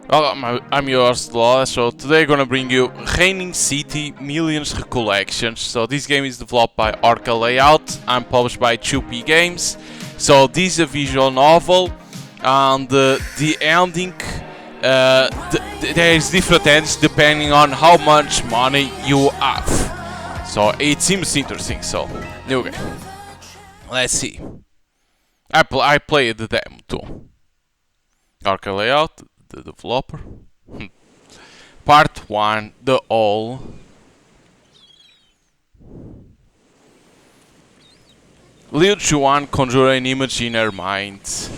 Well, I'm yours, Lola. So today I'm gonna bring you Reigning City Millions Recollections. So this game is developed by Orca Layout and published by 2P Games. So this is a visual novel, and the ending, there is different endings depending on how much money you have. So it seems interesting. So okay, let's see. I played the demo too. Orca Layout, the developer. Part 1, The All. Liu Chuan conjure an image in her mind.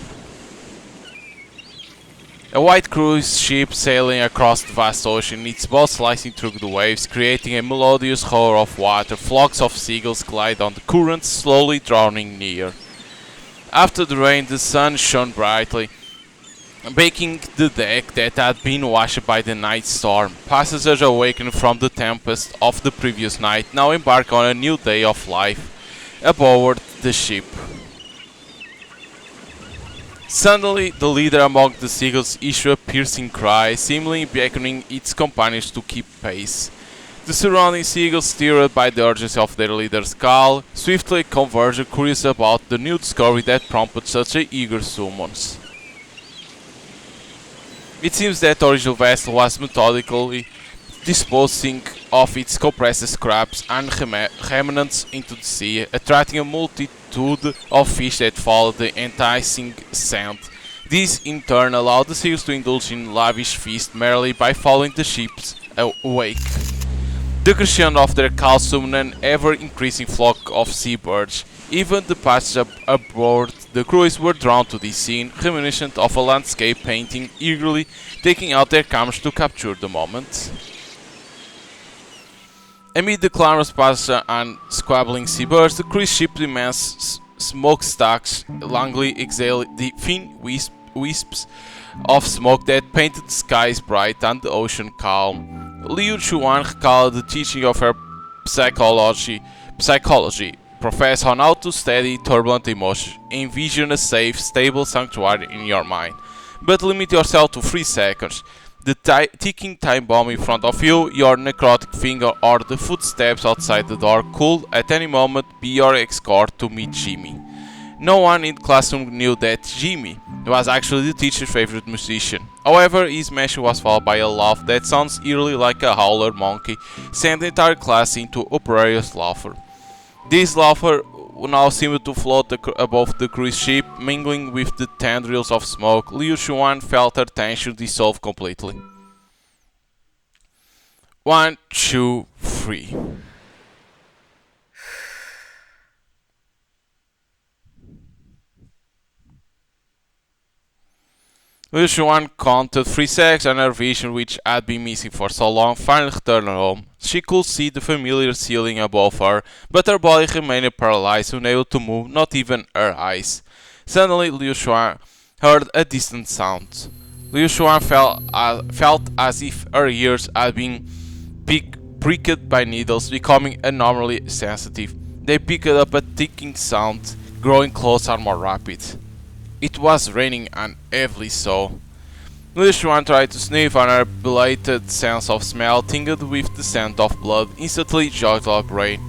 A white cruise ship sailing across the vast ocean, its bow slicing through the waves, creating a melodious roar of water. Flocks of seagulls glide on the currents, slowly drawing near. After the rain, the sun shone brightly, baking the deck that had been washed by the night storm. Passengers awakened from the tempest of the previous night now embark on a new day of life aboard the ship. Suddenly, the leader among the seagulls issued a piercing cry, seemingly beckoning its companions to keep pace. The surrounding seagulls, stirred by the urgency of their leader's call, swiftly converged, curious about the new discovery that prompted such a eager summons. It seems that the original vessel was methodically disposing of its compressed scraps and remnants into the sea, attracting a multitude of fish that followed the enticing scent. This in turn allowed the seals to indulge in lavish feast merely by following the ship's wake. The crescendo of their call summoned an ever-increasing flock of seabirds. Even the passengers aboard the cruise were drawn to this scene, reminiscent of a landscape painting, eagerly taking out their cameras to capture the moment. Amid the clamorous passengers and squabbling seabirds, the cruise ship's immense smokestacks langly exhaled the thin wisps of smoke that painted the skies bright and the ocean calm. Liu Chuan recalled the teaching of her psychology professor on how to steady turbulent emotions. Envision a safe, stable sanctuary in your mind, but limit yourself to 3 seconds. The ticking time bomb in front of you, your necrotic finger, or the footsteps outside the door could at any moment be your escort to meet Jimmy. No one in the classroom knew that Jimmy was actually the teacher's favorite musician. However, his message was followed by a laugh that sounds eerily like a howler monkey, sending the entire class into uproarious laughter. This laughter now seemed to float above the cruise ship, mingling with the tendrils of smoke. Liu Xuan felt her tension dissolve completely. 1, 2, 3. Liu Xuan counted 3 seconds and her vision, which had been missing for so long, finally returned home. She could see the familiar ceiling above her, but her body remained paralyzed, unable to move, not even her eyes. Suddenly, Liu Xuan heard a distant sound. Liu Xuan felt as if her ears had been pricked by needles, becoming abnormally sensitive. They picked up a ticking sound, growing closer and more rapid. It was raining, and heavily so. Liu Xuan tried to sniff, and her belated sense of smell tingled with the scent of blood, instantly jogged like rain.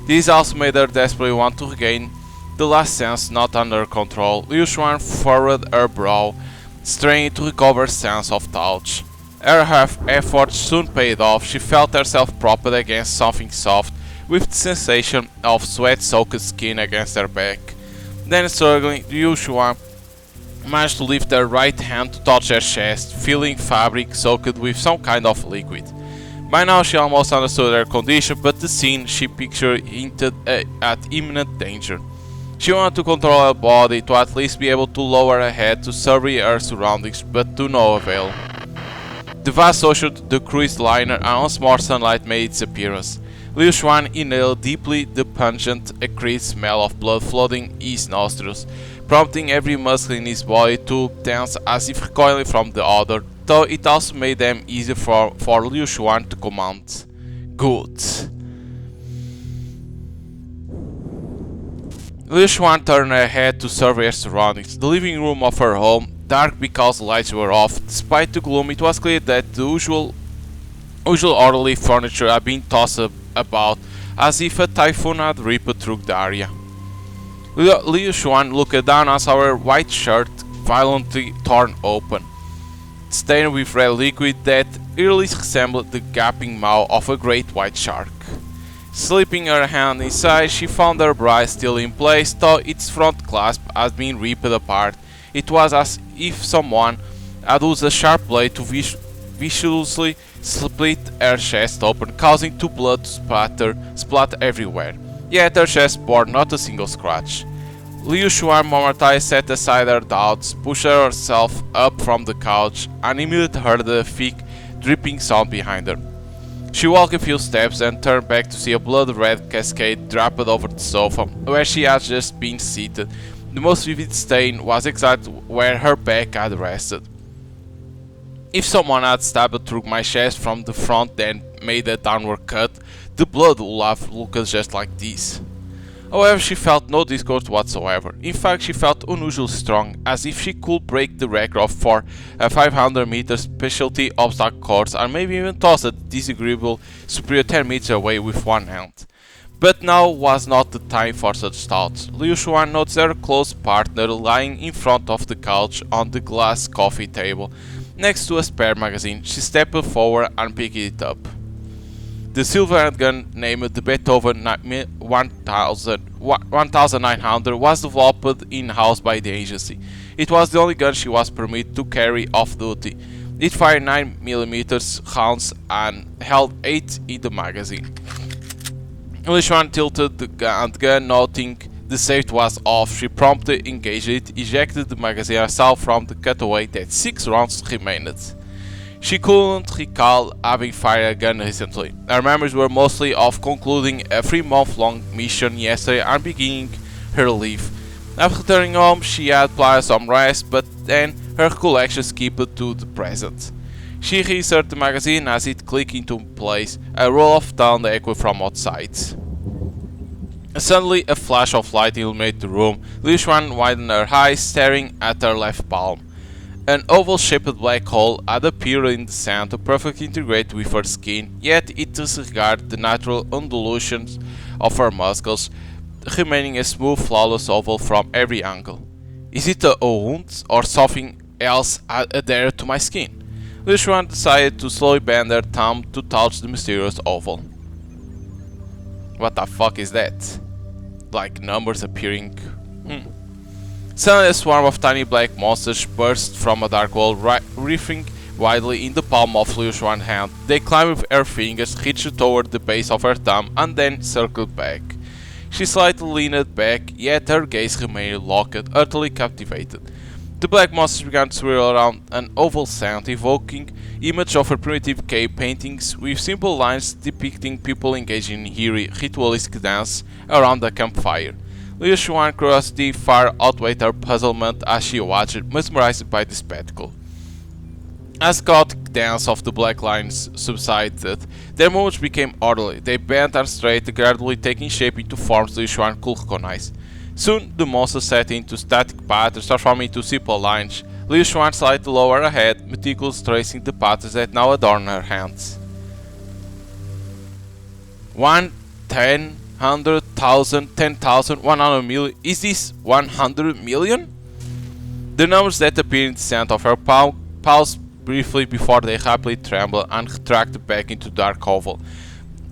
This also made her desperately want to regain the last sense not under control. Liu Xuan furrowed her brow, straining to recover sense of touch. Her efforts soon paid off. She felt herself propped against something soft, with the sensation of sweat-soaked skin against her back. Then, struggling, Liu Xuan managed to lift her right hand to touch her chest, feeling fabric soaked with some kind of liquid. By now she almost understood her condition, but the scene she pictured hinted at imminent danger. She wanted to control her body, to at least be able to lower her head to survey her surroundings, but to no avail. The vast ocean, the cruise liner, and once more sunlight made its appearance. Liu Xuan inhaled deeply the pungent, acrid smell of blood flooding his nostrils, prompting every muscle in his body to tense as if recoiling from the odor, though it also made them easier for Liu Xuan to command. Good. Liu Xuan turned her head to survey her surroundings. The living room of her home dark because the lights were off. Despite the gloom, it was clear that the usual orderly furniture had been tossed about as if a typhoon had ripped through the area. Liu Xuan looked down and saw her white shirt violently torn open, stained with red liquid that eerily resembled the gaping maw of a great white shark. Slipping her hand inside, she found her bra still in place, though its front clasp had been ripped apart. It was as if someone had used a sharp blade to viciously split her chest open, causing the blood to splatter everywhere. Yet her chest bore not a single scratch. Liu Xuan momentarily set aside her doubts, pushed herself up from the couch, and immediately heard a thick, dripping sound behind her. She walked a few steps and turned back to see a blood-red cascade draped over the sofa, where she had just been seated. The most vivid stain was exactly where her back had rested. If someone had stabbed through my chest from the front then made a downward cut, the blood would have looked just like this. However, she felt no discomfort whatsoever. In fact, she felt unusually strong, as if she could break the record for a 500-meter specialty obstacle course and maybe even toss a disagreeable superior 10 meters away with one hand. But now was not the time for such thoughts. Liu Xuan noticed her close partner lying in front of the couch on the glass coffee table, next to a spare magazine. She stepped forward and picked it up. The silver gun named the Beethoven 1900 was developed in-house by the agency. It was the only gun she was permitted to carry off-duty. It fired 9mm rounds and held 8 in the magazine. Liu Xuan tilted the gun, noting the safety was off. She promptly engaged it, ejected the magazine herself from the cutaway that 6 rounds remained. She couldn't recall having fired a gun recently. Her memories were mostly of concluding a 3-month-long mission yesterday and beginning her leave. After returning home, she had planned some rest, but then her recollections skipped to the present. She researched the magazine as it clicked into place, a roll of thunder echoed from outside. Suddenly, a flash of light illuminated the room. Liu Xuan widened her eyes, staring at her left palm. An oval-shaped black hole had appeared in the center, perfectly integrated with her skin, yet it disregarded the natural undulations of her muscles, remaining a smooth, flawless oval from every angle. Is it a wound, or something else adhered to my skin? Liu Xuan decided to slowly bend her thumb to touch the mysterious oval. What the fuck is that? Like numbers appearing? Suddenly a swarm of tiny black monsters burst from a dark hole, wreathing widely in the palm of Liu Xuan's hand. They climbed with her fingers, reached toward the base of her thumb, and then circled back. She slightly leaned back, yet her gaze remained locked, utterly captivated. The black monsters began to swirl around an oval center, evoking images of her primitive cave paintings, with simple lines depicting people engaging in eerie, ritualistic dance around a campfire. Liu Xuan's curiosity far outweighed her puzzlement as she watched, mesmerized by the spectacle. As the chaotic dance of the black lines subsided, their movements became orderly. They bent and straight, gradually taking shape into forms Liu Xuan could recognize. Soon, the monsters set into static patterns, transforming into simple lines. Liu Xuan slightly lowered her head, meticulously tracing the patterns that now adorned her hands. 1, 10, 100,000, 10,000, 100 million. Is this 100 million? The numbers that appeared in the center of her palm paused briefly before they rapidly trembled and retracted back into the dark oval.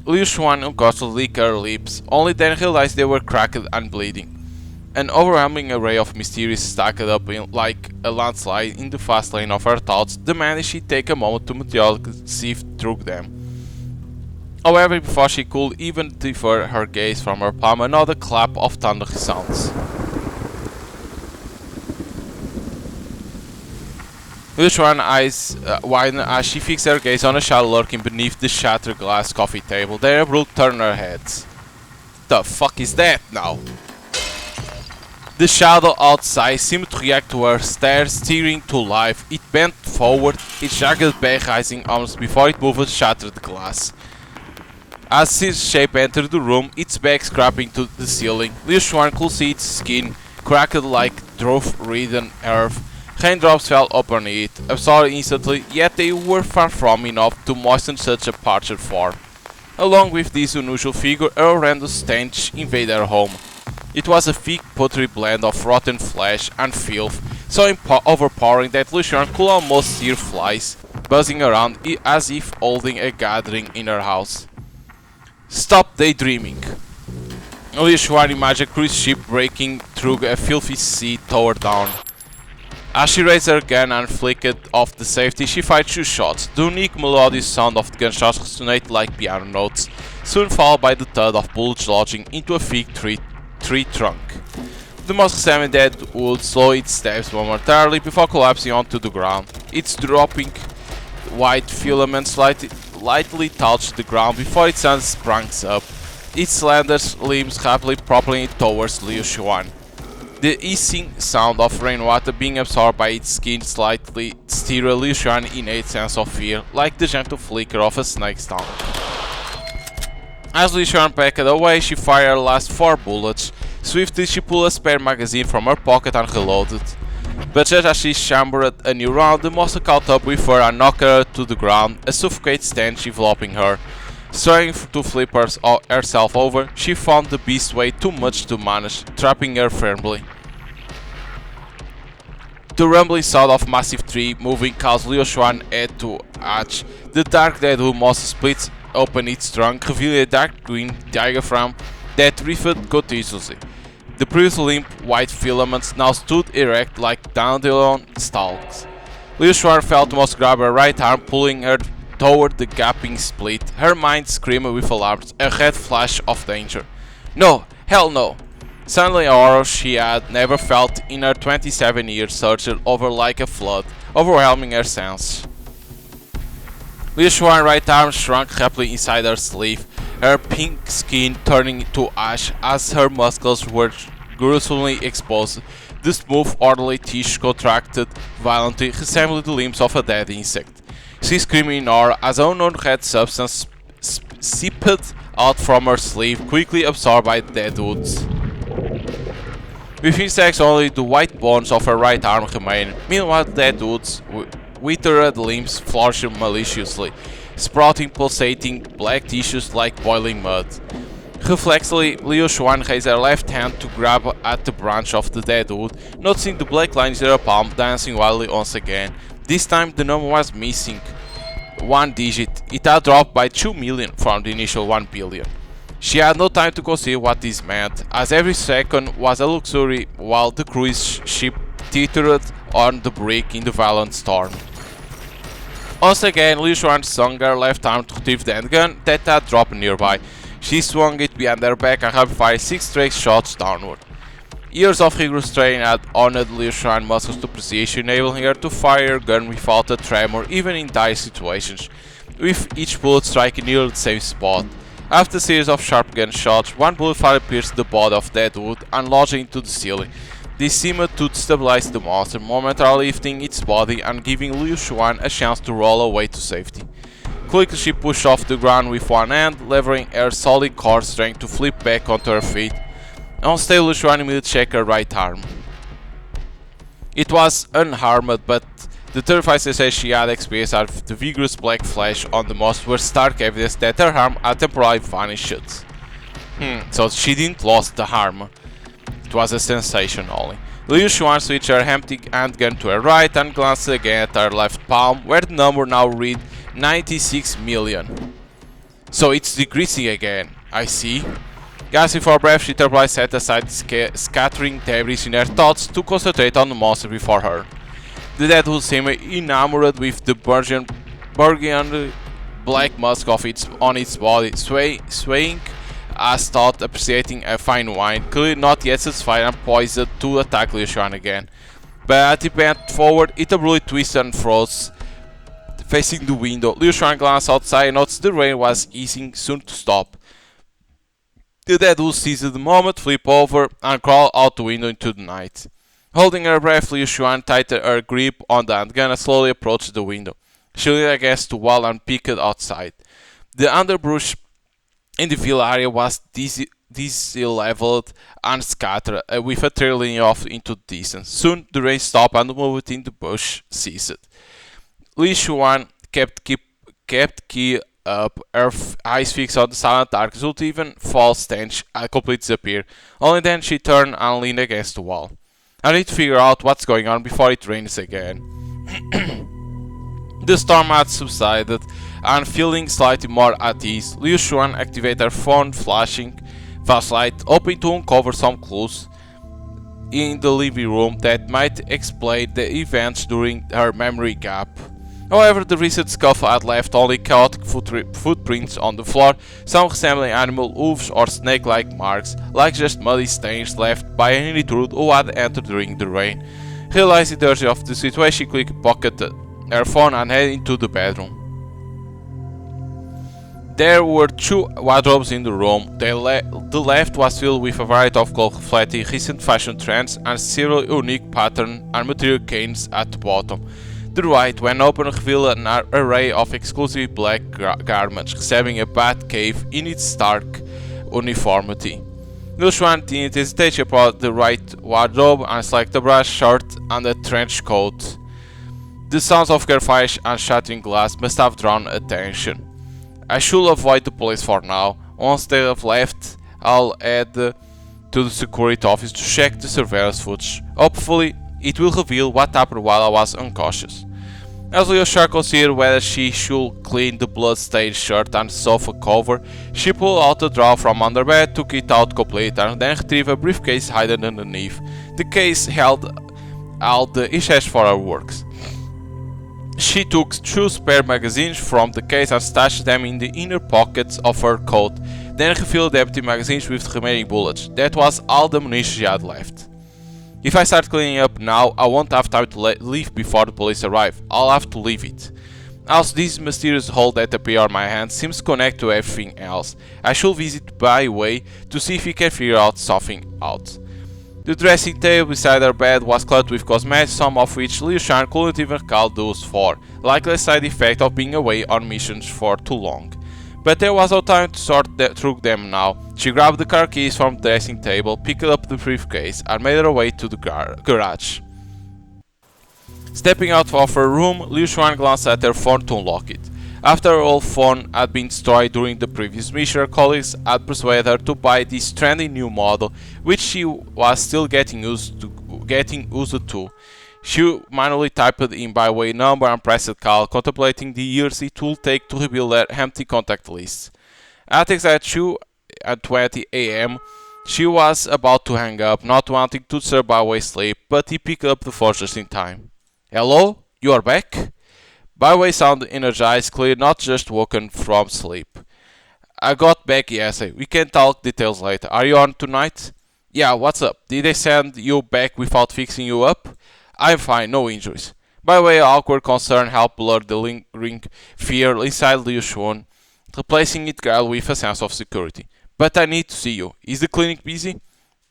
Liu Xuan unconsciously licked her lips, only then realized they were cracked and bleeding. An overwhelming array of mysteries stacked up like a landslide in the fast lane of her thoughts, demanding she take a moment to methodically sift through them. However, before she could even divert her gaze from her palm, another clap of thunder resounds. Liu Xuan's eyes widened as she fixed her gaze on a shadow lurking beneath the shattered glass coffee table. They abruptly turned her head. The fuck is that now? The shadow outside seemed to react to her stare, stirring to life. It bent forward, its jagged back rising almost before it moved and shattered the glass. As its shape entered the room, its back scraping to the ceiling, Liu Xuan could see its skin cracked like drought-ridden earth, Raindrops fell upon it, absorbed instantly, yet they were far from enough to moisten such a parched form. Along with this unusual figure, a horrendous stench invaded her home. It was a thick, putrid blend of rotten flesh and filth, so overpowering that Lucian could almost hear flies buzzing around as if holding a gathering in her house. Stop daydreaming. Lucian imagined a cruise ship breaking through a filthy sea tower down. As she raised her gun and flicked off the safety, she fired 2 shots. The unique melodious sound of the gunshots resonated like piano notes, soon followed by the thud of bullets lodging into a thick tree trunk. The most-examined dead would slow its steps momentarily before collapsing onto the ground. Its dropping white filaments lightly touched the ground before its hand sprang up, its slender limbs rapidly propelling it towards Liu Xuan. The hissing sound of rainwater being absorbed by its skin slightly stirred Liu Xuan's innate sense of fear, like the gentle flicker of a snake's tongue. As Liu Xuan backed away, she fired her last 4 bullets. Swiftly, she pulled a spare magazine from her pocket and reloaded. But just as she chambered a new round, the monster caught up with her and knocked her to the ground, a suffocating stench enveloping her. Striving to flip herself over, she found the beast weighed too much to manage, trapping her firmly. The rumbling sound of massive tree moving caused Liu Xuan's head to hatch. The dark deadwood monster splits open its trunk, revealing a dark green diaphragm that writhed continuously. The previously limp white filaments now stood erect like dandelion stalks. Liu Xuan felt Moss grab her right arm, pulling her toward the gaping split. Her mind screamed with alarm, a red flash of danger. No! Hell no! Suddenly a horror she had never felt in her 27 years surged over like a flood, overwhelming her sense. Liu Xuan's right arm shrunk rapidly inside her sleeve, her pink skin turning to ash as her muscles were gruesomely exposed. The smooth, orderly tissue contracted violently, resembling the limbs of a dead insect. She screamed in horror as an unknown red substance seeped out from her sleeve, quickly absorbed by the dead woods. Within seconds only the white bones of her right arm remained. Meanwhile the dead woods, withered limbs flourished maliciously, sprouting pulsating black tissues like boiling mud. Reflexively, Liu Xuan raised her left hand to grab at the branch of the dead wood, noticing the black lines in her palm dancing wildly once again. This time the number was missing 1 digit. It had dropped by 2 million from the initial 1 billion. She had no time to consider what this meant, as every second was a luxury while the cruise ship teetered on the brink in the violent storm. Once again, Liu Xuan swung her left arm to retrieve the handgun that had dropped nearby. She swung it behind her back and rapid fired 6 straight shots downward. Years of rigorous training had honed Liu Xuan's muscles to precision, enabling her to fire her gun without a tremor even in dire situations, with each bullet striking nearly the same spot. After a series of sharp gunshots, 1 bullet finally pierced the body of Deadwood and lodged into the ceiling. This seemed to stabilize the monster, momentarily lifting its body and giving Liu Xuan a chance to roll away to safety. Quickly she pushed off the ground with one hand, levering her solid core strength to flip back onto her feet. Unstable, Liu Xuan immediately checked her right arm. It was unharmed, but the terrifying sensation she had experienced out of the vigorous black flash on the monster were stark evidence that her arm had temporarily vanished. So she didn't lose the arm. It was a sensation only. Liu Xuan switched her empty handgun to her right and glanced again at her left palm, where the number now read 96 million. So it's decreasing again, I see. Gasping for breath, she temporarily set aside scattering debris in her thoughts to concentrate on the monster before her. The Deadwood seemed enamored with the burgundy black musk on its body, swaying as thought, appreciating a fine wine, clearly not yet satisfied and poised to attack Liu Xuan again. But as he bent forward, it abruptly twisted and froze, facing the window. Liu Xuan glanced outside and noticed the rain was easing, soon to stop. The Deadwood seized the moment, flipped over, and crawled out the window into the night. Holding her breath, Liu Xuan tightened her grip on the handgun and slowly approached the window. She leaned against the wall and peeked outside. The underbrush in the villa area was disheveled and scattered, with a trailing off into the distance. Soon the rain stopped and the movement in the bush ceased. Li Xuan kept key up, her eyes fixed on the silent darkness, would even fall stench and completely disappear. Only then she turned and leaned against the wall. I need to figure out what's going on before it rains again. The storm had subsided, and feeling slightly more at ease, Liu Xuan activated her phone flashlight, hoping to uncover some clues in the living room that might explain the events during her memory gap. However, the recent scuffle had left only chaotic footprints on the floor, some resembling animal hooves or snake-like marks, like just muddy stains left by any intruder who had entered during the rain. Realizing the urgency of the situation, she quickly pocketed her phone and headed into the bedroom. There were two wardrobes in the room. The left was filled with a variety of clothes reflecting recent fashion trends and several unique pattern and material canes at the bottom. The right, when open, revealed an array of exclusive black garments, resembling a bat cave in its stark uniformity. Liu Xuan didn't hesitate about the right wardrobe and selected a brass shirt and a trench coat. The sounds of gunfire and shattering glass must have drawn attention. I should avoid the police for now. Once they have left, I'll head to the security office to check the surveillance footage. Hopefully, it will reveal what happened while I was unconscious. As Liu Xuan considered whether she should clean the blood-stained shirt and sofa cover, she pulled out a drawer from under bed, took it out completely, and then retrieved a briefcase hidden underneath. The case held all the essentials for her works. She took two spare magazines from the case and stashed them in the inner pockets of her coat, then refilled the empty magazines with the remaining bullets. That was all the ammunition she had left. If I start cleaning up now, I won't have time to leave before the police arrive. I'll have to leave it. Also, this mysterious hole that appeared on my hand seems to connect to everything else. I should visit by way to see if we can figure out something out. The dressing table beside her bed was cluttered with cosmetics, some of which Liu Xuan couldn't even recall those for, likely a side effect of being away on missions for too long. But there was no time to sort through them now. She grabbed the car keys from the dressing table, picked up the briefcase, and made her way to the garage. Stepping out of her room, Liu Xuan glanced at her phone to unlock it. After her old phone had been destroyed during the previous mission, her colleagues had persuaded her to buy this trendy new model, which she was still getting used to. She manually typed in by way number and pressed call, contemplating the years it would take to rebuild her empty contact list. At exactly 2:20 a.m., she was about to hang up, not wanting to disturb Byway sleep, but he picked up the phone just in time. "Hello? You are back?" Byway sounded energized, clear, not just woken from sleep. "I got back yesterday. We can talk details later. Are you on tonight?" "Yeah, what's up? Did they send you back without fixing you up?" "I'm fine, no injuries." Byway awkward concern helped blur the lingering fear inside Liu Xuan, replacing it gradually with a sense of security. "But I need to see you. Is the clinic busy?"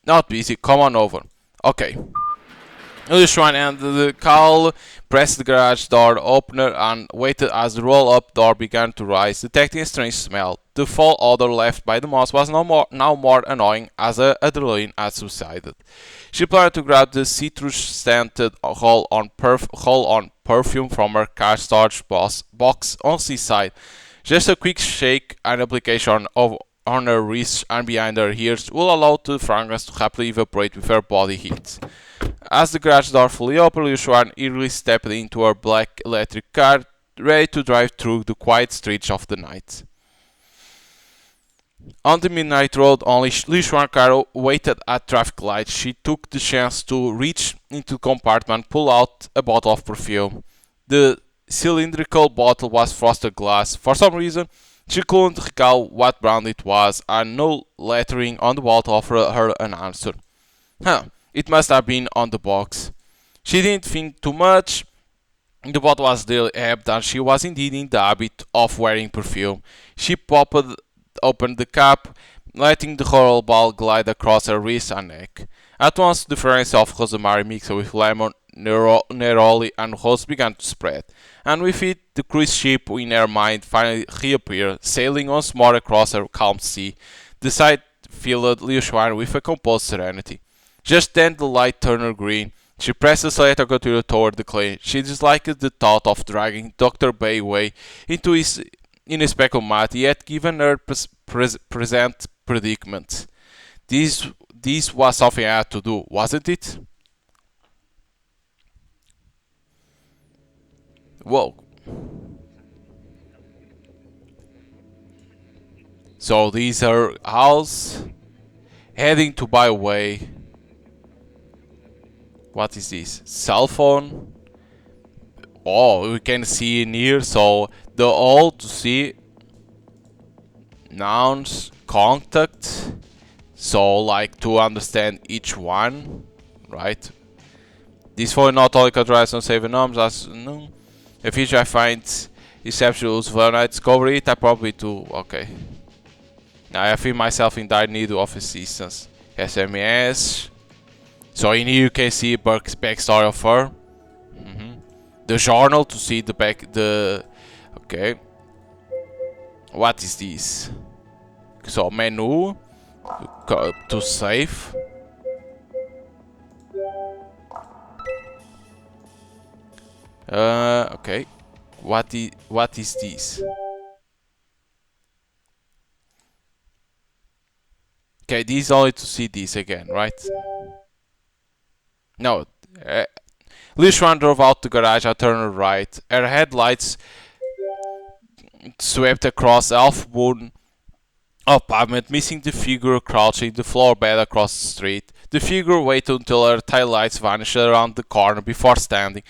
"Not busy. Come on over." "Okay." Liu Xuan ended the call, pressed the garage door opener, and waited as the roll-up door began to rise, detecting a strange smell. The foul odor left by the moss was now more annoying as her adrenaline had subsided. She planned to grab the citrus-scented roll-on perfume from her car storage box on the side. Just a quick shake and application on her wrists and behind her ears will allow the fragrance to rapidly evaporate with her body heat. As the garage door fully opened, Liu Xuan eagerly stepped into her black electric car, ready to drive through the quiet streets of the night. On the midnight road, only Liu Xuan's car waited at traffic lights. She took the chance to reach into the compartment and pull out a bottle of perfume. The cylindrical bottle was frosted glass. For some reason, she couldn't recall what brand it was, and no lettering on the bottle offered her an answer. It must have been on the box. She didn't think too much. The bottle was still empty, and she was indeed in the habit of wearing perfume. She opened the cap, letting the coral ball glide across her wrist and neck. At once, the fragrance of rosemary mixed with lemon, neroli, and rose began to spread, and with it, the cruise ship in her mind finally reappeared, sailing once more across her calm sea. The sight filled Liu Xuan with a composed serenity. Just then the light turned green. She pressed the selector controller toward the clinic. She disliked the thought of dragging Dr. Bai Wei into his inexplicable mat, yet given her present predicament. This was something I had to do, wasn't it? Whoa. So these are house heading to Bai Wei. What is this? Cell phone. Oh, we can see in here. So the all to see nouns, contact. So like to understand each one, right? This phone not only controls on saving norms as no. A feature I find exceptional when I discover it, I probably do. Okay. Now I feel myself in dire need of assistance. SMS. So in here you can see Burke's backstory of her. The journal to see the back. Okay. What is this? So menu to save. Okay. What is this? Okay, this is only to see this again, right? No. Liu Xuan drove out the garage and turned right. Her headlights swept across half-moon of pavement, missing the figure crouching the floor bed across the street. The figure waited until her taillights vanished around the corner before standing,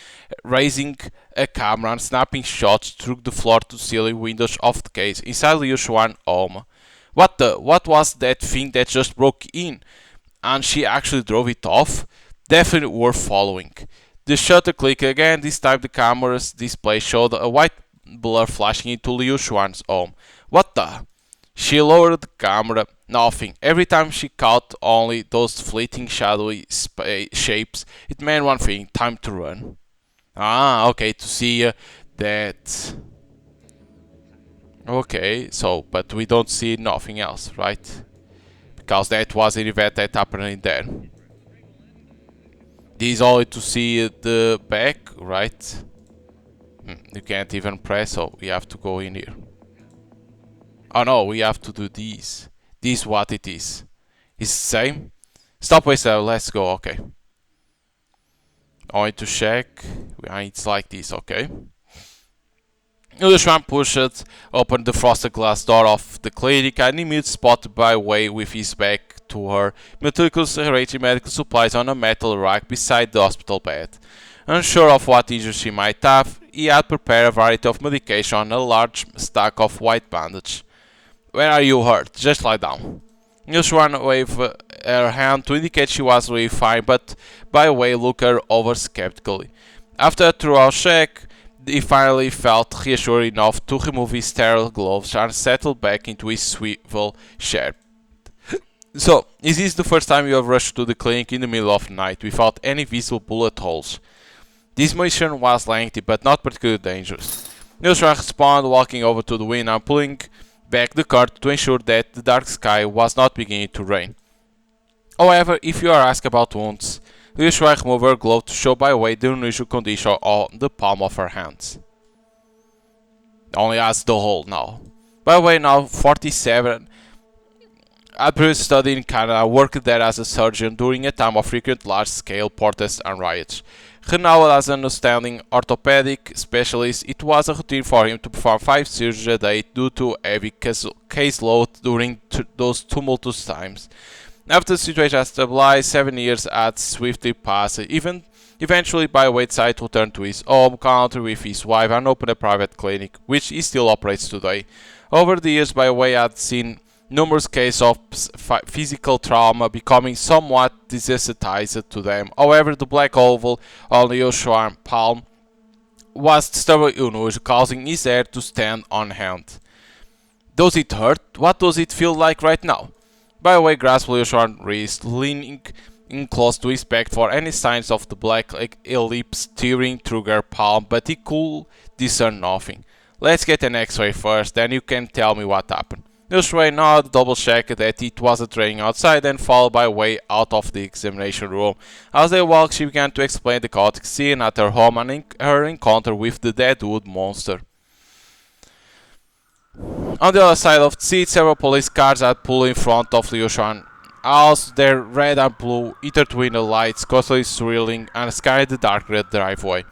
raising a camera and snapping shots through the floor-to-ceiling windows of the case inside Liu Xuan's home. What was that thing that just broke in? And she actually drove it off? Definitely worth following. The shutter clicked again. This time the camera's display showed a white blur flashing into Liu Xuan's home. What the? She lowered the camera. Nothing. Every time she caught only those fleeting shadowy shapes, it meant one thing: time to run. Ah, okay, to see that. Okay, so, but we don't see nothing else, right? Because that was an event that happened in there. This is only to see the back, right? You can't even press, so we have to go in here. Oh no, we have to do this. This is what it is. It's the same? Stop wasting, let's go, okay. Only to check. It's like this, okay. Liu Xuan pushed open the frosted glass door of the clinic and immediately spotted Bai Wei with his back to her, meticulously arranging medical supplies on a metal rack beside the hospital bed. Unsure of what injuries she might have, he had prepared a variety of medication on a large stack of white bandage. Where are you hurt? Just lie down. Liu Xuan waved her hand to indicate she was really fine, but Bai Wei looked her over skeptically. After a thorough check, he finally felt reassured enough to remove his sterile gloves and settle back into his swivel chair. So, is this the first time you have rushed to the clinic in the middle of the night without any visible bullet holes? This mission was lengthy but not particularly dangerous. Liu Xuan responded, walking over to the window and pulling back the curtain to ensure that the dark sky was not beginning to rain. However, if you are asked about wounds, Liu Xuan removed her glove to show Bai Wei the unusual condition on the palm of her hands. Only has the hole now. Bai Wei, now 47, had previously studied in Canada, worked there as a surgeon during a time of frequent large-scale protests and riots. Renowned as an outstanding orthopedic specialist, it was a routine for him to perform 5 surgeries a day due to heavy caseload during those tumultuous times. After the situation had stabilized, 7 years had swiftly passed. Eventually, Bai Wei decided to return to his home country with his wife and open a private clinic, which he still operates today. Over the years, Bai Wei had seen numerous cases of physical trauma, becoming somewhat desensitized to them. However, the black oval on Liu Xuan's palm was disturbingly unusual, causing his hair to stand on end. Does it hurt? What does it feel like right now? Bai Wei grasped Liu Xuan's wrist, leaning in close to his back for any signs of the black ellipse tearing through her palm, but he could discern nothing. Let's get an X-ray first, then you can tell me what happened. Joshua nodded, double-checked that it wasn't raining outside, and followed by way out of the examination room. As they walked, she began to explain the chaotic scene at her home and her encounter with the Deadwood monster. On the other side of the seat, several police cars had pulled in front of Liu house, their red and blue intertwined lights constantly swirling and skying the dark red driveway.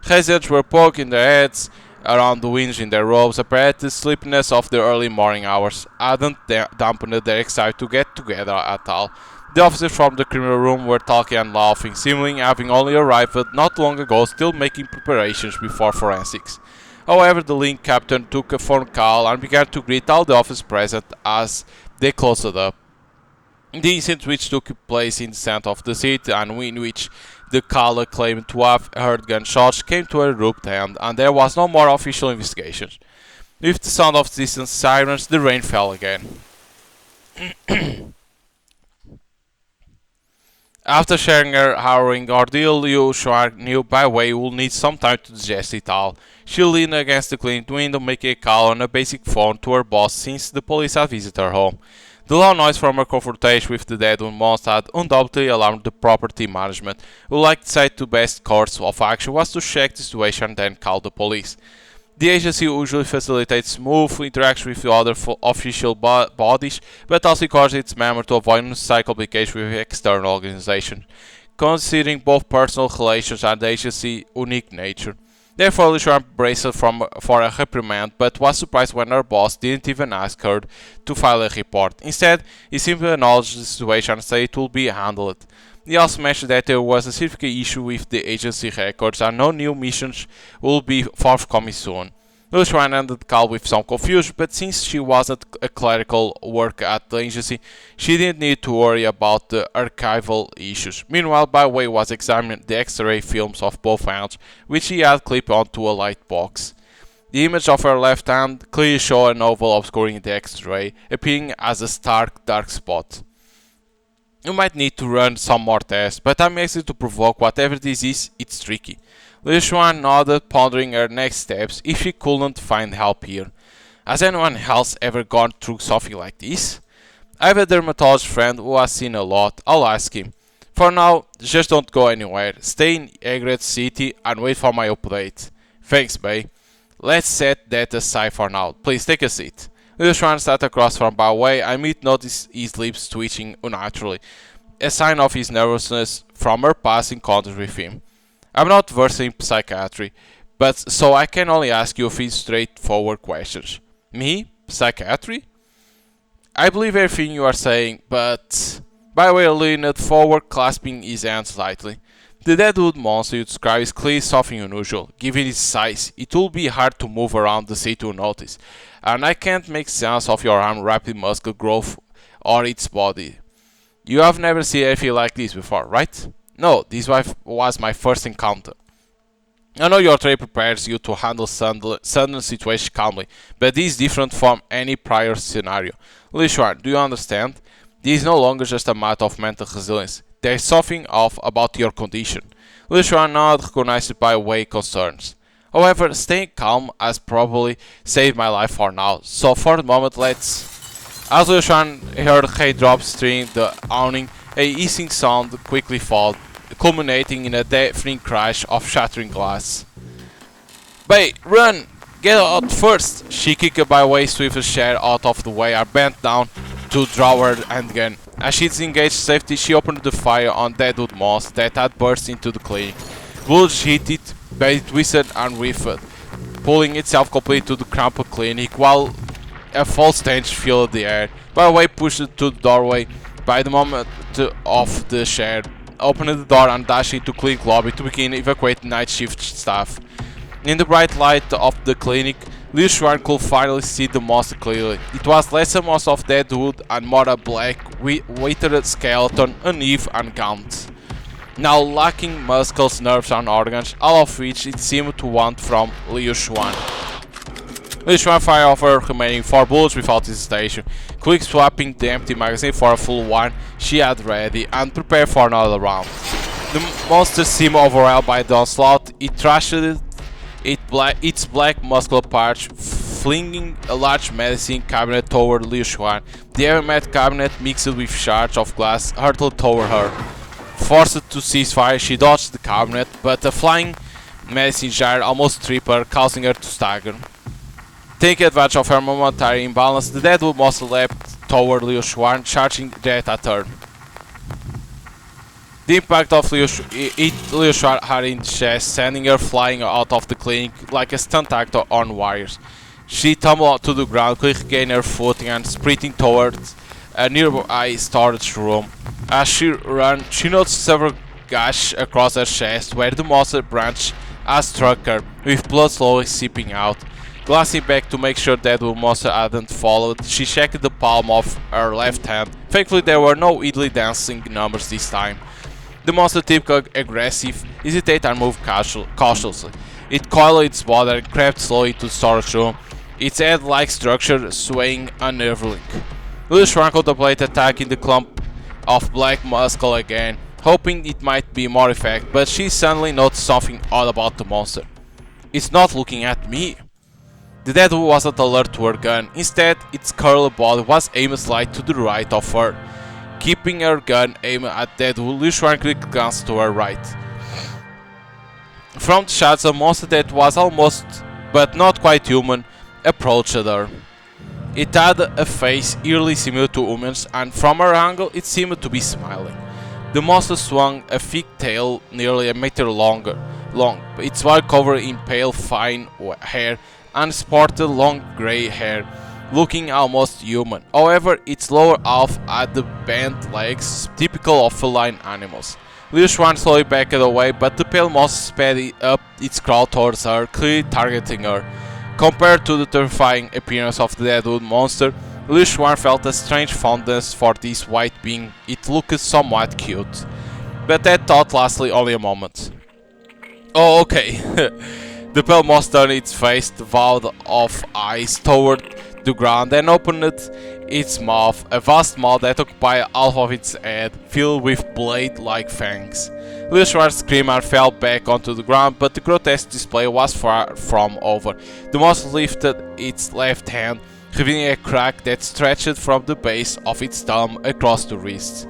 Residents were poking their heads around the windows in their robes, apparently the sleepiness of the early morning hours hadn't dampened their excitement to get together at all. The officers from the criminal room were talking and laughing, seemingly having only arrived not long ago, still making preparations before forensics. However, the link captain took a phone call and began to greet all the officers present as they closed it up. The incident, which took place in the center of the city and in which the caller claimed to have heard gunshots, came to a abrupt end, and there was no more official investigation. With the sound of distant sirens, the rain fell again. After sharing her harrowing ordeal, Liu Shuang knew by way would need some time to digest it all. She leaned against the clean window, making a call on a basic phone to her boss since the police had visited her home. The loud noise from her confrontation with the Deadwood monster had undoubtedly alarmed the property management, who likely decided the best course of action was to check the situation and then call the police. The agency usually facilitates smooth interaction with the other official bodies, but also encourages its members to avoid unnecessary complications with external organizations, considering both personal relations and the agency's unique nature. Therefore, Lisha braced for a reprimand, but was surprised when her boss didn't even ask her to file a report. Instead, he simply acknowledged the situation and said it would be handled. He also mentioned that there was a significant issue with the agency records and no new missions will be forthcoming soon. Lucian ended the call with some confusion, but since she wasn't a clerical worker at the agency, she didn't need to worry about the archival issues. Meanwhile, Byway was examining the X-ray films of both hands, which he had clipped onto a light box. The image of her left hand clearly showed an oval obscuring the X-ray, appearing as a stark dark spot. You might need to run some more tests, but I'm easy to provoke whatever this is, it's tricky. Liu Xuan nodded, pondering her next steps if she couldn't find help here. Has anyone else ever gone through something like this? I have a dermatologist friend who has seen a lot, I'll ask him. For now, just don't go anywhere, stay in Egret City and wait for my update. Thanks, Bay. Let's set that aside for now, please take a seat. Liu Xuan sat across from Bao Wei and Meat noticed his lips twitching unnaturally, a sign of his nervousness from her past encounters with him. I'm not versed in psychiatry, but so I can only ask you a few straightforward questions. Me? Psychiatry? I believe everything you are saying, but... Byway leaned forward, clasping his hands lightly. The Deadwood monster you describe is clearly something unusual. Given its size, it will be hard to move around the city to notice, and I can't make sense of your arm rapid muscle growth or its body. You have never seen anything like this before, right? No, this was my first encounter. I know your trade prepares you to handle sudden situations calmly, but this is different from any prior scenario. Li Xuan, do you understand? This is no longer just a matter of mental resilience. There is something off about your condition. Li Xuan nodded, recognized by way concerns. However, staying calm has probably saved my life for now, so for the moment let's... As Liu Xuan heard hay drops stream the awning, a hissing sound quickly followed, culminating in a deafening crash of shattering glass. Bay, run! Get out first! She kicked by way Swift's chair out of the way and bent down to draw her handgun. As she disengaged safety, she opened the fire on Deadwood Moss that had burst into the clinic. Bullets hit it, but it twisted and writhed, pulling itself completely to the crumpled clinic while a foul stench filled the air. Byway pushed it to the doorway by the moment of the chair, opened the door and dashed into the clinic lobby to begin evacuating night shift staff. In the bright light of the clinic, Liu Xuan could finally see the monster clearly. It was less a monster of dead wood and more a black, withered skeleton, uneven and gaunt, now lacking muscles, nerves and organs, all of which it seemed to want from Liu Xuan. Liu Xuan fired off her remaining 4 bullets without hesitation, quick swapping the empty magazine for a full one she had ready, and prepared for another round. The monster seemed overwhelmed by the onslaught. It thrashed its black muscular parts flinging a large medicine cabinet toward Liu Xuan. The heavy metal cabinet, mixed with shards of glass, hurtled toward her. Forced to cease fire, she dodged the cabinet, but a flying medicine jar almost tripped her, causing her to stagger. Taking advantage of her momentary imbalance, the Deadwood monster leapt toward Liu Xuan, charging right at her. The impact of Liu Xuan her in the chest, sending her flying out of the clinic like a stunt actor on wires. She tumbled to the ground, quickly gaining her footing and sprinting towards a nearby storage room. As she ran, she noticed several gashes across her chest where the monster branch had struck her, with blood slowly seeping out. Glancing back to make sure that the monster hadn't followed, she checked the palm of her left hand. Thankfully, there were no idly dancing numbers this time. The monster, typically aggressive, hesitated and moved cautiously. It coiled its body and crept slowly to the storage room, its head-like structure swaying unnervingly. Liu Xuan contemplated attacking the clump of black muscle again, hoping it might be more effective, but she suddenly noticed something odd about the monster. "It's not looking at me." The Deadwood wasn't alert to her gun. Instead, its curled body was aimed slightly to the right of her. Keeping her gun aimed at Deadwood, Liu Xuan quickly glanced to her right. From the shadows, a monster that was almost, but not quite human, approached her. It had a face eerily similar to humans, and from her angle it seemed to be smiling. The monster swung a thick tail nearly a meter long, its body covered in pale fine hair and sported long grey hair, looking almost human. However, its lower half had the bent legs typical of feline animals. Liu Xuan slowly backed away, but the pale monster sped up its crawl towards her, clearly targeting her. Compared to the terrifying appearance of the Deadwood monster, Liu Xuan felt a strange fondness for this white being. It looked somewhat cute. But that thought lasted only a moment. "Oh, okay." The pale monster turned its face, devoid of eyes, toward the ground and opened its mouth, a vast mouth that occupied half of its head, filled with blade-like fangs. Liu Xuan screamed and fell back onto the ground, but the grotesque display was far from over. The monster lifted its left hand, revealing a crack that stretched from the base of its thumb across the wrist.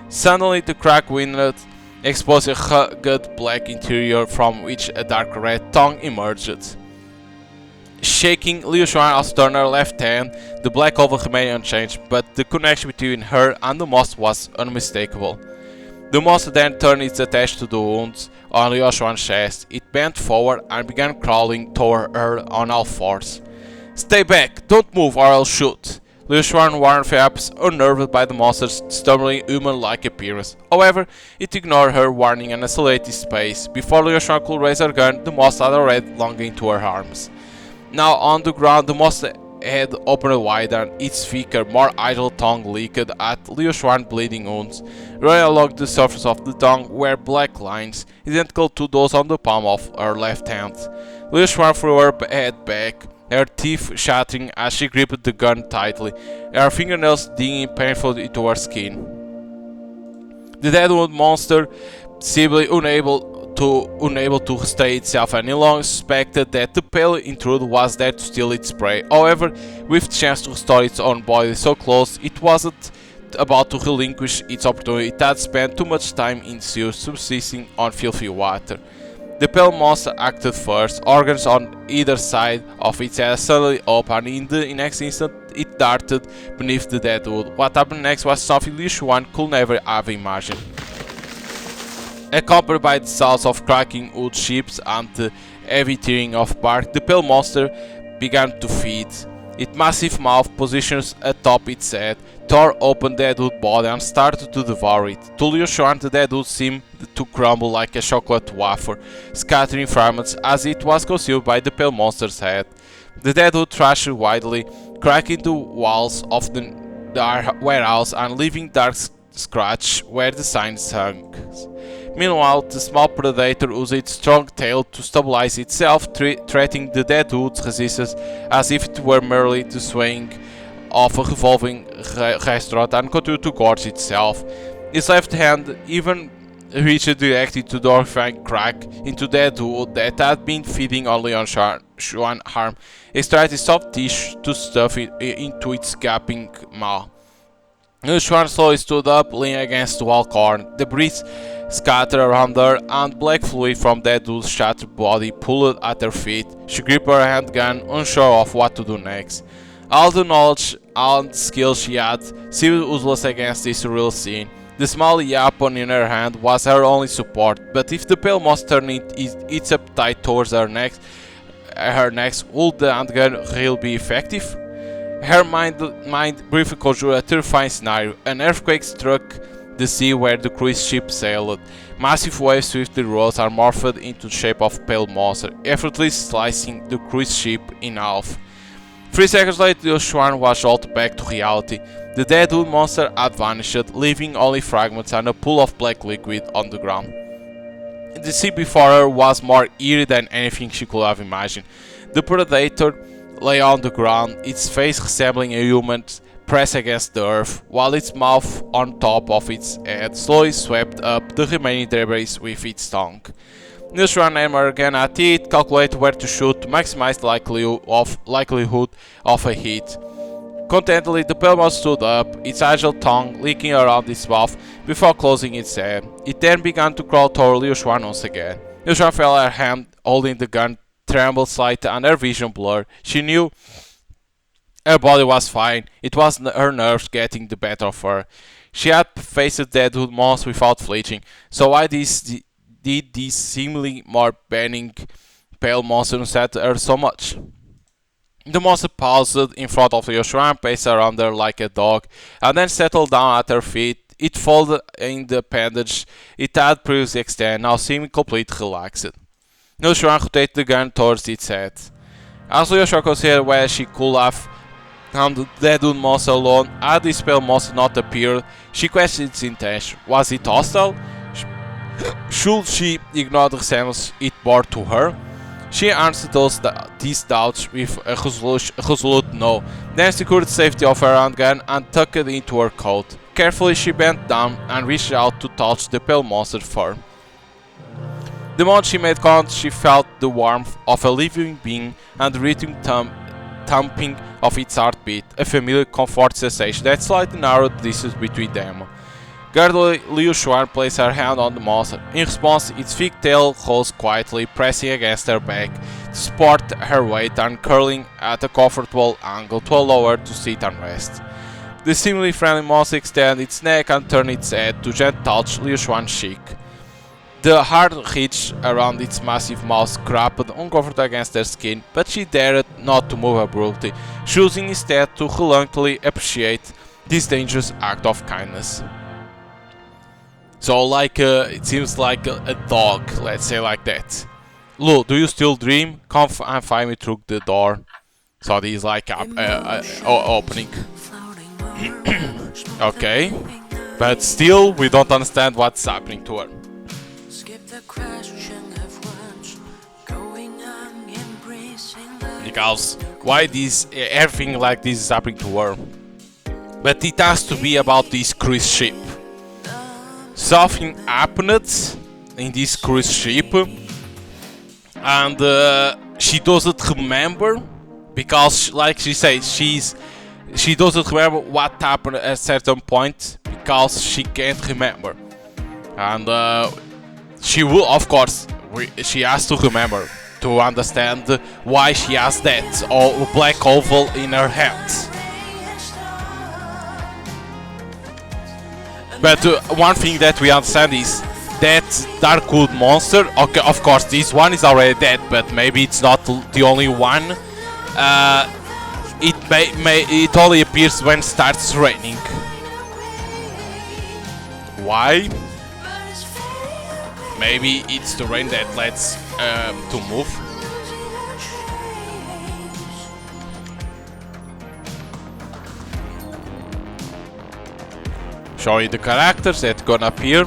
Suddenly, the crack widened, exposing a rugged black interior from which a dark red tongue emerged. Shaking, Liu Xuan also turned her left hand. The black oval remained unchanged, but the connection between her and the monster was unmistakable. The monster then turned its attention to the wounds on Liu Xuan's chest. It bent forward and began crawling toward her on all fours. "Stay back! Don't move or I'll shoot!" Liu Xuan warned, perhaps unnerved by the monster's stubbornly human-like appearance. However, it ignored her warning and accelerated its pace. Before Liu Xuan could raise her gun, the monster had already lunged into her arms. Now on the ground, the monster head opened wider and its thicker, more idle tongue licked at Liu Xuan's bleeding wounds. Right along the surface of the tongue were black lines, identical to those on the palm of her left hand. Liu Xuan threw her head back, her teeth chattering as she gripped the gun tightly, her fingernails digging painfully into her skin. The Deadwood monster, seemingly unable to stay itself any longer, suspected that the pale intruder was there to steal its prey. However, with the chance to restore its own body so close, it wasn't about to relinquish its opportunity. It had spent too much time in sewers, subsisting on filthy water. The pale monster acted first. Organs on either side of its head suddenly opened, and in the next instant it darted beneath the Deadwood. What happened next was something Liu Xuan could never have imagined. Accompanied by the sounds of cracking wood chips and the heavy tearing of bark, the pale monster began to feed. Its massive mouth, positioned atop its head, tore open the Deadwood body and started to devour it. To Liu Xuan, the Deadwood seemed to crumble like a chocolate wafer, scattering fragments as it was consumed by the pale monster's head. The Deadwood thrashed widely, cracking the walls of the warehouse and leaving dark scratches where the signs hung. Meanwhile, the small predator used its strong tail to stabilize itself, threatening the Deadwood's resistance as if it were merely the swaying of a revolving restaurant, and continued to gorge itself. Its left hand even reached directly to the horrifying crack into that duo that had been feeding only on Xuan harm, extracting soft tissue to stuff it into its gaping maw. Xuan slowly stood up, leaning against the wall corner. Debris scattered around her, and black fluid from that dude's shattered body pooled at her feet. She gripped her handgun, unsure of what to do next. All the knowledge and skill she had seemed useless against this surreal scene. The small weapon in her hand was her only support, but if the pale monster turned its appetite towards her next, would the handgun really be effective? Her mind briefly conjured a terrifying scenario. An earthquake struck the sea where the cruise ship sailed. Massive waves swiftly rose and morphed into the shape of a pale monster, effortlessly slicing the cruise ship in half. 3 seconds later, Xuan was jolt back to reality. The dead wood monster had vanished, leaving only fragments and a pool of black liquid on the ground. The sea before her was more eerie than anything she could have imagined. The predator lay on the ground, its face resembling a human pressed against the earth, while its mouth on top of its head slowly swept up the remaining debris with its tongue. Xuan aimed her gun at it, calculated where to shoot to maximize the likelihood of a hit. Contentedly, the pale monster stood up, its agile tongue licking around its mouth before closing its head. It then began to crawl toward Xuan once again. Xuan felt her hand holding the gun trembled slightly and her vision blurred. She knew her body was fine. It was her nerves getting the better of her. She had faced the deadwood monster without flinching, so why did this seemingly more benign pale monster upset her so much? The monster paused in front of Xuan, paced around her like a dog, and then settled down at her feet. It folded in the appendage it had previously extended, now seeming completely relaxed. Xuan rotated the gun towards its head. As Xuan considered whether she could have found the deadwood monster alone, had this pale monster not appeared, she questioned its intention. Was it hostile? Should she ignore the resemblance it bore to her? She answered these doubts with a resolute no, then secured the safety of her handgun and tucked it into her coat. Carefully she bent down and reached out to touch the pale monster's fur. The moment she made contact, she felt the warmth of a living being and the rhythmic thumping of its heartbeat, a familiar comfort sensation that slightly narrowed the distance between them. Guardedly, Xuan placed her hand on the monster. In response, its thick tail rose quietly, pressing against her back to support her weight and curling at a comfortable angle to allow her to sit and rest. The seemingly friendly monster extended its neck and turned its head to gently touch Xuan's cheek. The hard ridge around its massive mouth scraped uncomfortably against her skin, but she dared not to move abruptly, choosing instead to reluctantly appreciate this dangerous act of kindness. So, it seems like a dog, let's say like that. Lou, do you still dream? Come and find me through the door. So this is like opening. Okay, but still we don't understand what's happening to her. Because why everything like this is happening to her? But it has to be about this cruise ship. Something happened in this cruise ship, and she doesn't remember because, like she said, she doesn't remember what happened at a certain point because she can't remember, and she will, of course, she has to remember to understand why she has that black oval in her head. But one thing that we understand is that Darkwood monster, okay, of course this one is already dead, but maybe it's not the only one. It only appears when it starts raining. Why? Maybe it's the rain that lets to move. Showing the characters that gonna appear.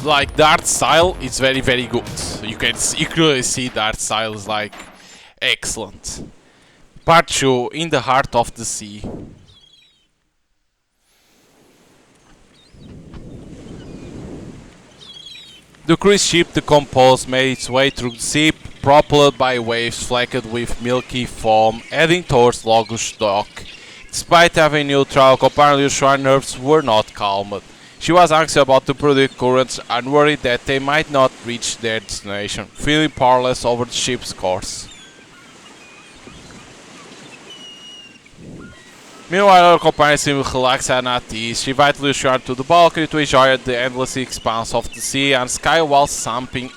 Like the art style is very very good. You can clearly see the art style is like excellent. Part 2 In the Heart of the Sea. The cruise ship, the Compose, made its way through the sea, propelled by waves flecked with milky foam, heading towards Lagos dock. Despite having neutral, apparently Shuan's nerves were not calmed. She was anxious about the predicted currents and worried that they might not reach their destination, feeling powerless over the ship's course. Meanwhile, her companion seemed relaxed and at ease. She invited Lucian to the balcony to enjoy the endless expanse of the sea and sky while sampling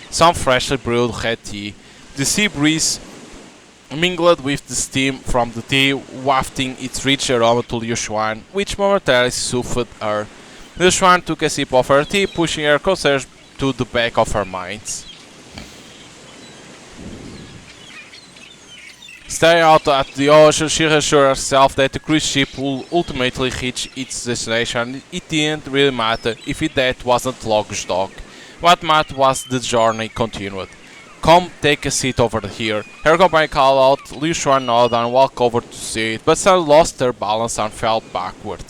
some freshly brewed red tea. The sea breeze mingled with the steam from the tea, wafting its rich aroma to Liu Xuan, which momentarily soothed her. Liu Xuan took a sip of her tea, pushing her concerns to the back of her mind. Staring out at the ocean, she assured herself that the cruise ship would ultimately reach its destination. It didn't really matter if that wasn't Lagos dock. What mattered was the journey continued. Come, take a seat over here. Her companion called out. Liu Xuan nodded and walked over to see it, but suddenly lost her balance and fell backward.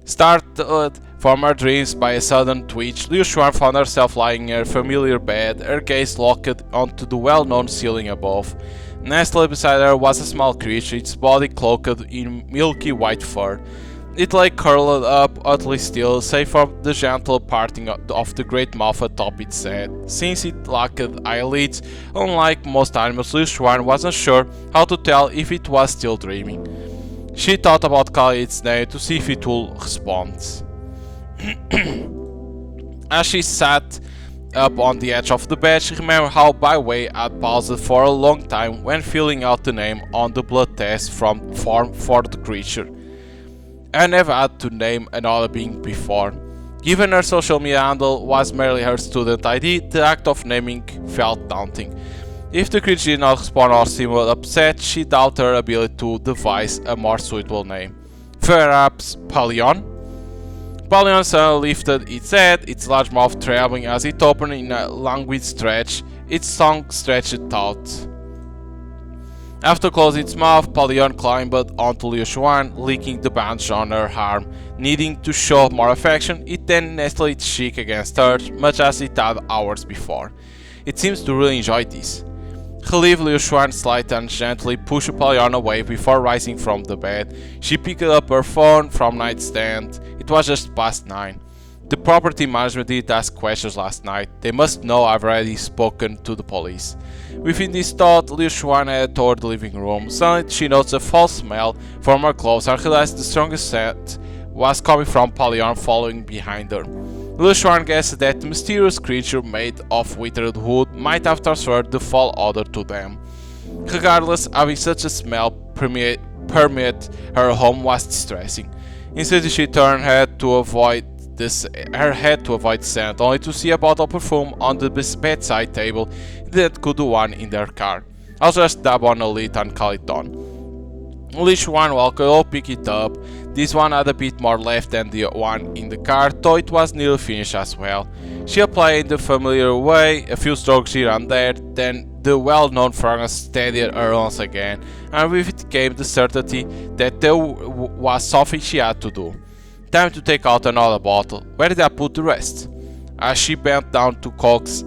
Startled from her dreams by a sudden twitch, Liu Xuan found herself lying in her familiar bed, her gaze locked onto the well-known ceiling above. Nestled beside her was a small creature, its body cloaked in milky white fur. It lay curled up, utterly still, save for the gentle parting of the great mouth atop its head. Since it lacked eyelids, unlike most animals, Liu Xuan wasn't sure how to tell if it was still dreaming. She thought about calling its name to see if it would respond. As she sat up on the edge of the bed, she remembered how Byway had paused for a long time when filling out the name on the blood test form for the creature. I never had to name another being before. Given her social media handle was merely her student ID, the act of naming felt daunting. If the creature did not respond or seemed upset, she doubted her ability to devise a more suitable name. Perhaps Palion? Palion suddenly lifted its head, its large mouth trembling as it opened in a languid stretch, its tongue stretched out. After closing its mouth, Palion climbed onto Liu Xuan, licking the bandage on her arm. Needing to show more affection, it then nestled its cheek against hers, much as it had hours before. It seems to really enjoy this. Relieved, Liu Xuan slightly and gently pushed Palion away before rising from the bed. She picked up her phone from nightstand. It was just past 9. The property management did ask questions last night. They must know I've already spoken to the police. Within this thought, Liu Xuan headed toward the living room. Suddenly she noticed a foul smell from her clothes and realized the strongest scent was coming from Palion following behind her. Liu Xuan guessed that the mysterious creature made of withered wood might have transferred the foul odor to them. Regardless, having such a smell permeate her home was distressing. Instead, she turned her head to avoid scent, only to see a bottle of perfume on the bedside table that could the one in their car. I'll just dab on a lid and call it done. Liu Xuan walked up, picked it up. This one had a bit more left than the one in the car, though it was nearly finished as well. She applied in the familiar way, a few strokes here and there, then the well-known fragrance steadied her once again, and with it came the certainty that there was something she had to do. Time to take out another bottle. Where did I put the rest? As she bent down to coax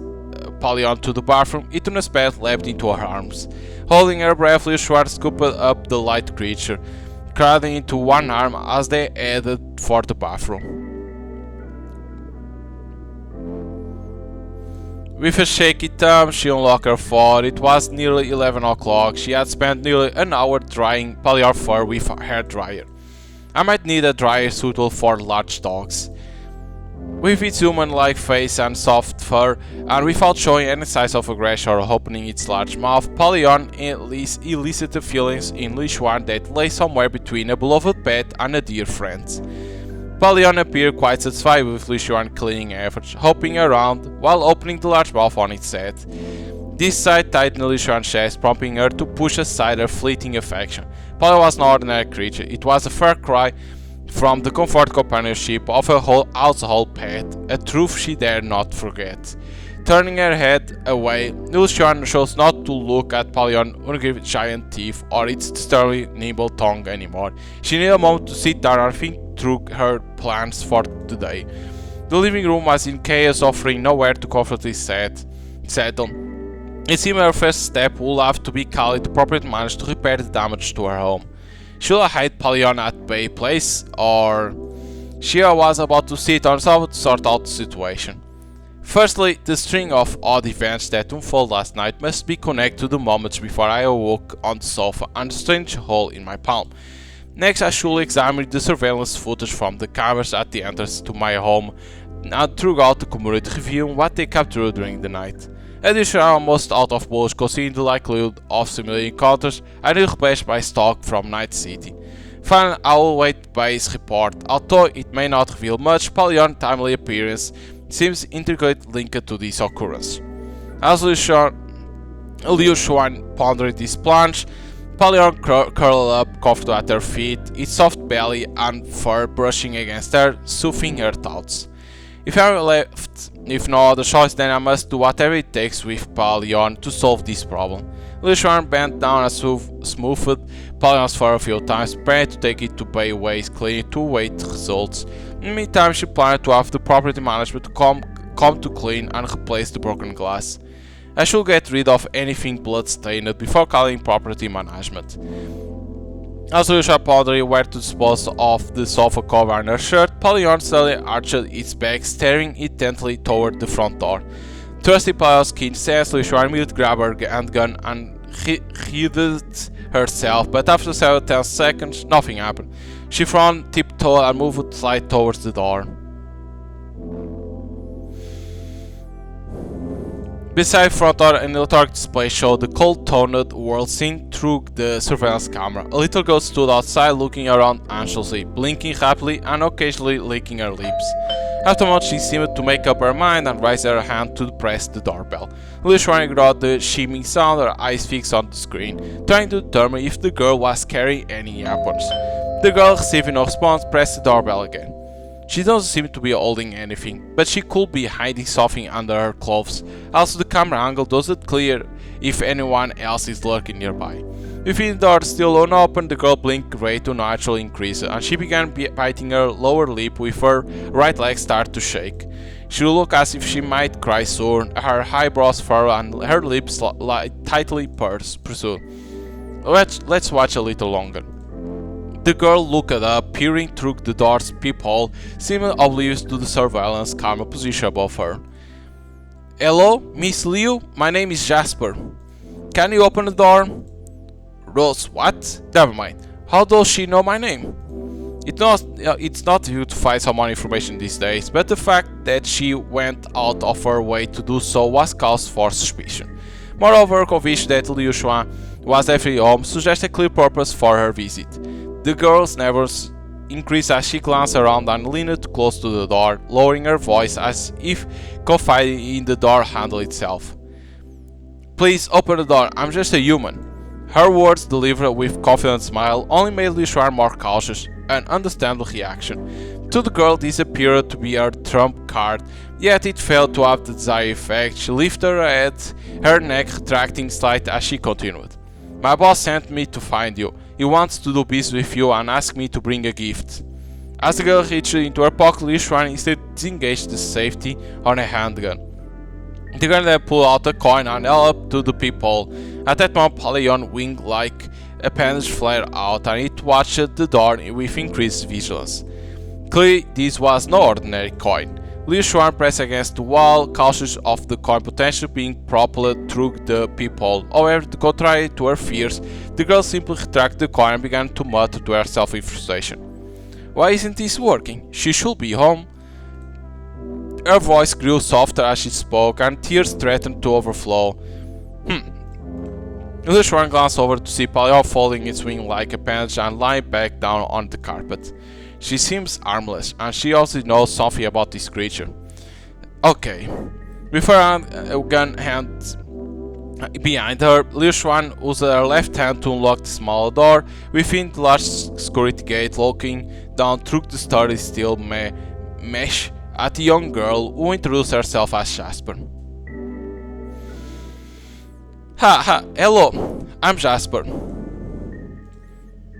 Palion to the bathroom, Ituna's pet leapt into her arms. Holding her breath, Liu Xuan scooped up the light creature, crowding into one arm as they headed for the bathroom. With a shaky thumb, she unlocked her phone. It was nearly 11 o'clock. She had spent nearly an hour drying Palion's fur with a hair dryer. I might need a dryer suitable for large dogs. With its human-like face and soft fur, and without showing any signs of aggression or opening its large mouth, Palion elicited feelings in Liu Xuan that lay somewhere between a beloved pet and a dear friend. Palion appeared quite satisfied with Liu Xuan's cleaning efforts, hopping around while opening the large mouth on its head. This sight tightened Liu Xuan's chest, prompting her to push aside her fleeting affection. Palion was no ordinary creature. It was a far cry from the comfort companionship of a household pet, a truth she dared not forget. Turning her head away, Lucian chose not to look at Palion's ungrieved giant teeth or its disturbingly nimble tongue anymore. She needed a moment to sit down and think through her plans for the day. The living room was in chaos, offering nowhere to comfortably settle. It seemed her first step would have to be calling the property manager to repair the damage to her home. Should I hide Palion at Bay Place, or she was about to sit on sofa to sort out the situation. Firstly, the string of odd events that unfolded last night must be connected to the moments before I awoke on the sofa and the strange hole in my palm. Next, I should examine the surveillance footage from the cameras at the entrance to my home and throughout the community, reviewing what they captured during the night. Additionally, I am almost out of bullets considering the likelihood of similar encounters and replaced by stock from Night City. Finally, I will wait by his report. Although it may not reveal much, Palion's timely appearance seems intricately linked to this occurrence. As Liu Xuan pondered this plunge, Palion curled up comfortably at her feet, its soft belly and fur brushing against her, soothing her thoughts. If I am left with no other choice, then I must do whatever it takes with Palion to solve this problem. Liu Xuan bent down and smoothed Palion's fur a few times, preparing to take it to Bay Waste Clinic to await results. In the meantime, she planned to have the property management to come to clean and replace the broken glass. I should get rid of anything blood-stained before calling property management. As Liu Xuan pondered where to dispose of the sofa cover and her shirt, Palion suddenly arched its back, staring intently toward the front door. Trusting Palion's keen sense, Liu Xuan immediately grabbed her handgun and hid herself, but after several tense seconds, nothing happened. She frowned, tiptoed, and moved slightly towards the door. Beside the front door, an electronic display showed the cold-toned world seen through the surveillance camera. A little girl stood outside, looking around anxiously, blinking rapidly and occasionally licking her lips. After a moment, she seemed to make up her mind and raised her hand to press the doorbell. Liu Xuan ignored the shimming sound, her eyes fixed on the screen, trying to determine if the girl was carrying any weapons. The girl, receiving no response, pressed the doorbell again. She doesn't seem to be holding anything, but she could be hiding something under her clothes. Also, the camera angle doesn't clear if anyone else is lurking nearby. With the door still unopened, the girl blinked rate to naturally increase, and she began biting her lower lip with her right leg started to shake. She looked as if she might cry soon, her eyebrows furrowed and her lips tightly pursued. Let's watch a little longer. The girl looked up, peering through the door's peephole, seeming oblivious to the surveillance camera position above her. Hello, Miss Liu? My name is Jasper. Can you open the door? Rose, what? Never mind. How does she know my name? It's not difficult to find someone information these days, but the fact that she went out of her way to do so was cause for suspicion. Moreover, her conviction that Liu Xuan was definitely home suggests a clear purpose for her visit. The girl's nerves increased as she glanced around and leaned close to the door, lowering her voice as if confiding in the door handle itself. Please open the door, I'm just a human. Her words, delivered with a confident smile, only made Liu Xuan more cautious, an understandable reaction. To the girl, this appeared to be her trump card, yet it failed to have the desired effect. She lifted her head, her neck retracting slightly as she continued. My boss sent me to find you. He wants to do business with you and asked me to bring a gift. As the girl reached into her pocket, Liu Xuan instead disengaged the safety on a handgun. The girl then pulled out a coin and held up to the peephole. At that moment, Palion's wing-like appendage flared out and it watched the door with increased vigilance. Clearly, this was no ordinary coin. Liu Xuan pressed against the wall, cautious of the coin potentially being propelled through the peephole. However, contrary to her fears, the girl simply retracted the coin and began to mutter to herself in frustration. Why isn't this working? She should be home. Her voice grew softer as she spoke, and tears threatened to overflow. Liu Xuan glanced over to see Palion folding its wing-like appendage and lying back down on the carpet. She seems harmless, and she also knows something about this creature. Okay. With her gun hand behind her, Liu Xuan used her left hand to unlock the small door within the large security gate, looking down through the sturdy steel mesh at the young girl who introduced herself as Jasper. Ha ha, hello, I'm Jasper.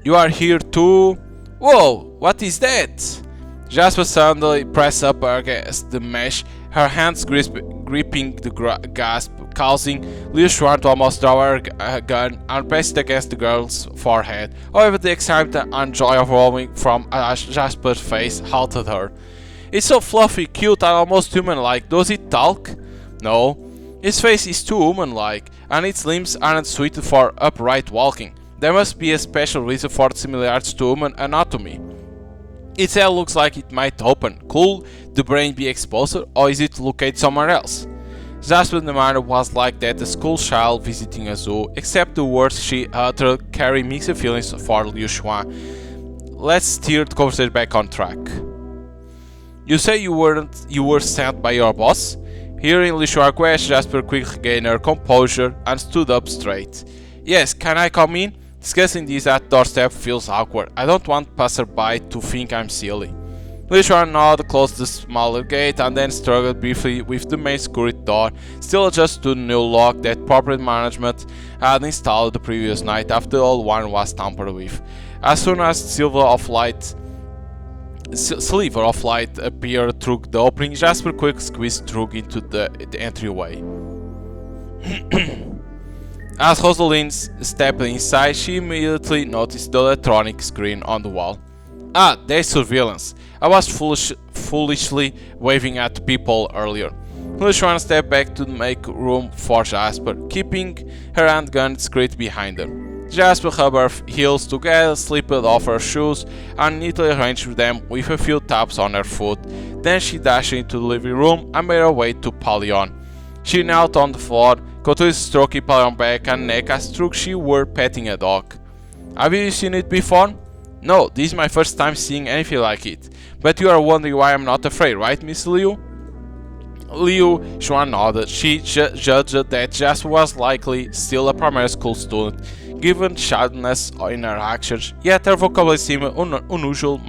You are here too? Whoa, what is that? Jasper suddenly pressed up against the mesh, her hands gripping the gasp, causing Liu Xuan to almost draw her gun and press it against the girl's forehead. However, the excitement and joy overwhelming from Jasper's face halted her. It's so fluffy, cute, and almost human-like. Does it talk? No. His face is too human-like, and its limbs aren't suited for upright walking. There must be a special reason for the similarities to human anatomy. Its head looks like it might open. Could the brain be exposed, or is it located somewhere else? Jasper's demeanor was like that a school child visiting a zoo, except the words she uttered carry mixed feelings for Liu Xuan. Let's steer the conversation back on track. You say you were sent by your boss? Hearing Liu Xuan's question, Jasper quickly gained her composure and stood up straight. Yes, can I come in? Discussing this at doorstep feels awkward. I don't want passerby to think I'm silly. Liu Xuan nodded, closed the smaller gate, and then struggled briefly with the main security door, still adjusted to the new lock that property management had installed the previous night after the old one was tampered with. As soon as sliver of light appeared through the opening, Jasper quickly squeezed through into the entryway. As Rosalind stepped inside, she immediately noticed the electronic screen on the wall. Ah, there's surveillance. I was foolishly waving at people earlier. Liu Xuan stepped back to make room for Jasper, keeping her handgun discreet behind her. Jasper rubbed her heels together, slipped off her shoes, and neatly arranged them with a few taps on her foot. Then she dashed into the living room and made her way to Pallion. She knelt on the floor, continued stroking Pallion's back and neck as though she were petting a dog. Have you seen it before? No, this is my first time seeing anything like it. But you are wondering why I'm not afraid, right, Miss Liu? Liu Xuan nodded. She judged that Jasper was likely still a primary school student, given shyness in her actions, yet her vocabulary seemed unusually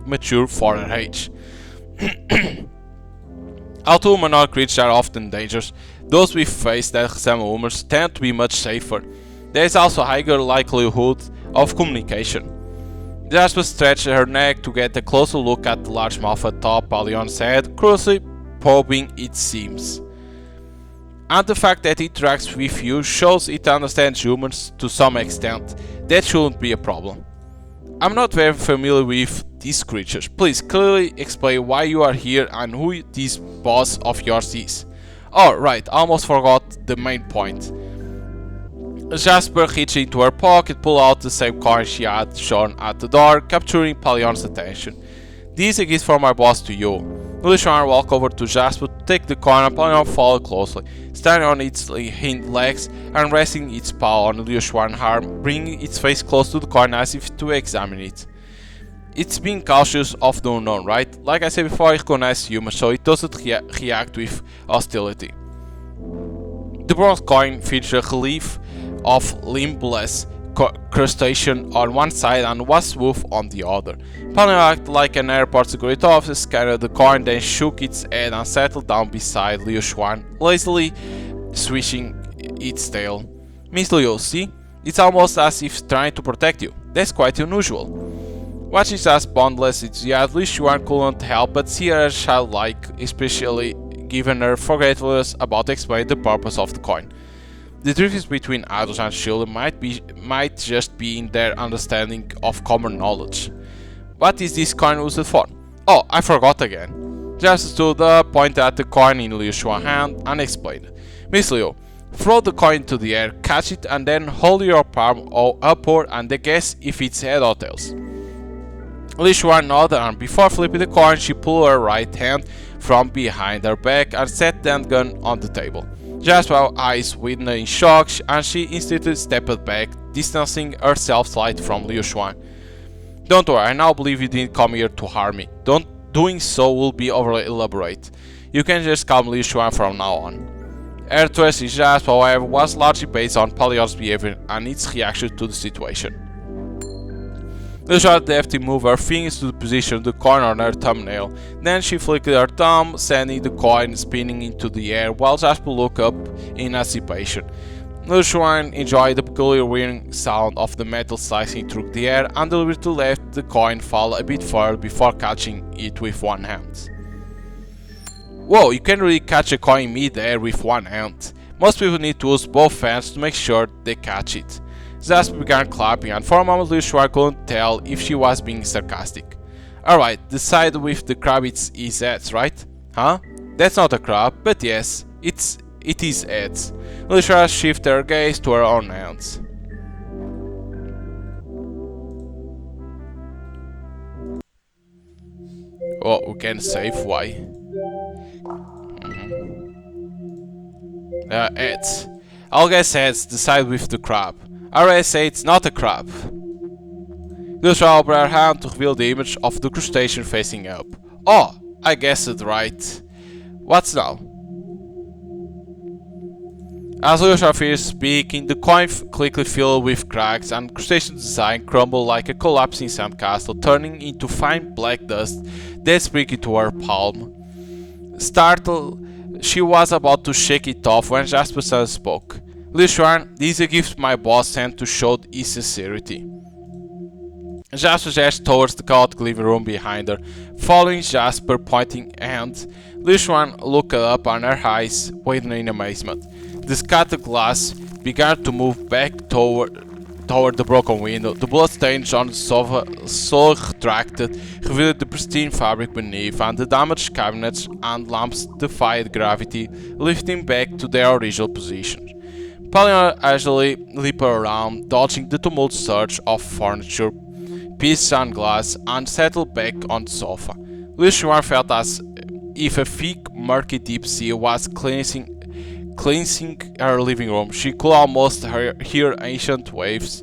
mature for her age. Although humanoid creatures are often dangerous, those with faces that resemble humans tend to be much safer. There is also a higher likelihood of communication. Jasper stretched her neck to get a closer look at the large mouth atop Pallion's head, closely probing its seams. And the fact that it interacts with you shows it understands humans to some extent. That shouldn't be a problem. I'm not very familiar with these creatures. Please clearly explain why you are here and who this boss of yours is. Oh, right, I almost forgot the main point. Jasper reached into her pocket, pulled out the same coin she had shown at the door, capturing Pallion's attention. This is a gift from my boss to you. Liu Xuan walked over to Jasper to take the coin and Pallion followed closely, standing on its hind legs and resting its paw on Liu Xuan's arm, bringing its face close to the coin as if to examine it. It's being cautious of the unknown, right? Like I said before, it recognizes humans, so it doesn't react with hostility. The bronze coin featured a relief of limbless crustacean on one side and was smooth on the other. Pallion acted like an airport security officer, scanned the coin, then shook its head and settled down beside Liu Xuan, lazily swishing its tail. Miss Liu, see? It's almost as if trying to protect you. That's quite unusual. Watching as bondless yet, Liu Xuan couldn't help but see her childlike, especially given her forgetfulness about explaining the purpose of the coin. The difference between adults and children might just be in their understanding of common knowledge. What is this coin used for? Oh, I forgot again. Just stood up, pointed at the coin in Liu Xuan's hand, and explained. Miss Liu, throw the coin into the air, catch it, and then hold your palm upward and guess if it's head or tails. Liu Xuan nodded, and before flipping the coin, she pulled her right hand from behind her back and set the handgun on the table. Jasper's eyes widened in shock, and she instantly stepped back, distancing herself slightly from Liu Xuan. Don't worry, I now believe you didn't come here to harm me. Doing so will be overly elaborate. You can just call me Liu Xuan from now on. Her trust in Jasper, however, was largely based on Pallion's behavior and its reaction to the situation. Liu Xuan deftly moved her fingers to the position of the coin on her thumbnail. Then she flicked her thumb, sending the coin spinning into the air while Jasper looked up in anticipation. Lushwan enjoyed the peculiar whirring sound of the metal slicing through the air and deliberately let the coin fall a bit further before catching it with one hand. Whoa, you can really catch a coin mid-air with one hand. Most people need to use both hands to make sure they catch it. Jasper began clapping, and for a moment Lushwan couldn't tell if she was being sarcastic. Alright, the side with the crab is heads, right? Huh? That's not a crab, but yes, it is heads. Lushwan shifted her gaze to her own hands. Oh, we can save, why? Heads. I'll guess heads, the side with the crab. I say it's not a crab. Lushwan opened her hand to reveal the image of the crustacean facing up. Oh, I guessed it right. What's now? As Lushwan finished speaking, the coin quickly filled with cracks and the crustacean design crumbled like a collapsing sandcastle, turning into fine black dust that sprinkled into her palm. Startled, she was about to shake it off when Jasper spoke. Lushwan, this is a gift my boss sent to show his sincerity. Jasper gestured towards the chaotic living room behind her. Following Jasper's pointing hand, Lushwan looked up and her eyes widened in amazement. The scattered glass began to move back toward the broken window. The blood stains on the sofa slowly retracted, revealing the pristine fabric beneath, and the damaged cabinets and lamps defied gravity, lifting back to their original positions. Polly agilely leaped around, dodging the tumultuous surge of furniture, pieces and glass, and settled back on the sofa. Lushwan felt as if a thick, murky deep sea was cleansing her living room. She could almost hear ancient waves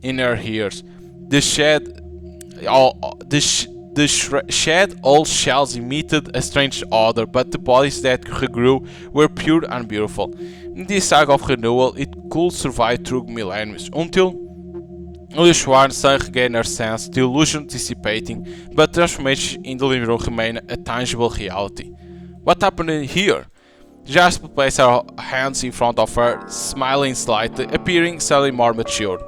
in her ears. The shed old shells emitted a strange odor, but the bodies that regrew were pure and beautiful. In this saga of renewal, it could survive through millennia, until Lushwan sank again her sense, the illusion dissipating, but transformation in the living room remained a tangible reality. What happened here? Jasper placed her hands in front of her, smiling slightly, appearing suddenly more mature.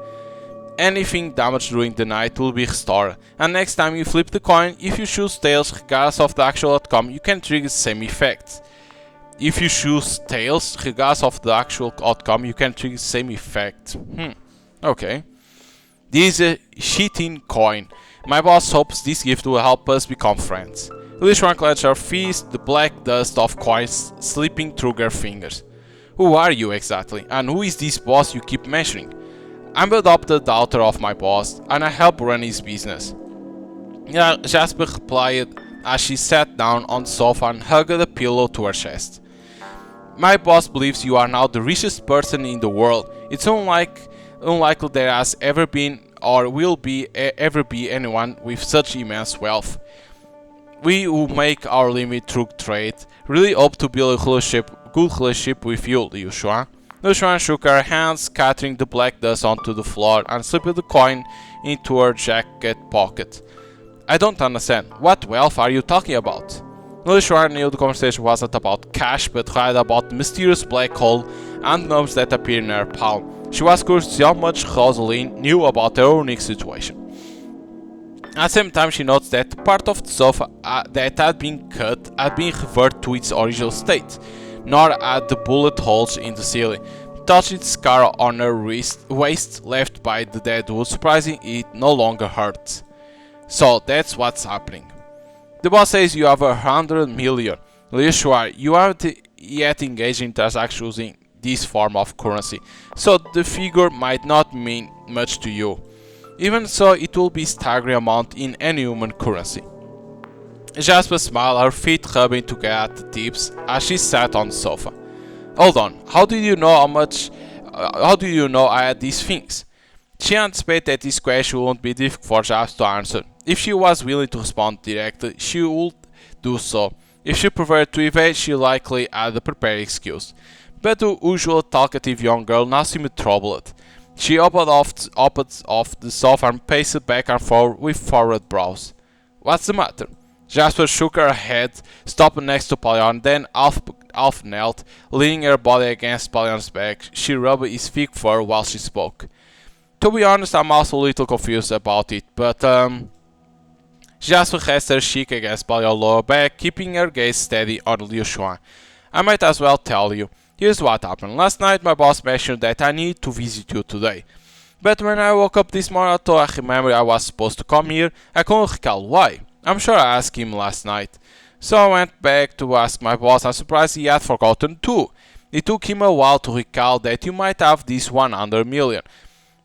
Anything damaged during the night will be restored, and next time you flip the coin, if you choose tails regardless of the actual outcome, you can trigger the same effect. If you choose tails regardless of the actual outcome, you can trigger the same effect. Okay. This is a cheating coin. My boss hopes this gift will help us become friends. Lushwan clenched her fist, the black dust of coins slipping through her fingers. Who are you exactly, and who is this boss you keep mentioning? I'm the adopted daughter of my boss, and I help run his business. Jasper replied as she sat down on the sofa and hugged a pillow to her chest. My boss believes you are now the richest person in the world. It's unlikely there has ever been or will be ever be anyone with such immense wealth. We who make our living through trade really hope to build a good relationship with you, Lushwan. Lushwan shook her hands, scattering the black dust onto the floor, and slipped the coin into her jacket pocket. I don't understand. What wealth are you talking about? Lushwan knew the conversation wasn't about cash, but rather about the mysterious black hole and knobs that appeared in her palm. She was curious to see how much Rosalind knew about her unique situation. At the same time, she noticed that the part of the sofa that had been cut had been reverted to its original state, nor had the bullet holes in the ceiling. Touching the scar on her waist left by the dead wood, surprising it no longer hurt. So that's what's happening. The boss says you have 100 million. Lushwan, you aren't yet engaged in transactions using this form of currency, so the figure might not mean much to you. Even so, it will be a staggering amount in any human currency. Jasper smiled, her feet rubbing together at the tips as she sat on the sofa. Hold on, how do you know I had these things? She anticipated that this question wouldn't be difficult for Jasper to answer. If she was willing to respond directly, she would do so. If she preferred to evade, she likely had a prepared excuse. But the usual talkative young girl now seemed troubled. She opened off the sofa and paced back and forth with furrowed brows. What's the matter? Jasper shook her head, stopped next to Pallion, then half knelt, leaning her body against Pallion's back. She rubbed his thick fur while she spoke. To be honest, I'm also a little confused about it, but Jasper rested her cheek against Pallion's lower back, keeping her gaze steady on Liu Xuan. I might as well tell you. Here's what happened. Last night my boss mentioned that I need to visit you today. But when I woke up this morning, I remembered I was supposed to come here. I couldn't recall why. I'm sure I asked him last night. So I went back to ask my boss. I'm surprised he had forgotten too. It took him a while to recall that you might have this 100 million.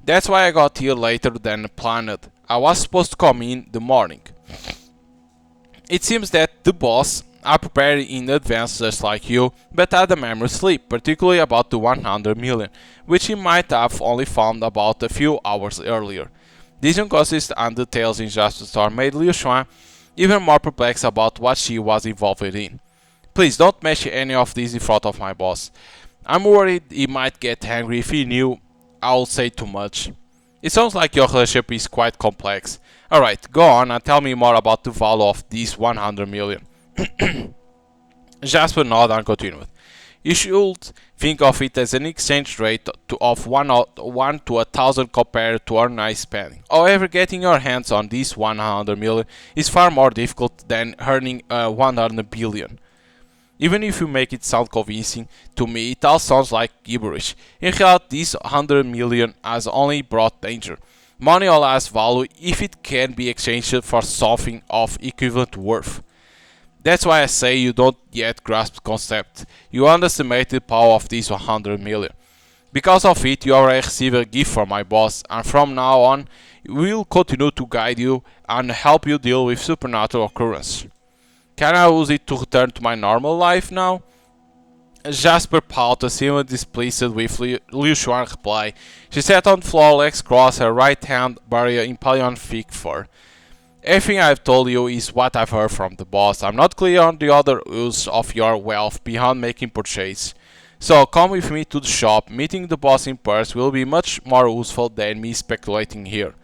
That's why I got here later than planned. I was supposed to come in the morning. It seems that the boss are prepared in advance just like you, but had a memory slip, particularly about the 100 million, which he might have only found about a few hours earlier. These inconsistencies and details in Jasper's story made Liu Xuan even more perplexed about what she was involved in. Please don't mention any of this in front of my boss. I'm worried he might get angry if he knew I would say too much. It sounds like your relationship is quite complex. Alright, go on and tell me more about the value of this 100 million. Jasper nodded and continued. You should think of it as an exchange rate of 1 to 1,000 compared to our nice spending. However, getting your hands on this 100 million is far more difficult than earning 100 billion. Even if you make it sound convincing, to me it all sounds like gibberish. In reality, this 100 million has only brought danger. Money only has value if it can be exchanged for something of equivalent worth. That's why I say you don't yet grasp the concept. You underestimate the power of this 100 million. Because of it, you already receive a gift from my boss, and from now on, we will continue to guide you and help you deal with supernatural occurrences. Can I use it to return to my normal life now? Jasper paused, seemingly displeased with Liu Xuan's reply. She sat on the floor, legs crossed, her right hand buried in Pallion's thick fur. Everything I've told you is what I've heard from the boss. I'm not clear on the other use of your wealth beyond making purchase. So come with me to the shop. Meeting the boss in person will be much more useful than me speculating here.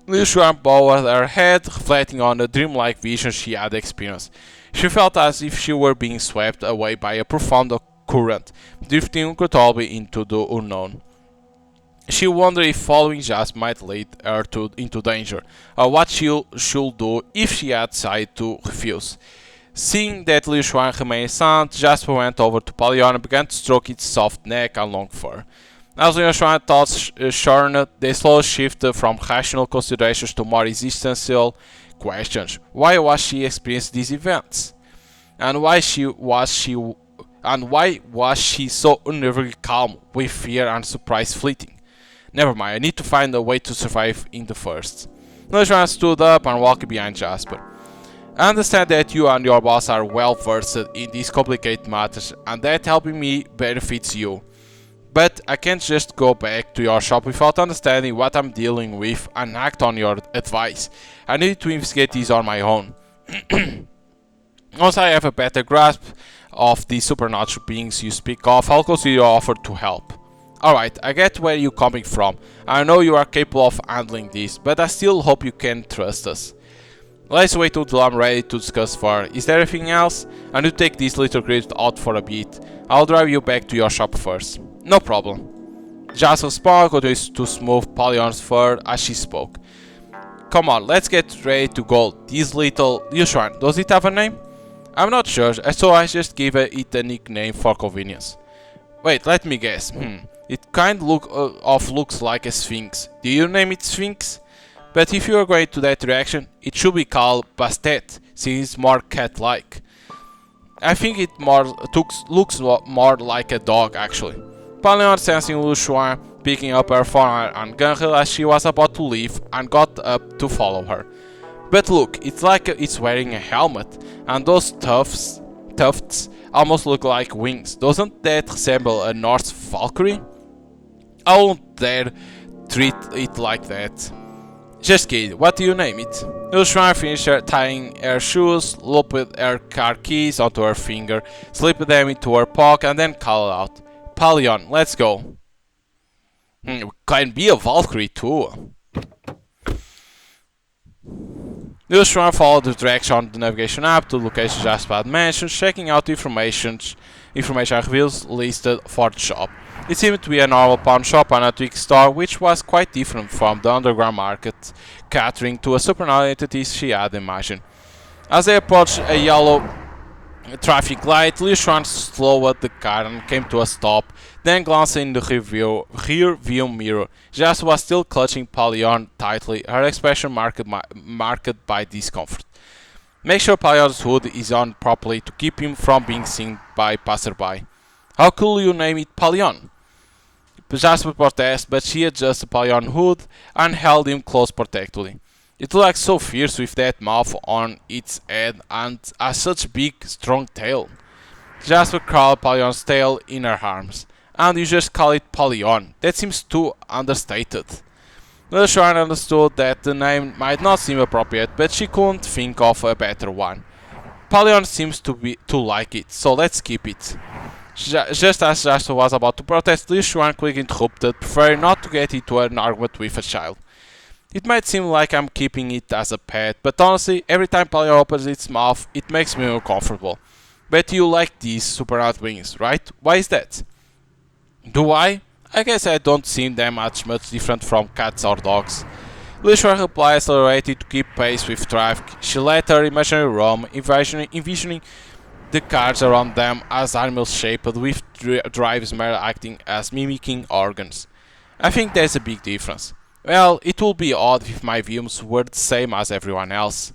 Liu Xuan bowed her head, reflecting on the dreamlike vision she had experienced. She felt as if she were being swept away by a profound current, drifting uncontrollably into the unknown. She wondered if following Jasper might lead her into danger, or what she should do if she had decided to refuse. Seeing that Liu Xuan remained silent, Jasper went over to Pallion and began to stroke its soft neck and long fur. As Liu Xuan's thoughts churned, they slowly shifted from rational considerations to more existential questions. Why was she experiencing these events? And why was she so unnervingly calm, with fear and surprise fleeting? Never mind, I need to find a way to survive in the first. Liu Xuan stood up and walked behind Jasper. I understand that you and your boss are well versed in these complicated matters, and that helping me benefits you. But I can't just go back to your shop without understanding what I'm dealing with and act on your advice. I need to investigate these on my own. Once I have a better grasp of the supernatural beings you speak of, I'll consider your offer to help. Alright, I get where you're coming from. I know you are capable of handling this, but I still hope you can trust us. Let's wait until I'm ready to discuss further. Is there anything else? I need to take this little creature out for a bit. I'll drive you back to your shop first. No problem. Jasper smiled, continued to smooth Pallion's fur as she spoke. Come on, let's get ready to go. This little Liu Xuan, does it have a name? I'm not sure, so I just gave it a nickname for convenience. Wait, let me guess. It kind of looks like a sphinx. Do you name it Sphinx? But if you are going to that direction, it should be called Bastet, since it's more cat-like. I think it looks more like a dog, actually. Pallion, sensing Liu Xuan picking up her phone and gun as she was about to leave, and got up to follow her. But look, it's like it's wearing a helmet, and those tufts almost look like wings. Doesn't that resemble a Norse Valkyrie? I won't dare treat it like that. Just kidding, what do you name it? Liu Xuan finished tying her shoes, looped her car keys onto her finger, slipped them into her pocket, and then called out, Pallion, let's go. Can be a Valkyrie too. Liu Xuan followed the direction on the navigation app to the location Jasper had mentioned, checking out the information reveals listed for the shop. It seemed to be a normal pawn shop and antique store, which was quite different from the underground market, catering to a supernatural entity she had imagined. As they approached a yellow traffic light, Liu Xuan slowed the car and came to a stop, then glanced in the rear view mirror. Jess was still clutching Pallion tightly, her expression marked by discomfort. Make sure Pallion's hood is on properly to keep him from being seen by passerby. How could you name it Pallion? Jasper protested, but she adjusted Pallion's hood and held him close protectively. It looked so fierce with that mouth on its head and has such a big, strong tail. Jasper crawled Pallion's tail in her arms. And you just call it Pallion. That seems too understated. Liu Xuan understood that the name might not seem appropriate, but she couldn't think of a better one. Pallion seems to like it, so let's keep it. Just as Jasper was about to protest, Liu Xuan quickly interrupted, preferring not to get into an argument with a child. It might seem like I'm keeping it as a pet, but honestly, every time Pallion opens its mouth, it makes me uncomfortable. But you like these supernatural beings, right? Why is that? Do I? I guess I don't seem that much different from cats or dogs. Liu Xuan replied, accelerated to keep pace with traffic. She let her imaginary roam, envisioning the cars around them as animals shaped with drives merely acting as mimicking organs. I think there's a big difference. Well, it would be odd if my views were the same as everyone else.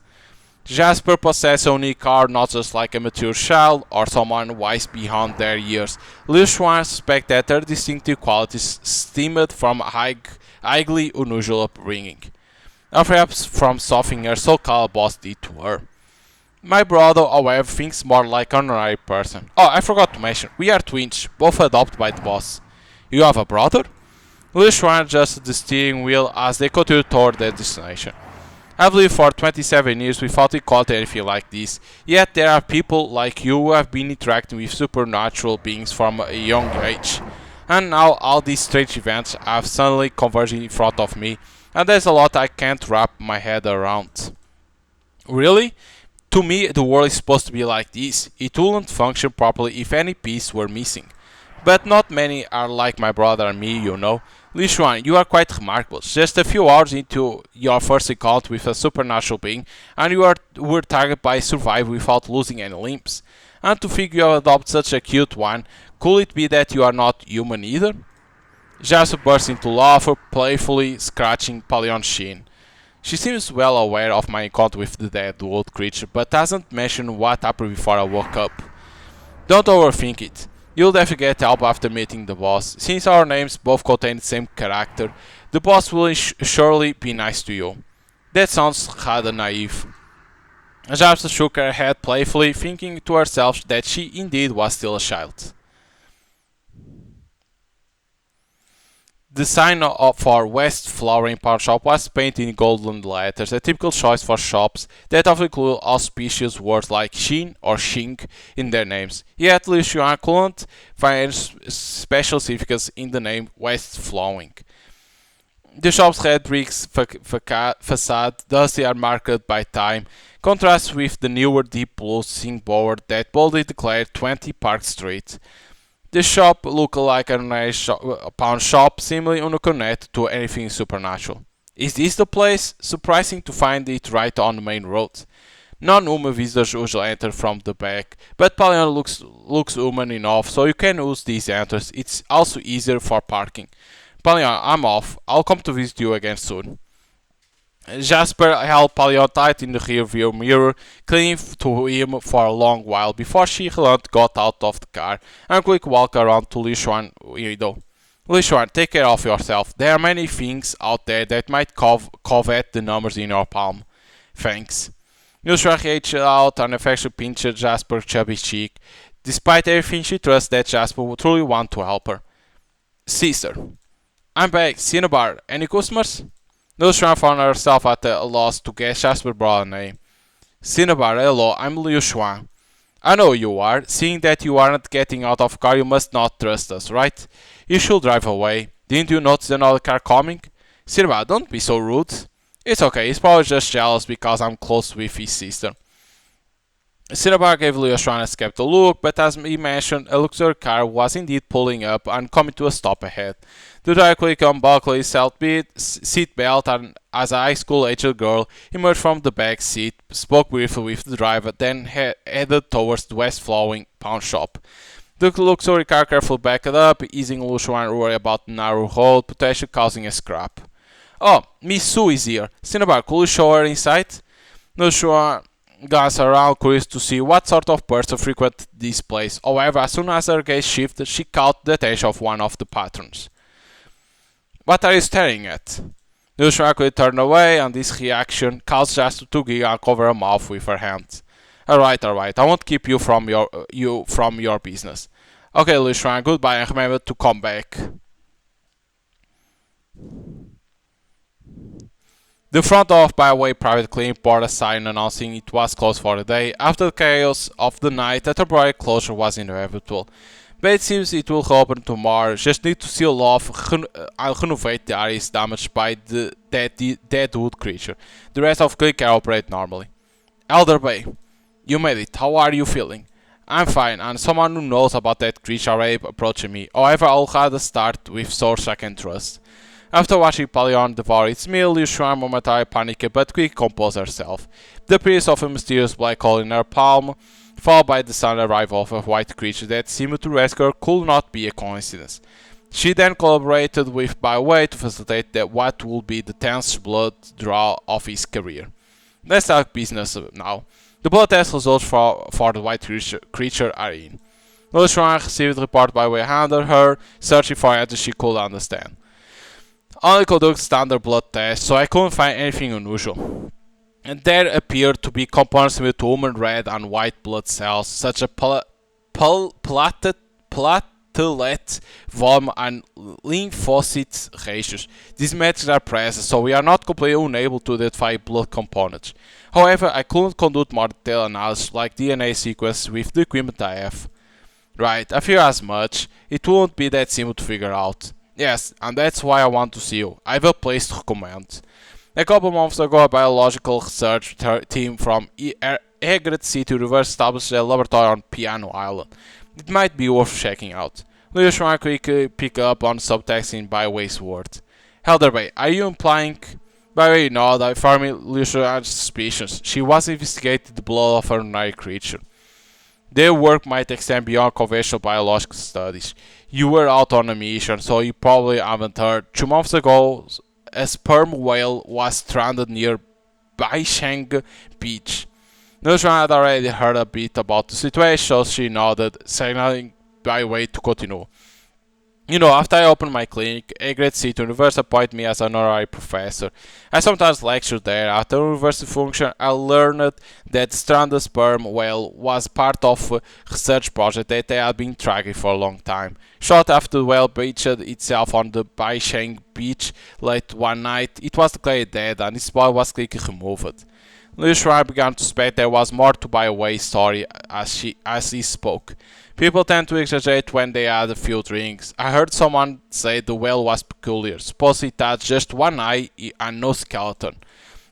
Jasper possessed a unique car, not just like a mature child or someone wise beyond their years. Liu Xuan suspects that her distinctive qualities stemmed from highly unusual upbringing, or perhaps from something her so-called boss did to her. My brother, however, thinks more like an ordinary person. Oh, I forgot to mention, we are twins, both adopted by the boss. You have a brother? Liu Xuan adjusted the steering wheel as they continued toward their destination. I've lived for 27 years without encountering anything like this, yet there are people like you who have been interacting with supernatural beings from a young age. And now all these strange events have suddenly converged in front of me, and there's a lot I can't wrap my head around. Really? To me, the world is supposed to be like this. It wouldn't function properly if any piece were missing. But not many are like my brother and me, you know. Liu Xuan, you are quite remarkable. Just a few hours into your first encounter with a supernatural being, and you were targeted by survival without losing any limbs. And to think you have adopted such a cute one, could it be that you are not human either? Jasper burst into laughter, playfully scratching Pallion's shin. She seems well aware of my encounter with the dead wood creature, but hasn't mentioned what happened before I woke up. Don't overthink it. You'll definitely get help after meeting the boss. Since our names both contain the same character, the boss will surely be nice to you. That sounds rather naive. Jasper shook her head playfully, thinking to herself that she indeed was still a child. The sign for West Flowering Pawn Shop was painted in golden letters, a typical choice for shops that often include auspicious words like Xin or Xing in their names. Yet Liu Xuan couldn't find any special significance in the name West Flowering. The shop's red brick facade, dusty and marked by time, contrasts with the newer deep blue signboard that boldly declared 20 Park Street. The shop looked like a nice pawn shop, seemingly unconnected to anything supernatural. Is this the place? Surprising to find it right on the main road. Non-human visitors usually enter from the back, but Pallion looks human enough, so you can use these entrances. It's also easier for parking. Pallion, I'm off. I'll come to visit you again soon. Jasper held Pallion tight in the rear view mirror, clinging to him for a long while before she got out of the car and quickly walked around to Liu Xuan window. Liu Xuan, take care of yourself. There are many things out there that might covet the numbers in your palm. Thanks. Liu Xuan reached out and affectionately pinched Jasper's chubby cheek. Despite everything, she trusts that Jasper would truly want to help her. Sister. I'm back. Cinnabar. Any customers? Liu Xuan found herself at a loss to guess Jasper's brother name. Cinnabar, hello, I'm Liu Xuan. I know you are. Seeing that you aren't getting out of the car, you must not trust us, right? You should drive away. Didn't you notice another car coming? Cinnabar, don't be so rude. It's okay, he's probably just jealous because I'm close with his sister. Cinnabar gave Leoshran a skeptical look, but as he mentioned, a luxury car was indeed pulling up and coming to a stop ahead. The driver quickly unbuckled his seat belt and, as a high school aged girl, emerged from the back seat, spoke briefly with the driver, then headed towards the west flowing pawn shop. The luxury car carefully backed up, easing Leoshran's worry about the narrow road, potentially causing a scrap. Oh, Miss Sue is here. Cinnabar, could you show her inside? Leoshran glanced around, curious to see what sort of person frequented this place. However, as soon as her gaze shifted, she caught the attention of one of the patrons. What are you staring at? Lucia quickly turned away, and this reaction caused Jasper to giggle and cover her mouth with her hand. Alright, I won't keep you from your business. Okay, Lucia, goodbye and remember to come back. The front of Byway Private Clinic bore a sign announcing it was closed for the day. After the chaos of the night, a temporary closure was inevitable. But it seems it will open tomorrow. Just need to seal off and renovate the areas damaged by the dead wood creature. The rest of the clinic can operate normally. Elder Bay, you made it. How are you feeling? I'm fine, and someone who knows about that creature already approaching me. However, I'll rather start with source I can trust. After watching Pallion devour its meal, Yushua momentarily panicked but quickly composed herself. The appearance of a mysterious black hole in her palm, followed by the sudden arrival of a white creature that seemed to rescue her, could not be a coincidence. She then collaborated with Byway to facilitate what would be the tense blood draw of his career. Let's talk business now. The blood test results for the white creature are in. Lushran received the report by way handed her, searching for answers she could understand. Only conduct standard blood tests, so I couldn't find anything unusual. And there appeared to be components with human red and white blood cells, such as platelet volume and lymphocyte ratios. These metrics are present, so we are not completely unable to identify blood components. However, I couldn't conduct more detailed analysis like DNA sequence with the equipment I have. Right, I fear as much. It won't be that simple to figure out. Yes, and that's why I want to see you. I have a place to recommend. A couple months ago, a biological research team from Egret City University established a laboratory on Piano Island. It might be worth checking out. Leoshran quickly picked up on subtext in Byway's words. Helderby, are you implying? Byway nodded, affirming Leoshran's suspicions. She was investigating the blood of an ordinary creature. Their work might extend beyond conventional biological studies. You were out on a mission, so you probably haven't heard. 2 months ago, a sperm whale was stranded near Baisheng Beach. Nusran had already heard a bit about the situation, so she nodded, signaling Byway to continue. You know, after I opened my clinic, a great city university appointed me as an honorary professor. I sometimes lecture there. After university function, I learned that the stranded sperm whale was part of a research project that they had been tracking for a long time. Short after the whale beached itself on the Baisheng beach late one night, it was declared dead and its body was quickly removed. Liu Shuai began to suspect there was more to Byway's story as he spoke. People tend to exaggerate when they had a few drinks. I heard someone say the whale was peculiar. Suppose it had just one eye and no skeleton.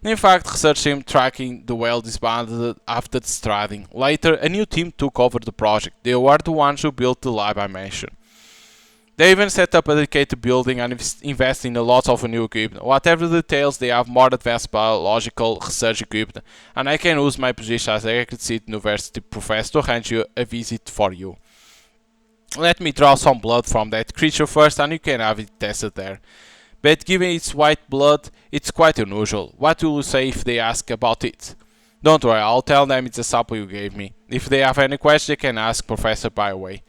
In fact, research team tracking the whale disbanded after the stranding. Later, a new team took over the project. They were the ones who built the lab I mentioned. They even set up a dedicated building and invest in a lot of new equipment. Whatever the details, they have more advanced biological research equipment, and I can use my position as a Recollections University professor to arrange you a visit for you. Let me draw some blood from that creature first, and you can have it tested there. But given its white blood, it's quite unusual. What will you say if they ask about it? Don't worry, I'll tell them it's a sample you gave me. If they have any questions, they can ask Professor Byway.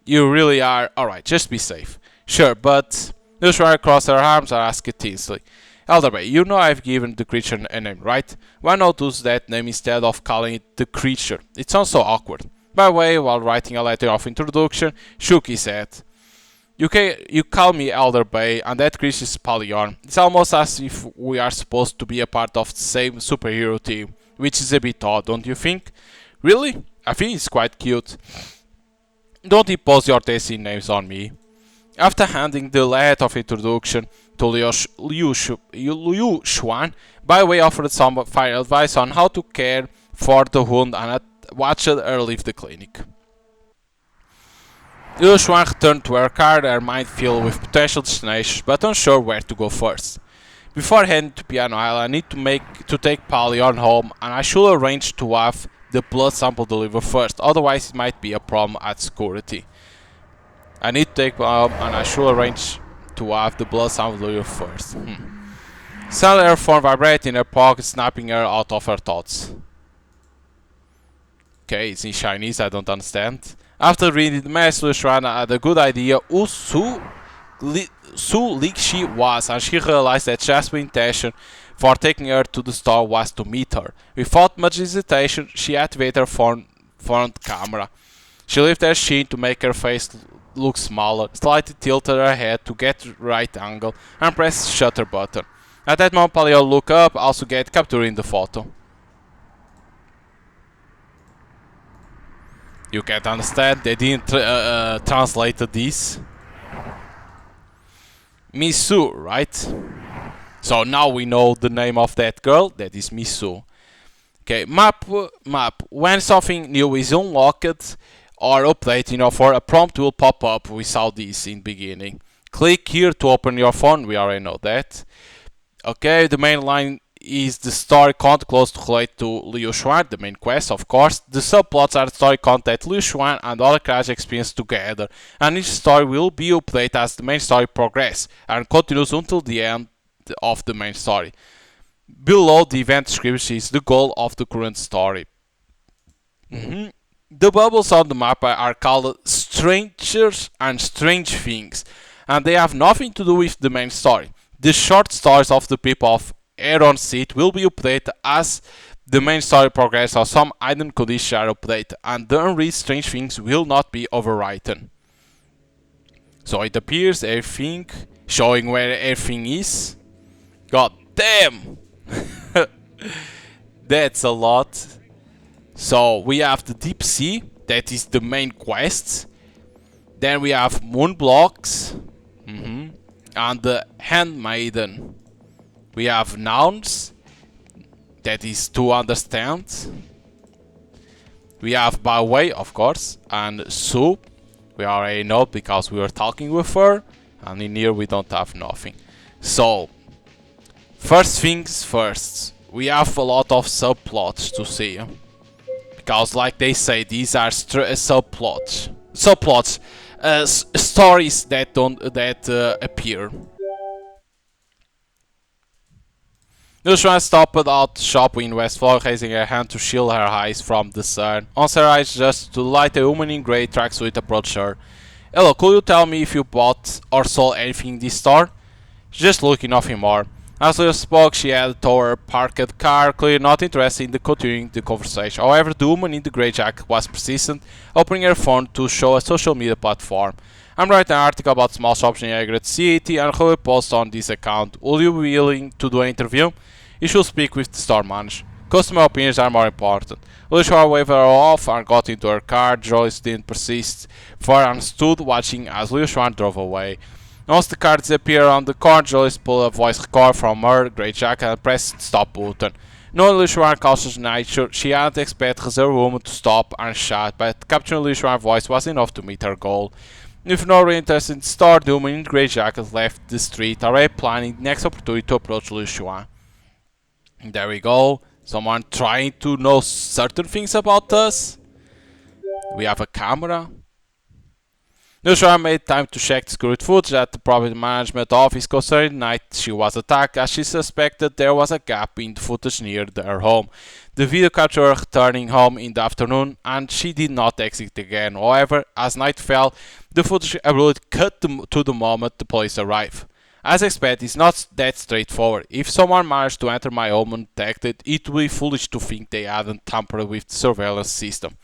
You really are. Alright, just be safe. Sure, but. Nushra crossed her arms and asked tensely. Elderbay, you know I've given the creature a name, right? Why not use that name instead of calling it the creature? It sounds so awkward. By the way, while writing a letter of introduction, shook his head. You call me Elder Bay, and that creature is Pallion. It's almost as if we are supposed to be a part of the same superhero team, which is a bit odd, don't you think? Really? I think it's quite cute. Don't impose your tasty names on me. After handing the letter of introduction, to Liu Xuan. By the way, offered some final advice on how to care for the wound and watched her leave the clinic. Liu Xuan returned to her car, her mind filled with potential destinations, but unsure where to go first. Before heading to Piano Island, I need to take Polly on home, and I should arrange to have the blood sample delivered first, otherwise it might be a problem at security. I need to take home, and I should arrange to have the blood sample delivered first. Suddenly her phone vibrated in her pocket, snapping her out of her thoughts. Okay, it's in Chinese, I don't understand. After reading the message, Shana had a good idea who Su Lixi was, and she realized that Jasper's intention for taking her to the store was to meet her. Without much hesitation, she activated her front camera. She lifted her chin to make her face look smaller, slightly tilted her head to get the right angle, and pressed the shutter button. At that moment, Paleo looked up, also capturing the photo. You can't understand, they didn't translate this. Misu, right? So now we know the name of that girl, that is Misu. Okay, map. When something new is unlocked or updated for a prompt will pop up. We saw this in the beginning. Click here to open your phone, we already know that. Okay, the main line is the story content close to relate to Liu Xuan, the main quest, of course. The subplots are the story content that Liu Xuan and other characters experience together, and each story will be updated as the main story progresses and continues until the end of the main story. Below the event description is the goal of the current story. The bubbles on the map are called strangers and strange things, and they have nothing to do with the main story. The short stories of the people of Aeron Seat will be updated as the main story progresses, or some hidden conditions are updated, and the unread strange things will not be overwritten. So it appears everything, showing where everything is. God damn! That's a lot. So we have the Deep Sea, that is the main quest. Then we have Moon Blocks, and the Handmaiden. We have nouns, that is to understand. We have by way, of course, and Su, we already know because we were talking with her, and in here we don't have nothing. So, first things first, we have a lot of subplots to see. Because like they say, these are subplots. Stories that appear. Lucian stopped out the shop in West Floor, raising her hand to shield her eyes from the sun. Once her eyes just to light, a woman in grey tracksuit approached her. Hello, could you tell me if you bought or sold anything in this store? Just looking, nothing more. As Leo spoke, she headed toward her parked car, clearly not interested in continuing the conversation. However, the woman in the grey jacket was persistent, opening her phone to show a social media platform. I'm writing an article about small shops in a great city and will post on this account. Will you be willing to do an interview? You should speak with the store manager. Customer opinions are more important. Lucia waved her off and got into her car. Joyce didn't persist, for and stood watching as Lucia drove away. Once the car disappeared around the corner, Joyce pulled a voice recorder from her grey jacket and pressed the stop button. Knowing Lucian's cautious nature, she hadn't expected the woman to stop and shout, but capturing Lucian's voice was enough to meet her goal. With no real interest in the store, the woman in the grey jacket left the street, already planning the next opportunity to approach Lucian. There we go. Someone trying to know certain things about us. We have a camera. Lucian made time to check the security footage at the property management office concerning the night she was attacked, as she suspected there was a gap in the footage near her home. The video captured her returning home in the afternoon, and she did not exit again. However, as night fell, the footage abruptly cut to the moment the police arrived. As expected, it's not that straightforward. If someone managed to enter my home undetected, it would be foolish to think they hadn't tampered with the surveillance system.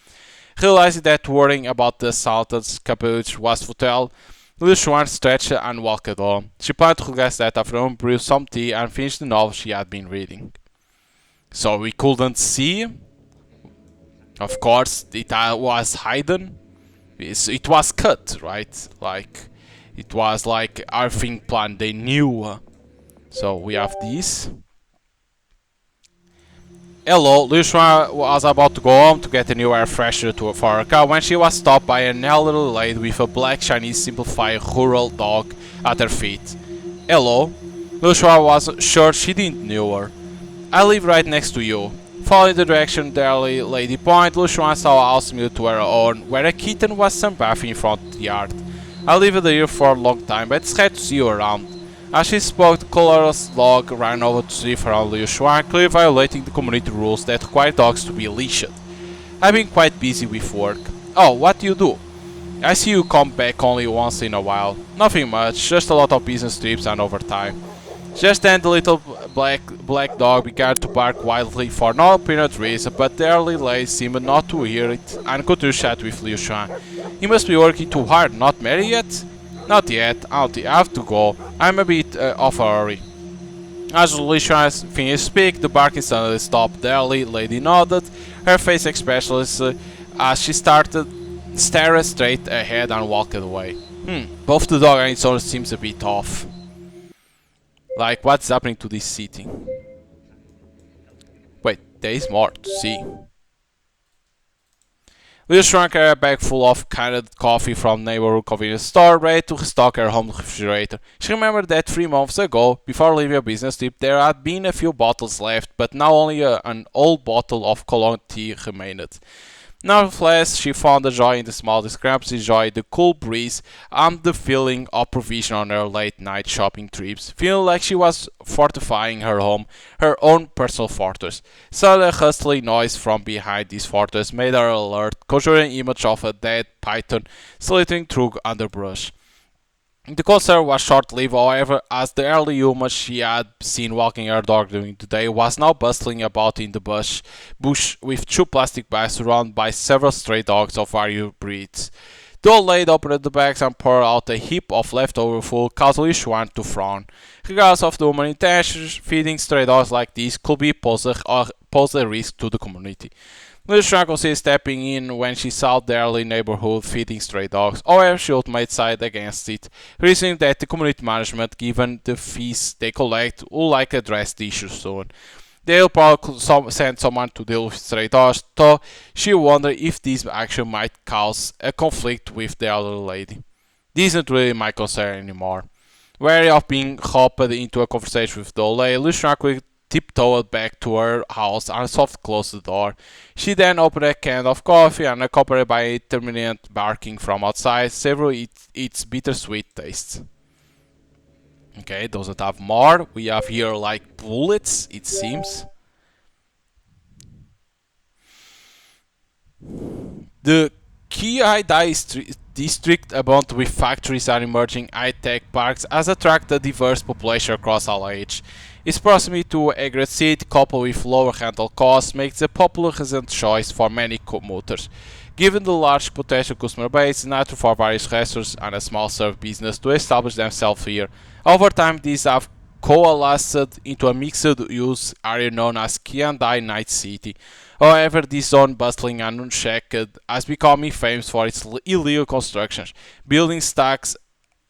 Realizing that worrying about the assault's capability was futile, Lucian stretched and walked home. She planned to regress that afternoon, brew some tea, and finish the novel she had been reading. So we couldn't see. Of course, it was hidden. It was cut, right? Like, it was like everything planned. They knew So we have this. Hello, Liu Xuan was about to go home to get a new air freshener for her car when she was stopped by an elderly lady with a black Chinese simplified rural dog at her feet. Hello, Liu Xuan was sure she didn't know her. I live right next to you. Following the direction the elderly lady pointed, Liu Xuan saw a house similar to her own, where a kitten was sunbathing in front of the yard. I lived here for a long time, but it's sad to see you around. As she spoke, the colorless dog ran over to sniff around Liu Xuan, clearly violating the community rules that require dogs to be leashed. I've been quite busy with work. Oh, what do you do? I see you come back only once in a while. Nothing much, just a lot of business trips and overtime. Just then the little black dog began to bark wildly for no apparent reason, but the elderly lady seemed not to hear it and continued to chat with Liu Xuan. You must be working too hard, not married yet? Not yet, I have to go. I'm a bit of a hurry. As Liu Xuan finished speaking, the barking suddenly stopped. The elderly lady nodded, her face expressionless as she started staring straight ahead and walked away. Both the dog and its owner seems a bit off. Like, what's happening to this city? Wait, there is more to see. Liu Xuan carried a bag full of canned coffee from neighborhood convenience store, ready to restock her home refrigerator. She remembered that 3 months ago, before leaving a business trip, there had been a few bottles left, but now only an old bottle of cologne tea remained. Nevertheless, she found the joy in the small discrepancy, joy, the cool breeze, and the feeling of provision on her late-night shopping trips, feeling like she was fortifying her home, her own personal fortress. Suddenly, a hustling noise from behind this fortress made her alert, conjuring an image of a dead python slithering through underbrush. The concern was short-lived, however, as the early human she had seen walking her dog during the day was now bustling about in the bush with 2 plastic bags surrounded by several stray dogs of various breeds. The old lady opened the bags and poured out a heap of leftover food, causing Liu Xuan to frown. Regardless of the human intentions, feeding stray dogs like these could pose a risk to the community. Liu Xuan considered stepping in when she saw the early neighborhood feeding stray dogs. However, she ultimately decided against it, reasoning that the community management, given the fees they collect, will likely address the issue soon. They'll probably send someone to deal with stray dogs, though she wondered if this action might cause a conflict with the elderly lady. This isn't really my concern anymore. Wary of being hopped into a conversation with the old lady, Liu Xuan quickly tiptoed back to her house and softly closed the door. She then opened a can of coffee and, accompanied by intermittent barking from outside, savored its bittersweet taste. Okay, doesn't have more. We have here like bullets, it seems. The Kihai district, abound with factories and emerging high-tech parks, has attracted a diverse population across all ages. Its proximity to a great city, coupled with lower rental costs, makes it a popular resident choice for many commuters. Given the large potential customer base, it's natural for various restaurants and a small service business to establish themselves here. Over time, these have coalesced into a mixed-use area known as Kyandai Night City. However, this zone, bustling and unchecked, has become famous for its illegal constructions, building stacks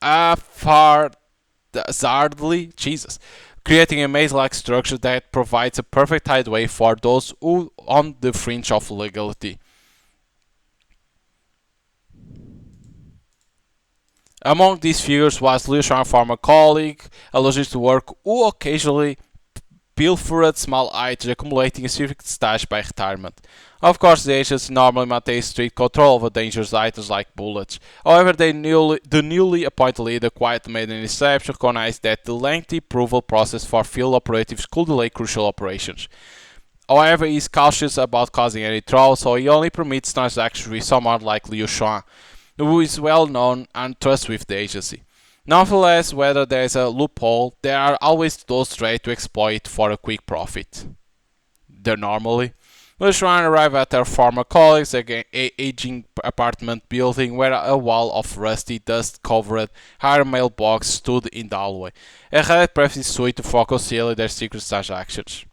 haphazardly, creating a maze-like structure that provides a perfect hideaway for those who on the fringe of legality. Among these figures was Liu Xuan's former colleague, a logistic worker who occasionally pilfered small items, accumulating a significant stash by retirement. Of course, the agency normally maintains strict control over dangerous items like bullets. However, the newly appointed leader quietly made an exception, recognized that the lengthy approval process for field operatives could delay crucial operations. However, he is cautious about causing any trouble, so he only permits transactions with someone like Liu Xuan, who is well known and trusted with the agency. Nonetheless, whether there is a loophole, there are always those ready to exploit for a quick profit. Liu Xuan arrived at her former colleague's aging apartment building, where a wall of rusty, dust-covered iron mailbox stood in the hallway, a rare privacy suite for concealing their secret transactions.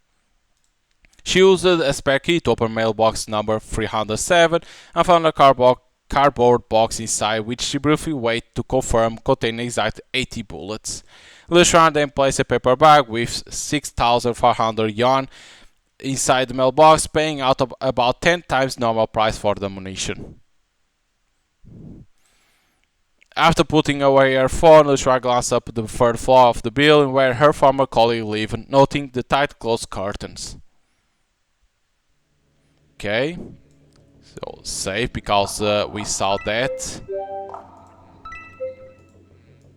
She used a spare key to open mailbox number 307 and found a cardboard box inside, which she briefly weighed to confirm contained exactly 80 bullets. Liu Xuan then placed a paper bag with 6,500 yuan inside the mailbox, paying out about 10 times normal price for the ammunition. After putting away her phone, Liu Xuan glanced up the third floor of the building where her former colleague lived, noting the tight closed curtains. Okay, so save because we saw that.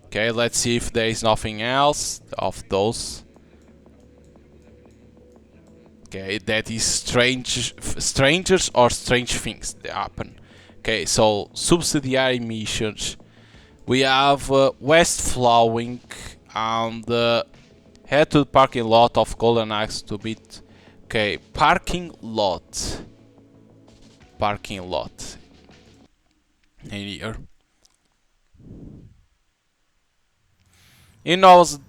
Okay, let's see if there is nothing else of those. Okay, that is strangers or strange things that happen. Okay, so subsidiary missions. We have West Flowing and head to the parking lot of Golden Axe to beat. Okay, parking lot. Parking lot. In here. In novels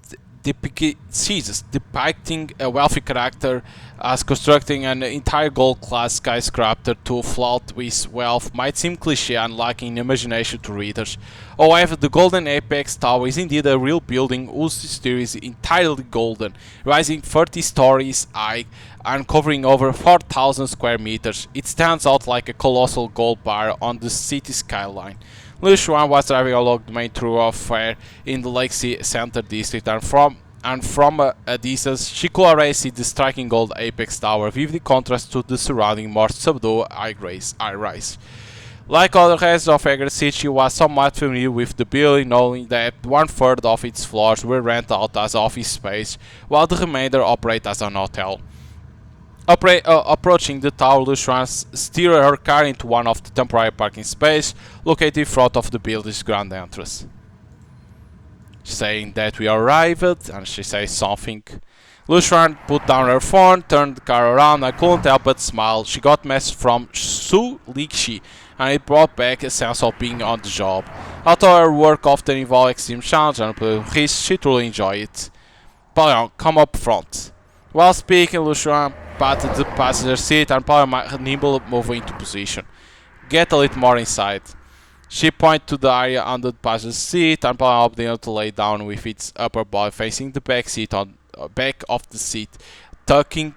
depicting a wealthy character as constructing an entire gold-class skyscraper to flaunt with wealth might seem cliché and lacking imagination to readers. However, the Golden Apex Tower is indeed a real building whose exterior is entirely golden, rising 30 stories high and covering over 4,000 square meters. It stands out like a colossal gold bar on the city skyline. Liu Xuan was driving along the main thoroughfare in the Lake Center district, and from a distance she could already see the striking gold apex tower, vivid contrast to the surrounding more subdued high-rise. Like other residents of Eger City, she was somewhat familiar with the building, knowing that 1/3 of its floors were rented out as office space, while the remainder operated as an hotel. Approaching the tower, Liu Xuan steered her car into one of the temporary parking spaces located in front of the building's grand entrance. Saying that we arrived, and she says something. Liu Xuan put down her phone, turned the car around, and couldn't help but smile. She got a message from Su Lixi, and it brought back a sense of being on the job. Although her work often involved extreme challenge and risk, she truly enjoyed it. Paulin, come up front. While speaking, Liu Xuan patted the passenger seat and Paulin nimbly moved into position. Get a little more inside. She pointed to the area under the passenger seat, and Paulin helped her to lay down with its upper body facing the back seat on back of the seat, tucking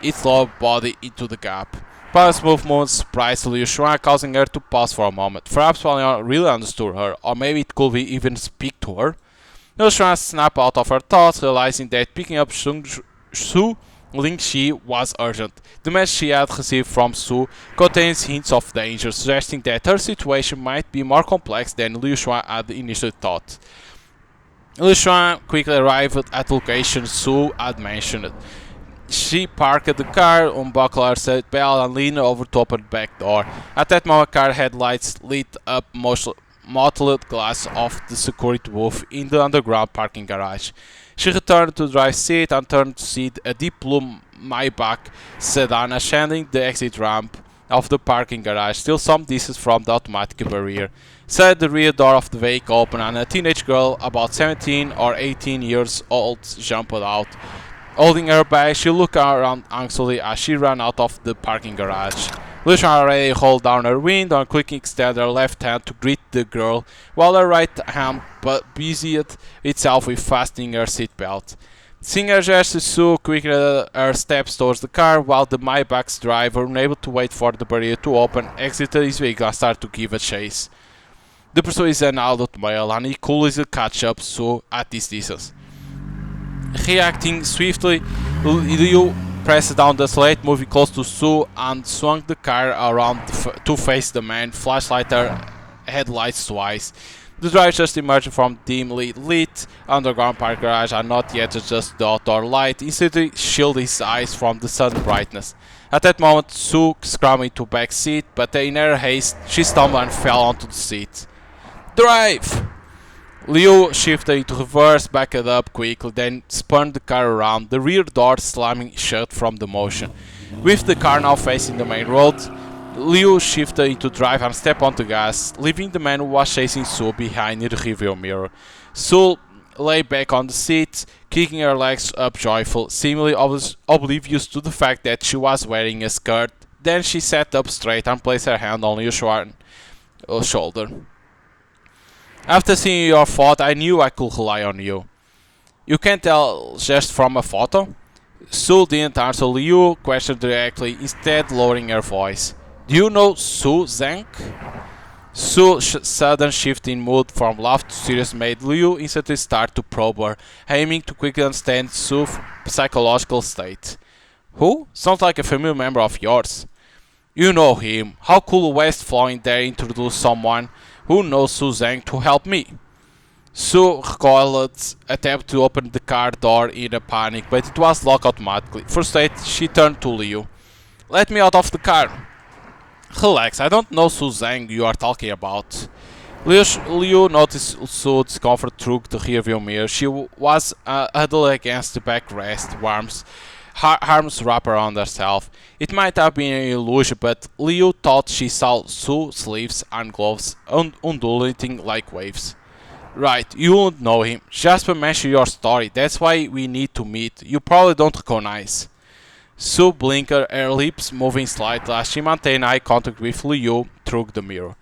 its lower body into the gap. Paulin's movement surprised Liu Xuan, causing her to pause for a moment. Perhaps Paulin really understood her, or maybe it could even speak to her. Liu Xuan snapped out of her thoughts, realizing that picking up Su Lingxi was urgent. The message she had received from Su contains hints of danger, suggesting that her situation might be more complex than Liu Xuan had initially thought. Liu Xuan quickly arrived at the location Su had mentioned. She parked the car, unbuckled her seatbelt, and leaned over to open the back door. At that moment, car headlights lit up mottled glass of the security booth in the underground parking garage. She returned to the driver's seat and turned to see a deep blue Maybach sedan ascending the exit ramp of the parking garage, still some distance from the automatic barrier. Suddenly, the rear door of the vehicle opened and a teenage girl about 17 or 18 years old jumped out. Holding her bag, she looked around anxiously as she ran out of the parking garage. Liu Xuan already held down her window and quickly extended her left hand to greet the girl, while her right hand busied itself with fastening her seatbelt. Seeing her gesture, Su quickened her steps towards the car, while the Maybach's driver, unable to wait for the barrier to open, exited his vehicle and started to give a chase. The pursuit is an adult male, and he could easily catch up Su at this distance. Reacting swiftly, Liu pressed down the accelerator, moving close to Su, and swung the car around to face the man, flashlight her headlights twice. The driver just emerged from dimly lit underground park garage and not yet adjusted the outdoor light, instantly shielded his eyes from the sudden brightness. At that moment, Su scrambled into the back seat, but in her haste, she stumbled and fell onto the seat. Drive! Liu shifted into reverse, backed up quickly, then spun the car around, the rear door slamming shut from the motion. With the car now facing the main road, Liu shifted into drive and stepped onto gas, leaving the man who was chasing Su behind in the rearview mirror. Su lay back on the seat, kicking her legs up joyful, seemingly oblivious to the fact that she was wearing a skirt. Then she sat up straight and placed her hand on Liu Xuan's shoulder. After seeing your fault, I knew I could rely on you. You can tell just from a photo. Sue didn't answer Liu question directly, instead lowering her voice. Do you know Su Zhang? Su's sudden shift in mood from laugh to serious made Liu instantly start to probe her, aiming to quickly understand Su's psychological state. Who? Sounds like a familiar member of yours. You know him. How could West Flowing dare introduce someone who knows Su Zhang to help me? Sue recoiled, attempted to open the car door in a panic, but it was locked automatically. Frustrated, she turned to Liu. Let me out of the car. Relax, I don't know Su Zhang you are talking about. Liu noticed Su's discomfort through the rearview mirror. She was huddled against the backrest, arms wrapped around herself. It might have been an illusion, but Liu thought she saw Su's sleeves and gloves undulating like waves. Right, you won't know him. Jasper mentioned your story, that's why we need to meet. You probably don't recognize. Sue blinked, her lips moving slightly as she maintained eye contact with Liu through the mirror.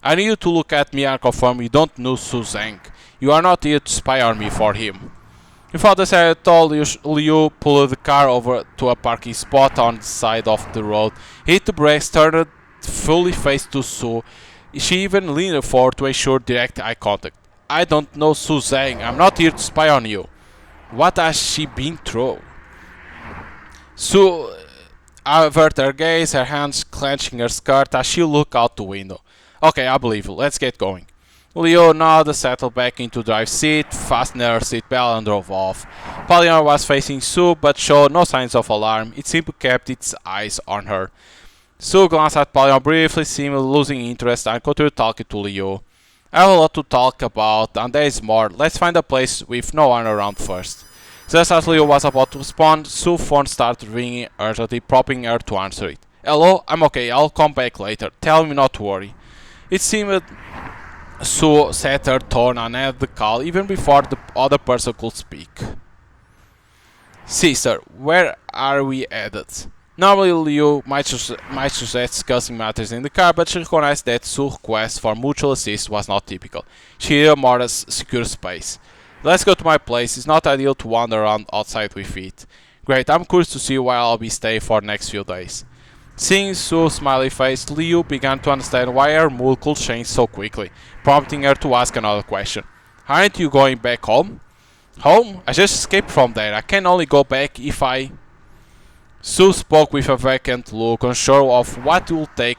I need you to look at me and confirm you don't know Su Zhang. You are not here to spy on me for him. Without a second thought, Liu pulled the car over to a parking spot on the side of the road, hit the brakes, turned fully face to Sue. She even leaned forward to ensure direct eye contact. I don't know Su Zhang. I'm not here to spy on you. What has she been through? Sue averted her gaze, her hands clenching her skirt as she looked out the window. Okay, I believe you. Let's get going. Leo nodded, settled back into the driver's seat, fastened her seatbelt and drove off. Pallion was facing Sue but showed no signs of alarm. It simply kept its eyes on her. Sue glanced at Pallion briefly, seemingly losing interest, and continued talking to Leo. I have a lot to talk about, and there is more. Let's find a place with no one around first. Just as Leo was about to respond, Sue's phone started ringing urgently, prompting her to answer it. Hello, I'm okay, I'll come back later. Tell me not to worry. It seemed Sue set her tone and ended the call even before the other person could speak. Sister, where are we headed? Normally Leo might suggest discussing matters in the car, but she recognized that Sue's request for mutual assist was not typical. She needed more secure space. Let's go to my place. It's not ideal to wander around outside with it. Great, I'm curious to see where I'll be staying for the next few days. Seeing Sue's smiley face, Leo began to understand why her mood could change so quickly, prompting her to ask another question. Aren't you going back home? Home? I just escaped from there. I can only go back if I... Sue spoke with a vacant look, unsure of what it would take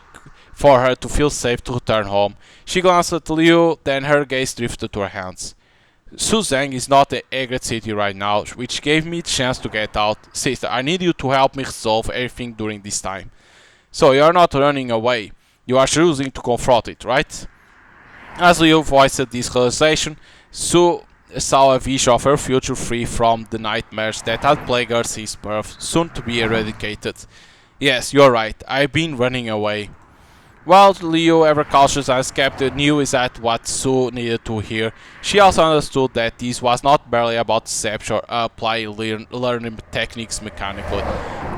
for her to feel safe to return home. She glanced at Leo, then her gaze drifted to her hands. Su Zhang is not in a great city right now, which gave me the chance to get out. Sister, I need you to help me resolve everything during this time. So you are not running away. You are choosing to confront it, right? As Leo voiced this realization, Sue saw a vision of her future free from the nightmares that had plagued her since birth, soon to be eradicated. Yes, you're right, I've been running away. While Leo, ever cautious and skeptical, knew exactly what Sue needed to hear, she also understood that this was not barely about deception or applying learning techniques mechanically.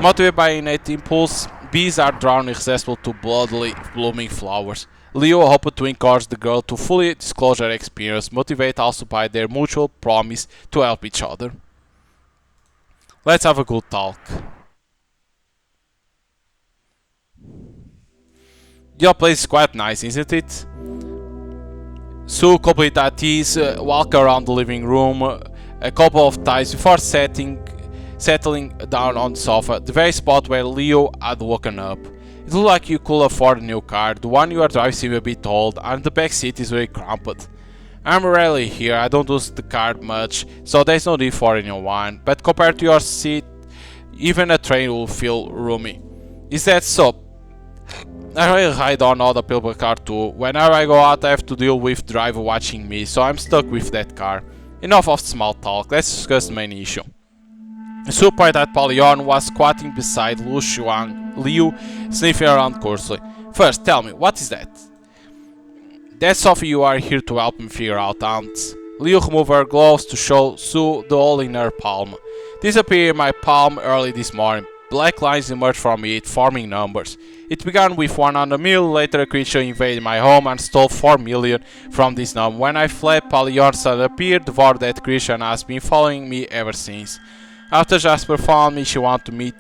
Motivated by innate impulse, bees are drawn irresistible to bloodily blooming flowers. Leo hoped to encourage the girl to fully disclose her experience, motivated also by their mutual promise to help each other. Let's have a good talk. Your place is quite nice, isn't it? Sue, completely at ease, walked around the living room a couple of times before settling down on the sofa, the very spot where Leo had woken up. It looked like you could afford a new car. The one you are driving seems a bit old, and the back seat is very cramped. I'm rarely here, I don't use the car much, so there's no need for a new one, but compared to your seat, even a train will feel roomy. Is that so? I really ride on other people's car too. Whenever I go out I have to deal with the driver watching me, so I'm stuck with that car. Enough of small talk, let's discuss the main issue. Sue pointed at Pallion was squatting beside Liu, sniffing around curiously. First, tell me, what is that? That's something you are here to help me figure out, Aunt. Liu removed her gloves to show Sue the hole in her palm. This appeared in my palm early this morning. Black lines emerged from it, forming numbers. It began with 100 mil, later a creature invaded my home and stole 4 million from this number. When I fled, Pallion suddenly appeared, devoured that creature and has been following me ever since. After Jasper found me, she wanted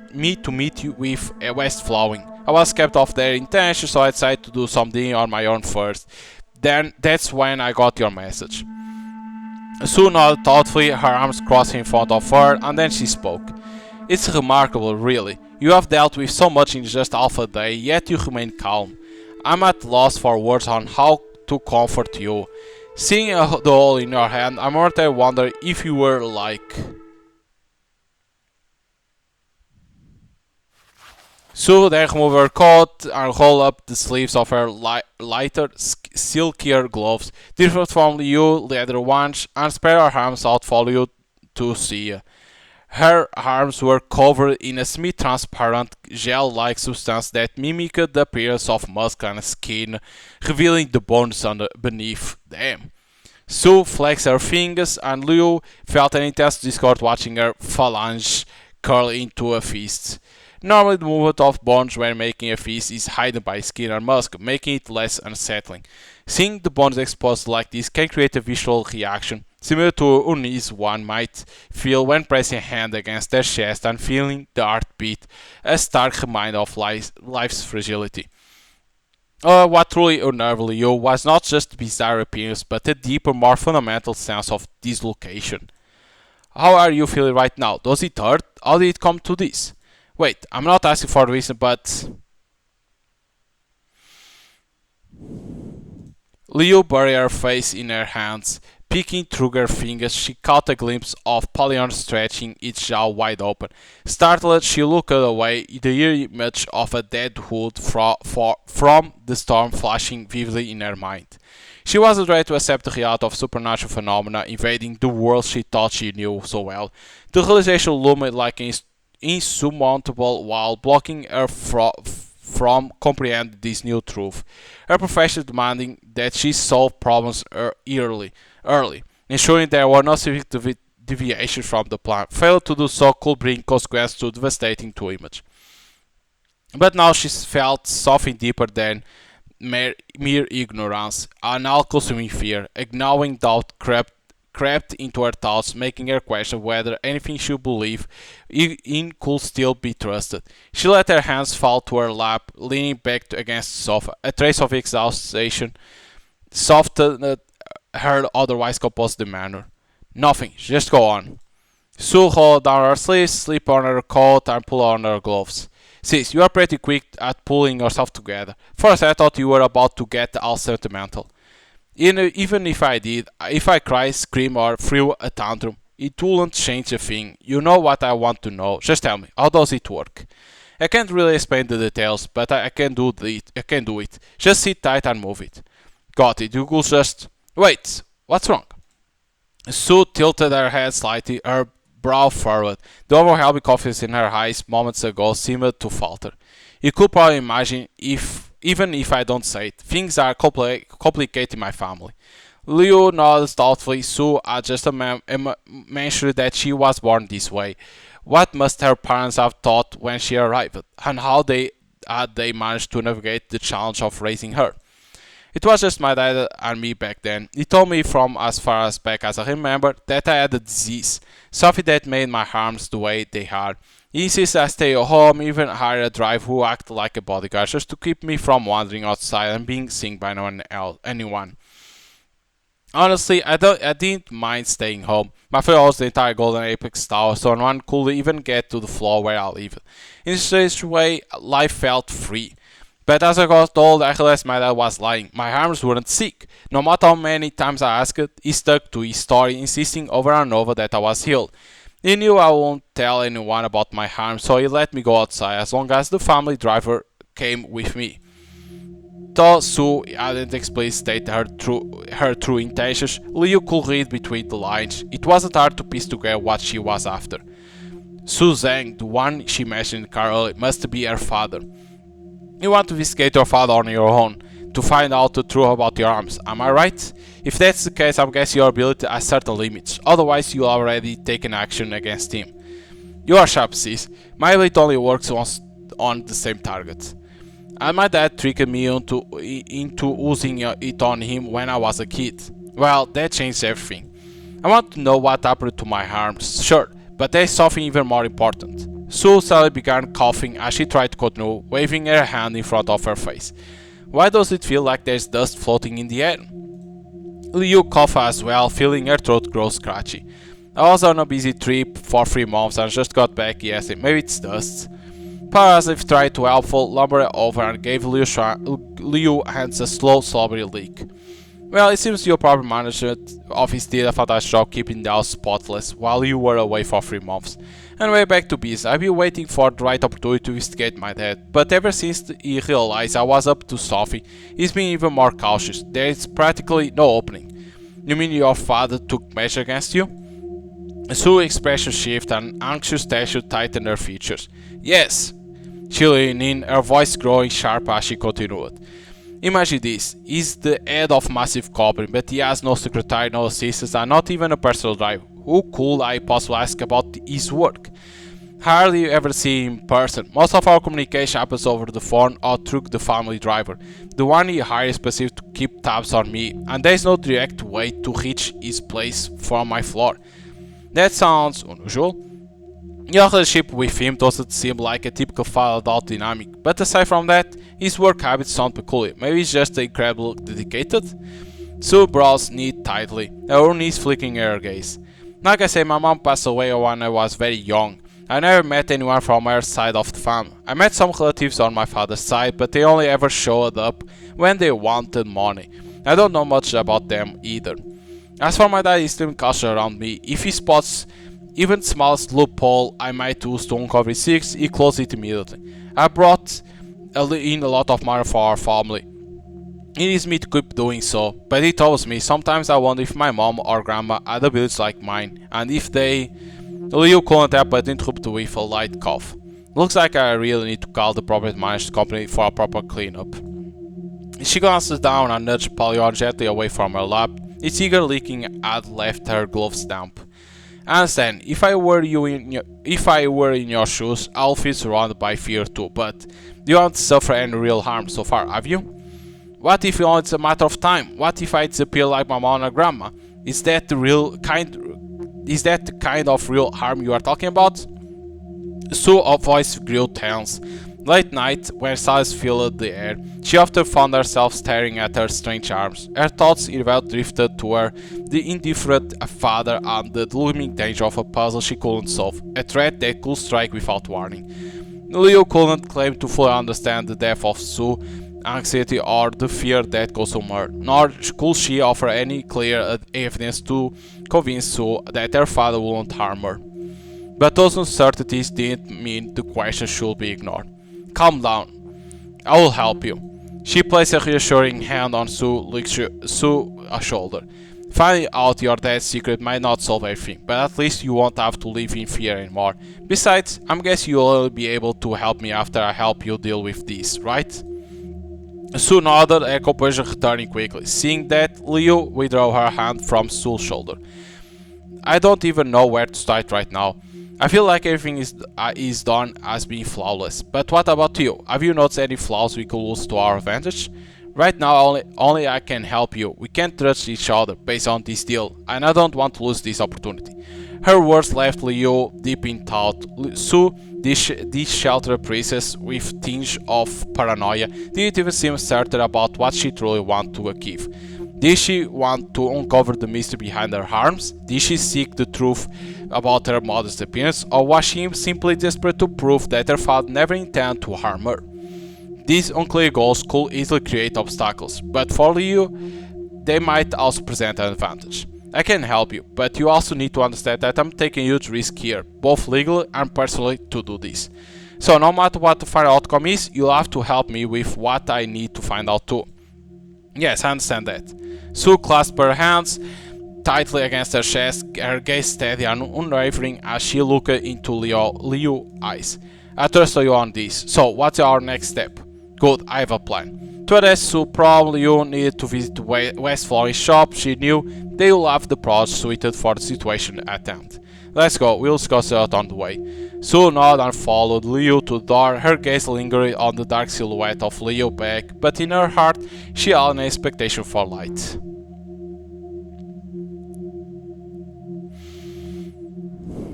to meet you with a West Flowing. I was kept off their intention, so I decided to do something on my own first. Then that's when I got your message. Sue nodded thoughtfully, her arms crossed in front of her, and then she spoke. It's remarkable, really. You have dealt with so much in just half a day, yet you remain calm. I'm at loss for words on how to comfort you. Seeing the hole in your hand, I'm I wonder if you were like... Sue then removed her coat and rolled up the sleeves of her lighter, silkier gloves, different from you leather ones, and spread her arms out for you to see. Her arms were covered in a semi-transparent, gel-like substance that mimicked the appearance of muscular skin, revealing the bones beneath them. Sue flexed her fingers, and Liu felt an intense discord watching her phalange curl into a fist. Normally, the movement of bones when making a fist is hidden by skin or musk, making it less unsettling. Seeing the bones exposed like this can create a visual reaction, similar to unease one might feel when pressing a hand against their chest and feeling the heart beat, a stark reminder of life's fragility. What truly unnerved Leo was not just the bizarre appearance, but a deeper, more fundamental sense of dislocation. How are you feeling right now? Does it hurt? How did it come to this? Wait, I'm not asking for a reason, but... Leo buried her face in her hands. Peeking through her fingers, she caught a glimpse of Pallion stretching its jaw wide open. Startled, she looked away, the image of a dead wood from the storm flashing vividly in her mind. She wasn't ready to accept the reality of supernatural phenomena invading the world she thought she knew so well. The realization loomed like insurmountable while blocking her from comprehending this new truth. Her profession demanding that she solve problems early, ensuring there were no significant deviations from the plan. Failure to do so could bring consequences too devastating to image. But now she felt something deeper than mere ignorance, an all-consuming fear. A gnawing doubt crept into her thoughts, making her question whether anything she believed in could still be trusted. She let her hands fall to her lap, leaning back against the sofa. A trace of exhaustion softened her otherwise composed demeanor. Nothing, just go on. Sue rolled down her sleeves, slipped on her coat, and pulled on her gloves. Sis, you are pretty quick at pulling yourself together. First I thought you were about to get all sentimental. Even if I did, if I cry, scream, or threw a tantrum, it wouldn't change a thing. You know what I want to know. Just tell me, how does it work? I can't really explain the details, but I can do it. Just sit tight and move it. Got it. You could just... Wait, what's wrong? Sue tilted her head slightly, her brow furrowed. The overwhelming confidence in her eyes moments ago seemed to falter. You could probably imagine even if I don't say it, things are complicated in my family. Leo nodded thoughtfully. Sue had just mentioned that she was born this way. What must her parents have thought when she arrived, and how had they managed to navigate the challenge of raising her? It was just my dad and me back then. He told me from as far as back as I remember that I had a disease, something that made my arms the way they are. He insisted I stay at home, even hired a driver who acted like a bodyguard just to keep me from wandering outside and being seen by anyone. Honestly, I didn't mind staying home. My father owns the entire Golden Apex Tower, so no one could even get to the floor where I live. In a strange way, life felt free. But as I got old, I realized my dad was lying. My arms weren't sick. No matter how many times I asked, he stuck to his story, insisting over and over that I was healed. He knew I wouldn't tell anyone about my harm, so he let me go outside as long as the family driver came with me. Though Sue hadn't explicitly stated her true intentions, Leo could read between the lines. It wasn't hard to piece together what she was after. Su Zhang, the one she mentioned in the car earlier, must be her father. You want to investigate your father on your own, to find out the truth about your arms, am I right? If that's the case, I'm guessing your ability has certain limits, otherwise you'll already taken action against him. You are sharp, sis. My ability only works on the same target. and my dad tricked me into using it on him when I was a kid. Well, that changed everything. I want to know what happened to my arms, sure, but there's something even more important. Sue suddenly began coughing as she tried to continue, waving her hand in front of her face. Why does it feel like there's dust floating in the air? Liu coughed as well, feeling her throat grow scratchy. I was on a busy trip for 3 months and just got back yesterday. Maybe it's dust. Parasive tried to helpful, lumbered over and gave Liu hands a slow, slobbery lick. Well, it seems your property management office did a fantastic job keeping the house spotless while you were away for 3 months. Anyway, back to business. I've been waiting for the right opportunity to investigate my dad, but ever since he realized I was up to something, he's been even more cautious. There is practically no opening. You mean your father took measures against you? Sue's expression shifted and anxious texture tightened her features. Yes, she leaned in, her voice growing sharp as she continued. Imagine this, he's the head of a massive company, but he has no secretary, no assistants, and not even a personal driver. Who could I possibly ask about his work? Hardly ever see him in person. Most of our communication happens over the phone or through the family driver, the one he hires specifically to keep tabs on me, and there's no direct way to reach his place from my floor. That sounds unusual. Your relationship with him doesn't seem like a typical father-adult dynamic, but aside from that, his work habits sound peculiar. Maybe he's just incredibly dedicated? Sue brows knit tightly, her knees flicking her gaze. Like I say, my mom passed away when I was very young. I never met anyone from her side of the family. I met some relatives on my father's side, but they only ever showed up when they wanted money. I don't know much about them either. As for my dad, he's extremely cautious around me. If he spots even the smallest loophole I might use to uncover his secrets, he closes it immediately. I brought in a lot of money for our family. He needs me to keep doing so, but he tells me sometimes I wonder if my mom or grandma had abilities like mine, and if they... Leo couldn't help but interrupt with a light cough. Looks like I really need to call the property management company for a proper cleanup. She glances down and nudges Polyon gently away from her lap. Its eager licking had left her gloves damp. Understand, if I were in your shoes, I'll feel surrounded by fear too, but you haven't suffered any real harm so far, have you? What if it's a matter of time? What if I disappear like my mom or grandma? Is that the kind of real harm you are talking about? Sue's voice grew tense. Late night, when silence filled the air, she often found herself staring at her strange arms. Her thoughts eventually drifted toward the indifferent father and the looming danger of a puzzle she couldn't solve, a threat that could strike without warning. Leo couldn't claim to fully understand the depth of Sue's anxiety or the fear that consumed her, nor could she offer any clear evidence to convince Sue that her father wouldn't harm her. But those uncertainties didn't mean the question should be ignored. Calm down. I will help you. She placed a reassuring hand on Sue's shoulder. Finding out your dad's secret might not solve everything, but at least you won't have to live in fear anymore. Besides, I'm guessing you'll only be able to help me after I help you deal with this, right? Sue nodded, her composure returning quickly. Seeing that, Leo withdrew her hand from Sue's shoulder. I don't even know where to start right now. I feel like everything is done as being flawless. But what about you? Have you noticed any flaws we could use to our advantage? Right now, only I can help you. We can't trust each other based on this deal, and I don't want to lose this opportunity. Her words left Leo deep in thought. Sue, this sheltered princess with tinge of paranoia, didn't even seem certain about what she truly wanted to achieve. Did she want to uncover the mystery behind her harms? Did she seek the truth about her mother's appearance, or was she simply desperate to prove that her father never intended to harm her? These unclear goals could easily create obstacles, but for you, they might also present an advantage. I can help you, but you also need to understand that I'm taking a huge risk here, both legally and personally, to do this. So no matter what the final outcome is, you'll have to help me with what I need to find out too. Yes, I understand that. Sue clasped her hands tightly against her chest, her gaze steady and unwavering as she looked into Leo's eyes. I trust you on this. So, what's our next step? Good, I have a plan. To address Sue, probably you needed to visit West Florence shop. She knew they will have the products suited for the situation at hand. Let's go, we'll discuss it on the way. Sue nodded and followed Leo to the door, her gaze lingering on the dark silhouette of Leo back, but in her heart she had an expectation for light.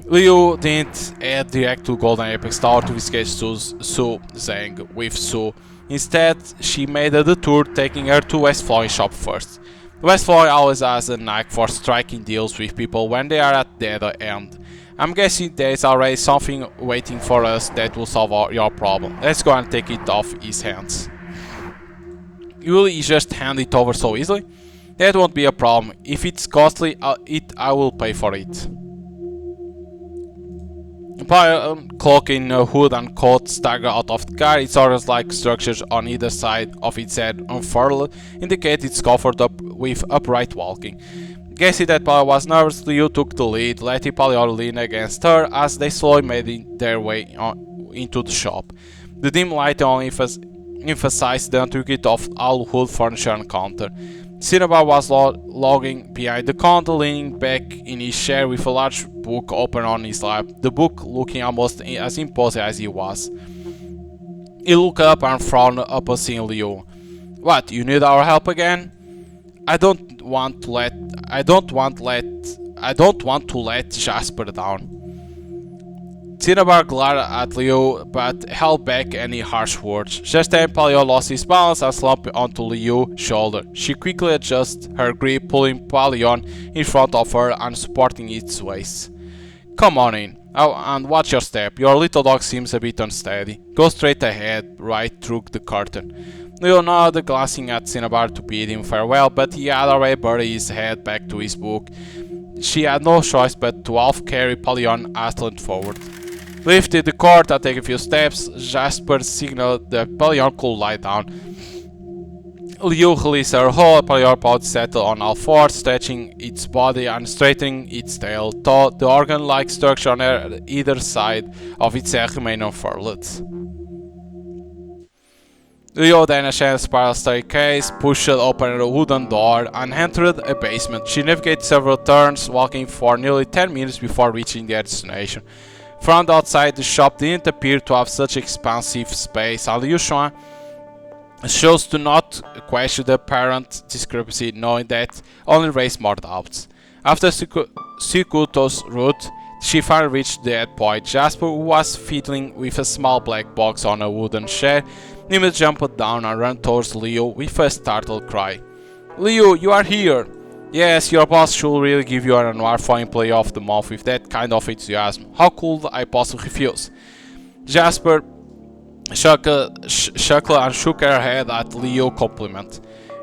Leo didn't head direct to Golden Apex Tower to investigate Su Zhang with Su. Instead, she made a detour, taking her to West Floy shop first. West Floy always has a knack for striking deals with people when they are at the other end. I'm guessing there's already something waiting for us that will solve your problem. Let's go and take it off his hands. Will he just hand it over so easily? That won't be a problem. If it's costly, I will pay for it. Cloak in a hood and coat stagger out of the car. Its orange-like structures on either side of its head unfurled indicate its comfort up with upright walking. Guessing that Palio was nervous, Leo took the lead, letting Palio lean against her as they slowly made their way into the shop. The dim light only emphasized the intricate of all wood furniture and counter. Cinnabar was logging behind the counter, leaning back in his chair with a large book open on his lap, the book looking almost as imposing as he was. He looked up and frowned upon seeing Leo. What, you need our help again? I don't want to let Jasper down. Cinnabar glared at Leo but held back any harsh words. Just then Palio lost his balance and slumped onto Leo's shoulder. She quickly adjusted her grip, pulling Palio in front of her and supporting its waist. Come on in, and watch your step. Your little dog seems a bit unsteady. Go straight ahead, right through the curtain. Leo nodded, glancing at Cinnabar to bid him farewell, but he had already buried his head back to his book. She had no choice but to half-carry Palio athletic forward. Lifted the cord and take a few steps, Jasper signaled that Palio could lie down. Leo released her hold, Palio pod settled on all fours, stretching its body and straightening its tail, though the organ-like structure on either side of its head remained unfurled. Leo then ascended a spiral staircase, pushed open a wooden door, and entered a basement. She navigated several turns, walking for nearly 10 minutes before reaching their destination. From the outside, the shop didn't appear to have such expansive space, and Liu Xuan chose to not question the apparent discrepancy, knowing that only raised more doubts. After circuitous route, she finally reached the end point. Jasper, who was fiddling with a small black box on a wooden chair, immediately jumped down and ran towards Leo with a startled cry. Leo, you are here! Yes, your boss should really give you an award for Employee of the Month with that kind of enthusiasm. How could I possibly refuse? Jasper chuckled and shook her head at Leo's compliment.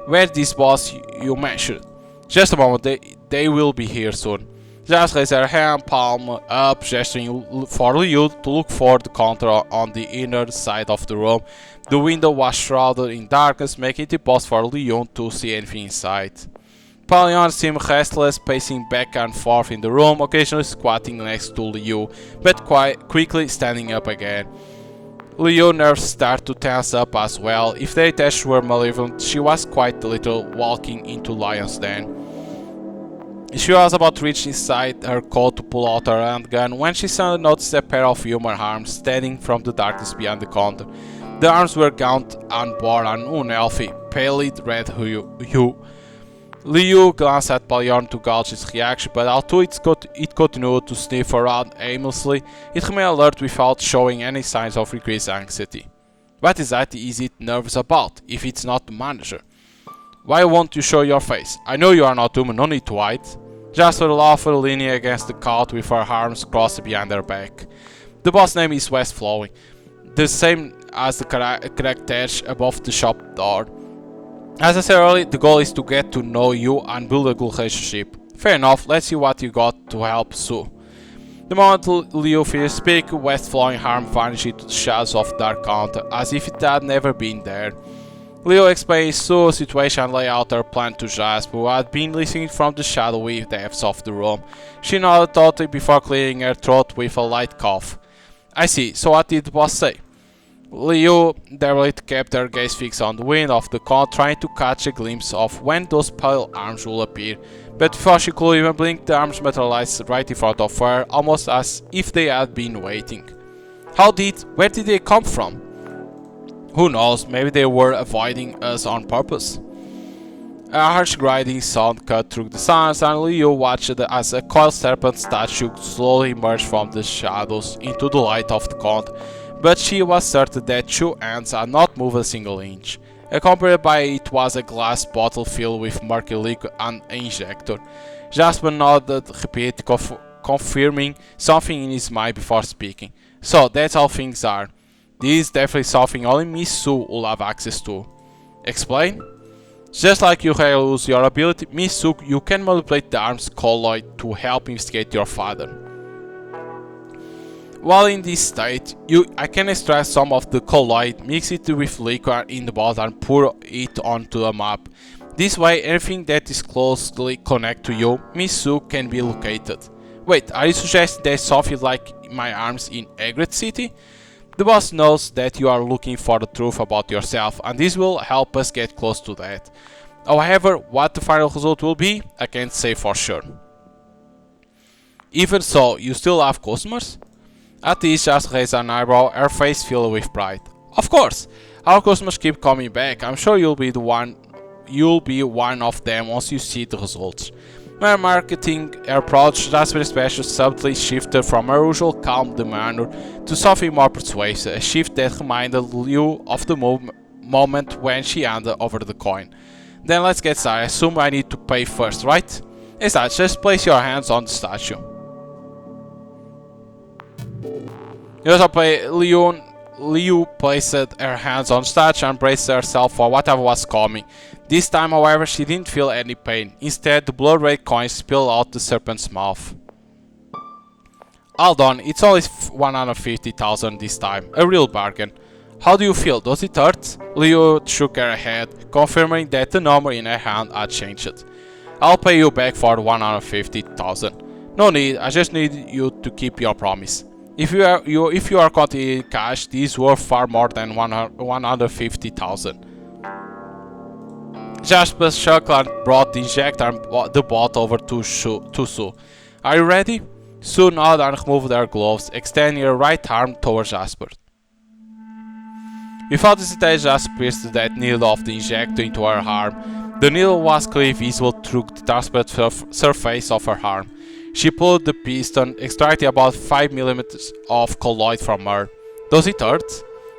Where's this boss you mentioned? Just a moment, they will be here soon. Jasper raised her hand, palm up, gesturing for Leo to look for the counter on the inner side of the room. The window was shrouded in darkness, making it impossible for Leo to see anything inside. Palio seemed restless, pacing back and forth in the room, occasionally squatting next to Leo, but quickly standing up again. Leo's nerves started to tense up as well. If the tests were malevolent, she was quite a little walking into Lion's Den. She was about to reach inside her coat to pull out her handgun when she suddenly noticed a pair of human arms standing from the darkness behind the counter. The arms were gaunt and bore an unhealthy, pallid red hue. Leo glanced at Palio to gauge his reaction, but although it continued to sniff around aimlessly, it remained alert without showing any signs of increased anxiety. What exactly is it nervous about, if it's not the manager? Why won't you show your face? I know you are not human, no need to hide. Jasper laughed, leaning against the couch with her arms crossed behind her back. The boss name is West Flowing, the same as the characters above the shop door. As I said earlier, the goal is to get to know you and build a good relationship. Fair enough, let's see what you got to help Sue. The moment Leo finished speaking, West Flowing arm vanished into the shadows of the dark counter, as if it had never been there. Leo explained Sue's situation and laid out her plan to Jasper, who had been listening from the shadowy depths of the room. She nodded thoughtfully before clearing her throat with a light cough. I see, so what did the boss say? Liu deliberately kept her gaze fixed on the wind of the cone, trying to catch a glimpse of when those pale arms will appear. But before she could even blink, the arms materialized right in front of her, almost as if they had been waiting. Where did they come from? Who knows, maybe they were avoiding us on purpose. A harsh grinding sound cut through the silence, and Leo watched as a coiled serpent statue slowly emerged from the shadows into the light of the cone, but she was certain that two ants had not moved a single inch. Accompanied by it was a glass bottle filled with murky liquid and an injector. Jasper nodded repeatedly, confirming something in his mind before speaking. So that's how things are. This is definitely something only Miss Sue will have access to. Explain? Just like you lose your ability, Miss Sue, you can manipulate the arms colloid to help investigate your father. While in this state, I can extract some of the colloid, mix it with liquid in the bottle and pour it onto a map. This way, anything that is closely connected to you, Miss Sue, can be located. Wait, are you suggesting there's something like my arms in Egret City? The boss knows that you are looking for the truth about yourself, and this will help us get close to that. However, what the final result will be, I can't say for sure. Even so, you still have customers? At this, just raised an eyebrow, her face filled with pride. Of course, our customers keep coming back. I'm sure you'll be one of them once you see the results. My marketing approach just very special subtly shifted from her usual calm demeanor to something more persuasive, a shift that reminded you of the moment when she handed over the coin. Then let's get started. I assume I need to pay first, right? Exactly, just place your hands on the statue. Liu placed her hands on the statue and braced herself for whatever was coming. This time, however, she didn't feel any pain. Instead, the blood-red coin spilled out the serpent's mouth. Hold on, it's only 150,000 this time. A real bargain. How do you feel? Does it hurt? Liu shook her head, confirming that the number in her hand had changed. I'll pay you back for the 150,000. No need, I just need you to keep your promise. If you are counting cash, this is worth far more than 150,000. Jasper chuckled and brought the injector and the bottle over to Sue. Are you ready? Sue nodded and removed her gloves, extending her right arm towards Jasper. Without hesitation, Jasper pierced that needle of the injector into her arm. The needle was clearly visible through the transparent surface of her arm. She pulled the piston, extracting about 5 millimeters of colloid from her. Does it hurt?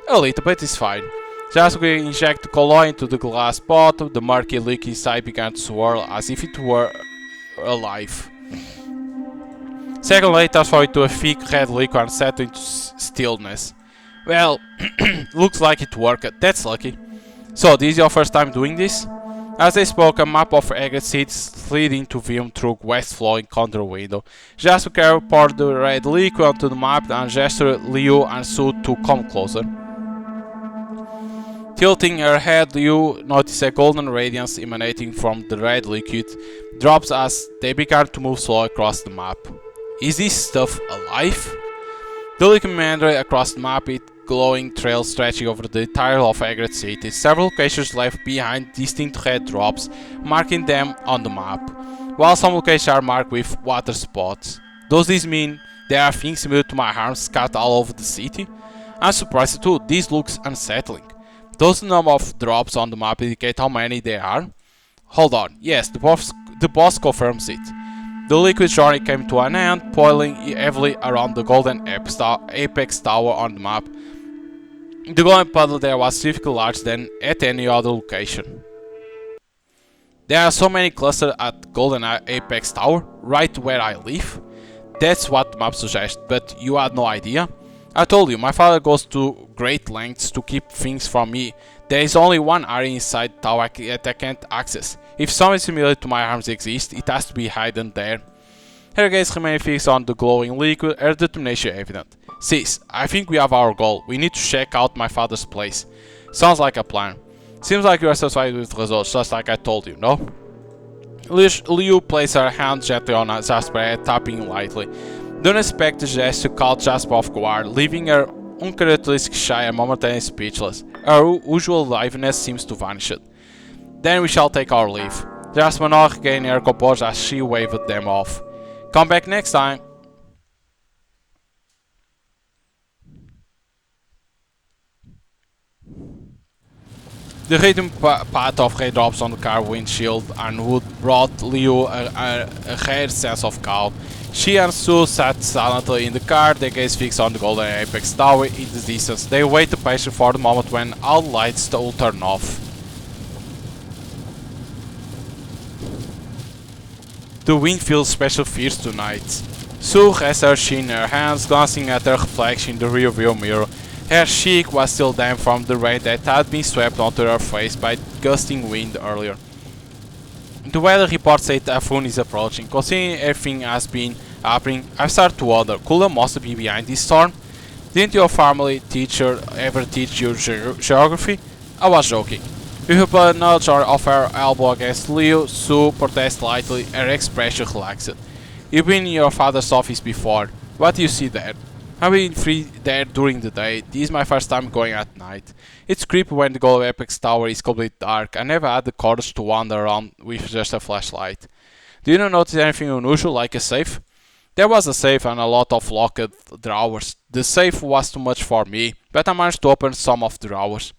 A little bit is fine. Jasper injected the colloid into the glass bottle. The murky liquid inside began to swirl as if it were alive. Second later, transformed into a thick red liquid and settled into stillness. Well, looks like it worked. That's lucky. So, this is your first time doing this? As they spoke, a map of Egret City slid into view through west flowing counter window. Jasper poured the red liquid onto the map and gestured Liu and Sue to come closer. Tilting her head, Liu noticed a golden radiance emanating from the red liquid drops as they began to move slowly across the map. Is this stuff alive? The liquid meandered across the map, its glowing trail stretching over the entire of Egret City. Several locations left behind distinct red drops, marking them on the map, while some locations are marked with water spots. Does this mean there are things similar to my arms scattered all over the city? I'm surprised too, this looks unsettling. Does the number of drops on the map indicate how many there are? Hold on, yes, the boss confirms it. The liquid journey came to an end, boiling heavily around the golden apex tower on the map. The golden puddle there was significantly larger than at any other location. There are so many clustered at Golden Apex Tower, right where I live. That's what the map suggests, but you had no idea? I told you, my father goes to great lengths to keep things from me. There is only one area inside the tower that I can't access. If something similar to my arms exists, it has to be hidden there. Her gaze remained fixed on the glowing liquid, her determination evident. Sis, I think we have our goal. We need to check out my father's place. Sounds like a plan. Seems like you are satisfied with the results, just like I told you, no? Liu placed her hand gently on Jasper's head, tapping lightly. Don't expect the gesture caught Jasper off guard, leaving her uncharacteristically shy and momentarily speechless. Her usual liveliness seems to vanish. Then we shall take our leave. Jasmine regained her composure as she waved them off. Come back next time. The rhythm path of raindrops on the car windshield and hood brought Leo a rare sense of calm. She and Sue sat silently in the car, their gaze fixed on the golden apex tower in the distance. They waited patiently for the moment when all lights will turn off. The wind feels special fierce tonight. Sue rests her chin in her hands, glancing at her reflection in the rearview mirror. Her cheek was still damp from the rain that had been swept onto her face by gusting wind earlier. The weather report said typhoon is approaching. Considering everything has been happening, I've started to wonder, could a monster be behind this storm? Didn't your family teacher ever teach you geography? I was joking. With a nudge of her elbow against Leo, Sue protested lightly, her expression relaxed. You've been in your father's office before. What do you see there? I've been free there during the day. This is my first time going at night. It's creepy when the Gold Apex Tower is completely dark. I never had the courage to wander around with just a flashlight. Do you not notice anything unusual, like a safe? There was a safe and a lot of locked drawers. The safe was too much for me, but I managed to open some of the drawers.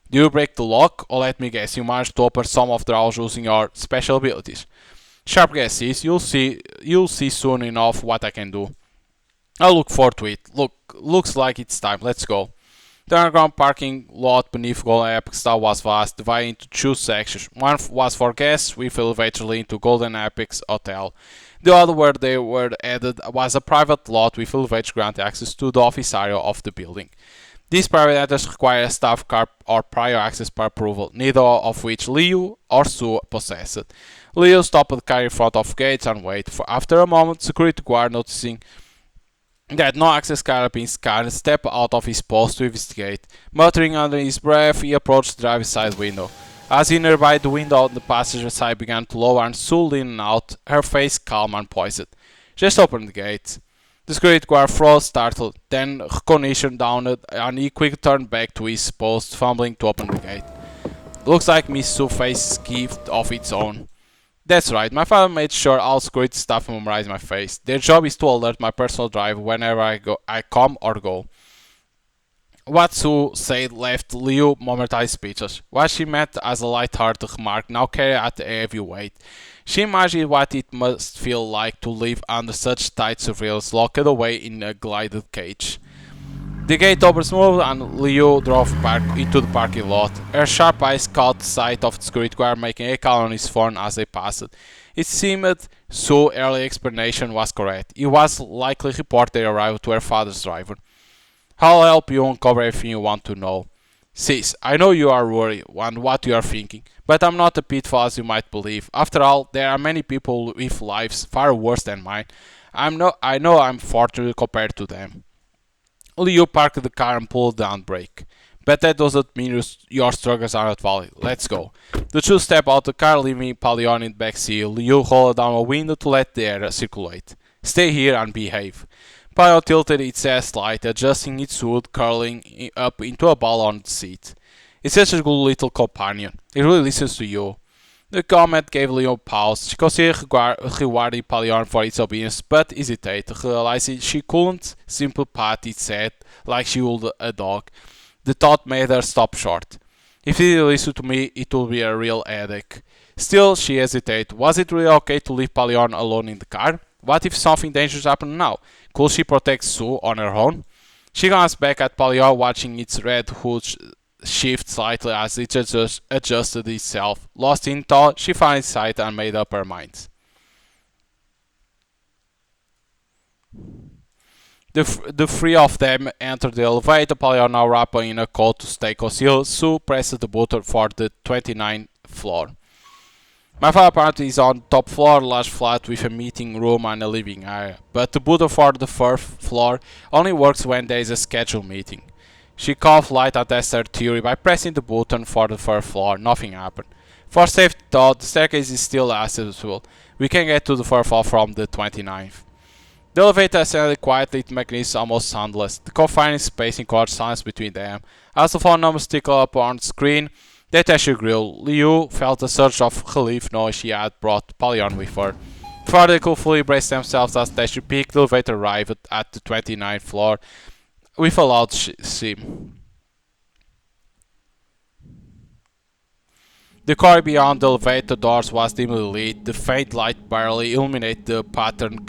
Do you break the lock? Or let me guess, you managed to open some of the drawers using your special abilities. Sharp guesses, you'll see soon enough what I can do. I look forward to it. Looks like it's time. Let's go. The underground parking lot beneath Golden Apex Tower was vast, divided into two sections. One was for guests, with elevator leading to Golden Apex Hotel. The other, where they were added, was a private lot with elevator granting access to the office area of the building. These private entrances require a staff card or prior access per approval, neither of which Leo or Sue possessed. Leo stopped the car in front of gates and waited. After a moment, security guard, noticing that no access card had been scanned, stepped out of his post to investigate. Muttering under his breath, he approached the driver's side window. As he nearby the window on the passenger side began to lower and Sue leaned out, her face calm and poised. Just open the gate. The security guard froze, startled, then recognition dawned, and he quickly turned back to his post, fumbling to open the gate. Looks like Miss Sue's face skipped of its own. That's right, my father made sure all security staff memorize my face. Their job is to alert my personal driver whenever I come or go. What Sue said left Leo momentarily speechless. What she meant as a light-hearted remark now carried at a heavy weight. She imagined what it must feel like to live under such tight surveillance, locked away in a glided cage. The gate opened smoothly and Leo drove back into the parking lot. Her sharp eyes caught sight of the security guard making a call on his phone as they passed. It seemed Sue's early explanation was correct. He was likely reported their arrival to her father's driver. I'll help you uncover everything you want to know. Sis, I know you are worried and what you are thinking, but I'm not a pitfall as you might believe. After all, there are many people with lives far worse than mine. I know I'm fortunate compared to them. Leo parked the car and pulled the handbrake. But that doesn't mean your struggles are not valid. Let's go. The two stepped out the car, leaving Palion in the back seat. Leo rolled down a window to let the air circulate. Stay here and behave. Palion tilted its head slightly, adjusting its hood, curling up into a ball on the seat. It's such a good little companion. It really listens to you. The comment gave Leo a pause. She considered rewarding Palion for its obedience, but hesitated, realizing she couldn't simply pat its head like she would a dog. The thought made her stop short. If he didn't listen to me, it would be a real headache. Still, she hesitated. Was it really okay to leave Palion alone in the car? What if something dangerous happened now? Could she protect Sue on her own? She glanced back at Palion, watching its red hood shift slightly as it adjusted itself. Lost in thought, she found its sight and made up her mind. The three of them entered the elevator, Palion now wrapping in a coat to stay concealed. Sue pressed the button for the 29th floor. My father apparently is on top floor, large flat with a meeting room and a living area, but the button for the first floor only works when there is a scheduled meeting. She coughed light and tested her theory by pressing the button for the first floor. Nothing happened. For safety thought, the staircase is still accessible. We can get to the first floor from the 29th. The elevator ascended quietly, its mechanism almost soundless. The confining space encouraged silence between them. As the phone numbers tickled up on the screen, the attaché grew. Liu felt a surge of relief knowing she had brought Pallion with her. Before they could fully brace themselves as the attaché peaked, the elevator arrived at the 29th floor with a loud scream. The corridor beyond the elevator doors was dimly lit. The faint light barely illuminated the patterned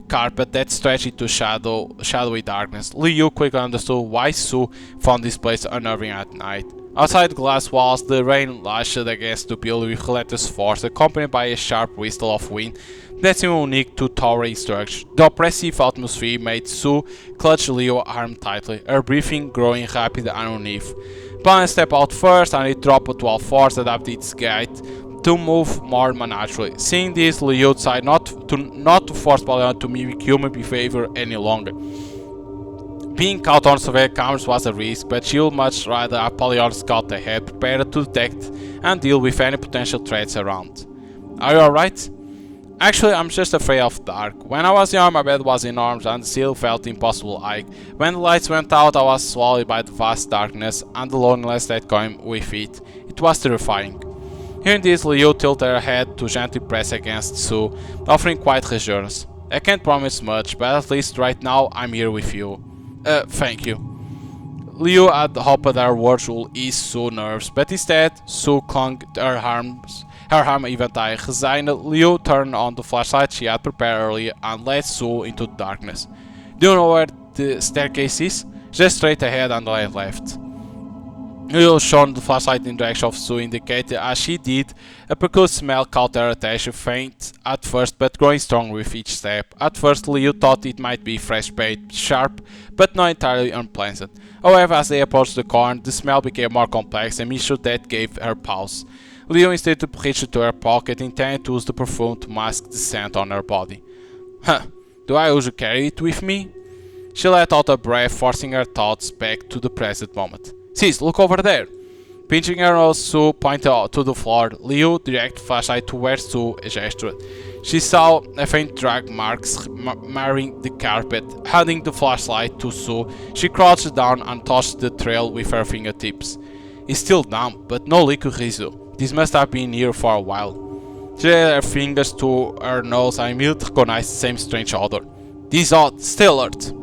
carpet that stretched into shadowy darkness. Liu quickly understood why Su found this place unnerving at night. Outside the glass walls, the rain lashed against the building with relentless force, accompanied by a sharp whistle of wind that seemed unique to towering structure. The oppressive atmosphere made Su clutch Leo's arm tightly, her breathing growing rapid underneath. Pallion stepped out first and it dropped to all fours, adapted its gait to move more naturally. Seeing this, Leo decided not to force Pallion to mimic human behavior any longer. Being caught on surveillance cameras was a risk, but she would much rather have Pallion scout ahead, prepared to detect and deal with any potential threats around. Are you alright? Actually, I'm just afraid of dark. When I was young, my bed was enormous and the ceiling felt impossible high. When the lights went out, I was swallowed by the vast darkness and the loneliness that came with it. It was terrifying. Hearing this, Leo tilted her head to gently press against Su, offering quiet reassurance. I can't promise much, but at least right now I'm here with you. Thank you. Leo had hoped her words would ease Su's nerves, but instead, Su clung to her arm even tighter. Resigned, Leo turned on the flashlight she had prepared earlier and led Su into the darkness. Do you know where the staircase is? Just straight ahead and left. Leo shone the flashlight in the direction of Su, indicated as she did. A peculiar smell caught her attention, faint at first but growing stronger with each step. At first, Leo thought it might be fresh bait, sharp, but not entirely unpleasant. However, as they approached the corner, the smell became more complex, a mixture that gave her pause. Leo instead reached into her pocket, intending to use the perfume to mask the scent on her body. Huh, do I usually carry it with me? She let out a breath, forcing her thoughts back to the present moment. Sis, look over there! Pinching her nose, Su pointed out to the floor. Leo directed flashlight to where Su gestured. She saw a faint drag marks marring the carpet. Handing the flashlight to Su, she crouched down and touched the trail with her fingertips. It's still damp, but no liquid residue. This must have been here for a while. She laid her fingers to her nose and immediately recognized the same strange odor. This odd, stay alert.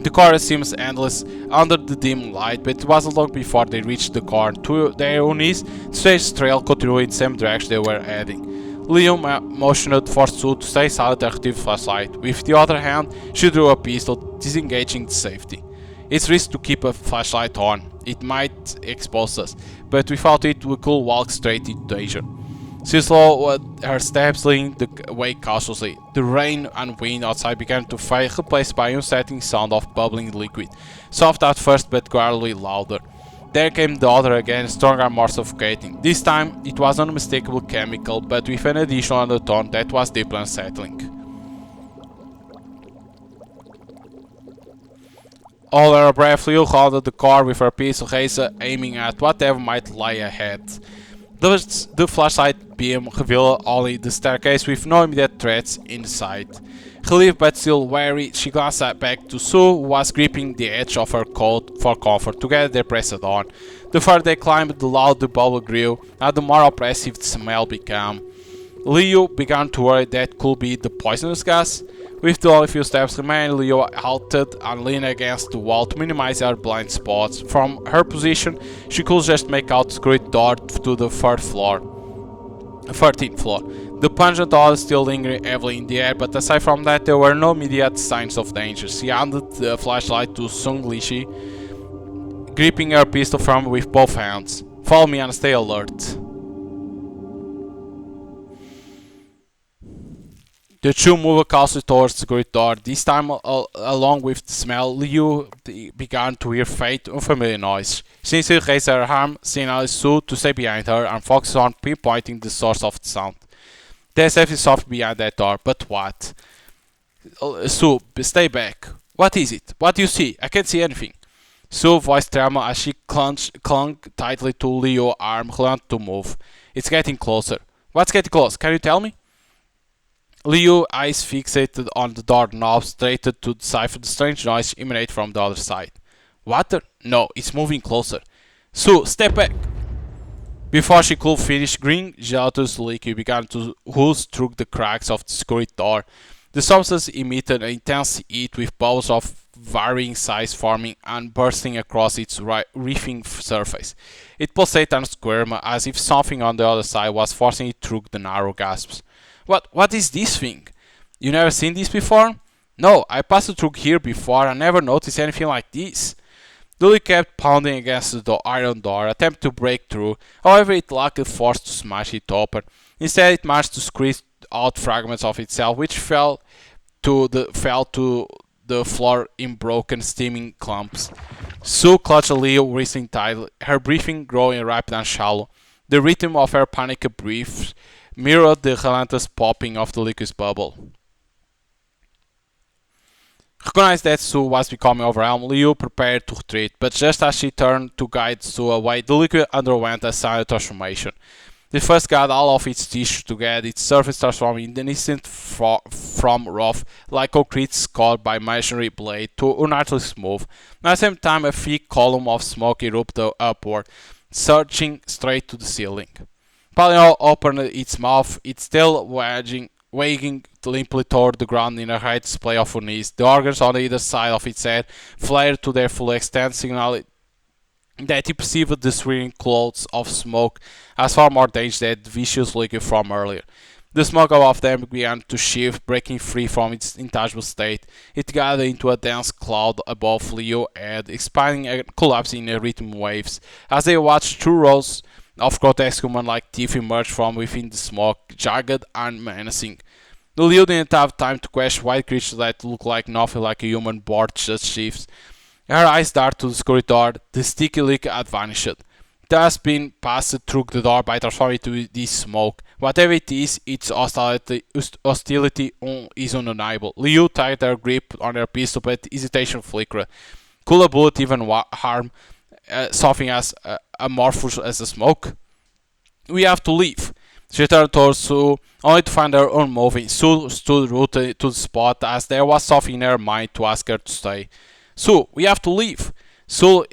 The corridor seems endless under the dim light, but it wasn't long before they reached the corner. To their own ease, the strange trail continued in the same direction they were heading. Leo motioned for Su to stay silent and retrieve the flashlight. With the other hand, she drew a pistol, disengaging the safety. It's risky to keep a flashlight on. It might expose us, but without it we could walk straight into danger. She slowed her steps, leading the way cautiously. The rain and wind outside began to fade, replaced by an unsettling sound of bubbling liquid, soft at first but gradually louder. There came the odor again, stronger and more suffocating. This time it was unmistakable chemical, but with an additional undertone that was deeply unsettling. All her breath, Leo rounded the car with her pistol razor, aiming at whatever might lie ahead. The flashlight beam revealed only the staircase with no immediate threats in sight. Relieved but still wary, she glanced back to Su, who was gripping the edge of her coat for comfort. Together they pressed on. The further they climbed, the louder the bubble grew, and the more oppressive the smell became. Leo began to worry that could be the poisonous gas. With the only few steps remaining, Leo halted and leaned against the wall to minimize her blind spots. From her position, she could just make out the screwed door to the 13th floor. The pungent odor still lingered heavily in the air, but aside from that, there were no immediate signs of danger. She handed the flashlight to Sung Lishi, gripping her pistol firmly with both hands. Follow me and stay alert. The two moved cautiously towards the great door. This time, along with the smell, Liu began to hear faint, unfamiliar noise. She instantly raised her arm, signaling Su to stay behind her, and focused on pinpointing the source of the sound. There's something soft behind that door, but what? Su, stay back. What is it? What do you see? I can't see anything. Su's voice trembled as she clung tightly to Leo's arm, reluctant to move. It's getting closer. What's getting close? Can you tell me? Leo, eyes fixated on the doorknob, straightened to decipher the strange noise emanating from the other side. Water? No, it's moving closer. Sue, step back! Before she could finish, green gelatinous liquid began to ooze through the cracks of the security door. The substance emitted an intense heat with bubbles of varying size forming and bursting across its reefing surface. It pulsated and squirmed as if something on the other side was forcing it through the narrow gasps. What is this thing? You never seen this before? No, I passed through here before and never noticed anything like this. Dolly kept pounding against the iron door, attempting to break through. However, it lacked force to smash it open. Instead, it managed to squeeze out fragments of itself, which fell to the floor in broken, steaming clumps. Sue clutched Leo wristling tightly, her breathing growing rapid and shallow. The rhythm of her panicked breaths mirrored the relentless popping of the liquid's bubble. Recognized that Sue was becoming overwhelmed, Leo prepared to retreat, but just as she turned to guide Sue away, the liquid underwent a silent transformation. It first got all of its tissue together, its surface transforming in an instant from rough, like concrete scored by machinery blade, to unnaturally smooth. At the same time, a thick column of smoke erupted upward, surging straight to the ceiling. Paleo opened its mouth, its tail wagging limply toward the ground in a high display of unease. The organs on either side of its head flared to their full extent, signaling that he perceived the swirling clouds of smoke as far more dangerous than the vicious liquid from earlier. The smoke above them began to shift, breaking free from its intangible state. It gathered into a dense cloud above Leo's head, expanding and collapsing in rhythm waves. As they watched, two rows of grotesque human-like teeth emerged from within the smoke, jagged and menacing. The Leo didn't have time to question white creatures that looked like nothing like a human board just shifts. Her eyes darted to the security door. The sticky liquid had vanished. It has been passed through the door by transforming to this smoke. Whatever it is, its hostility is undeniable. Liu tightened her grip on her pistol, but hesitation flickered. Could a bullet even harm something as amorphous as a smoke? We have to leave. She turned towards Sue, only to find her unmoving. Sue stood rooted to the spot, as there was something in her mind to ask her to stay. Sue, we have to leave. Sue,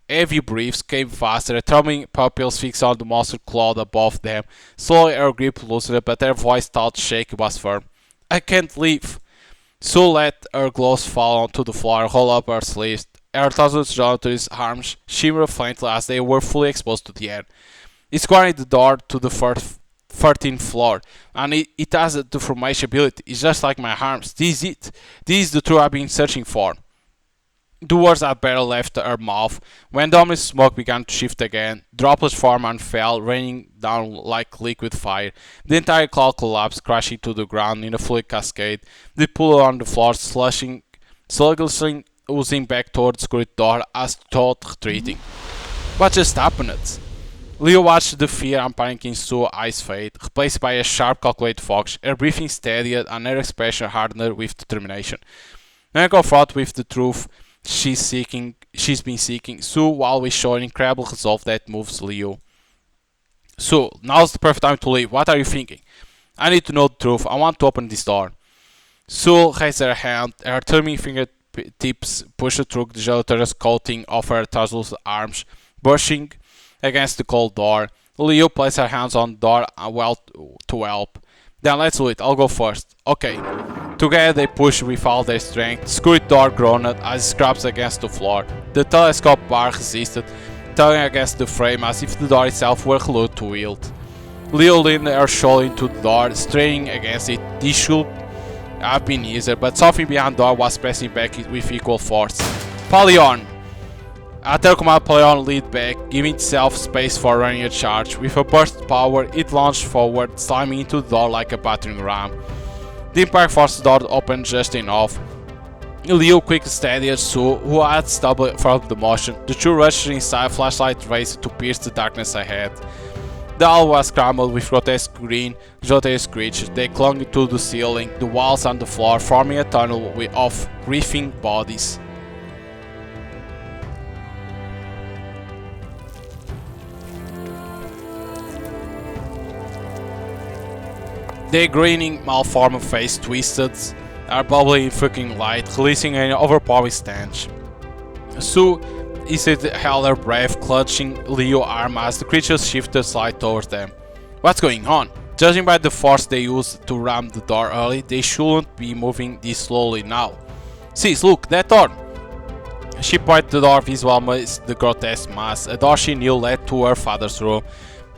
heavy breaths came faster, her throbbing pupils fixed on the monster cloud above them. Slowly her grip loosened, but her voice, thought shaky, was firm. I can't leave. Sue let her gloves fall onto the floor, roll up her sleeves. Her thousand Jonathan's arms shimmered faintly as they were fully exposed to the air. It's guarding the door to the 13th floor, and it has a deformation ability. It's just like my arms. This is it. This is the truth I've been searching for. The words had barely left her mouth when the ominous smoke began to shift again. Droplets formed and fell, raining down like liquid fire. The entire cloud collapsed, crashing to the ground in a fluid cascade. The pool on the floor, slushing, sluggishly oozing back towards the security door as thought retreating. What just happened? Leo watched the fear and panic in Sue's eyes fade, replaced by a sharp, calculated focus. Her breathing steadied and her expression hardened with determination. When confronted with the truth she's been seeking, Sue always showed incredible resolve that moves Leo. Sue, now's the perfect time to leave. What are you thinking? I need to know the truth. I want to open this door. Sue raised her hand, her trembling fingertips pushed through the gelatinous coating of her tousled arms, brushing against the cold door. Leo placed her hands on the door to help. Then let's do it. I'll go first. Okay. Together they pushed with all their strength. The security door groaned as it scraped against the floor. The telescope bar resisted, tugging against the frame as if the door itself were glued to wield. Leo leaned her shoulder into the door, straining against it. This should have been easier, but something behind the door was pressing back with equal force. Pallion! At her command, Pallion leaned back, giving itself space for running a charge. With a burst of power, it launched forward, slamming into the door like a battering ram. The impact forced the door to open just enough. Leo quickly steadied Sue, who had stumbled from the motion. The two rushed inside, flashlight raised to pierce the darkness ahead. The hall was scrambled with grotesque creatures. They clung to the ceiling, the walls, and the floor, forming a tunnel of writhing bodies. Their grinning, malformed face twisted, are bubbling in fucking light, releasing an overpowering stench. Sue Isid held her breath, clutching Leo's arm as the creatures shifted slightly towards them. What's going on? Judging by the force they used to ram the door early, they shouldn't be moving this slowly now. Sis, look, that door! She pointed to the door visible as the grotesque mass, a door she knew led to her father's room.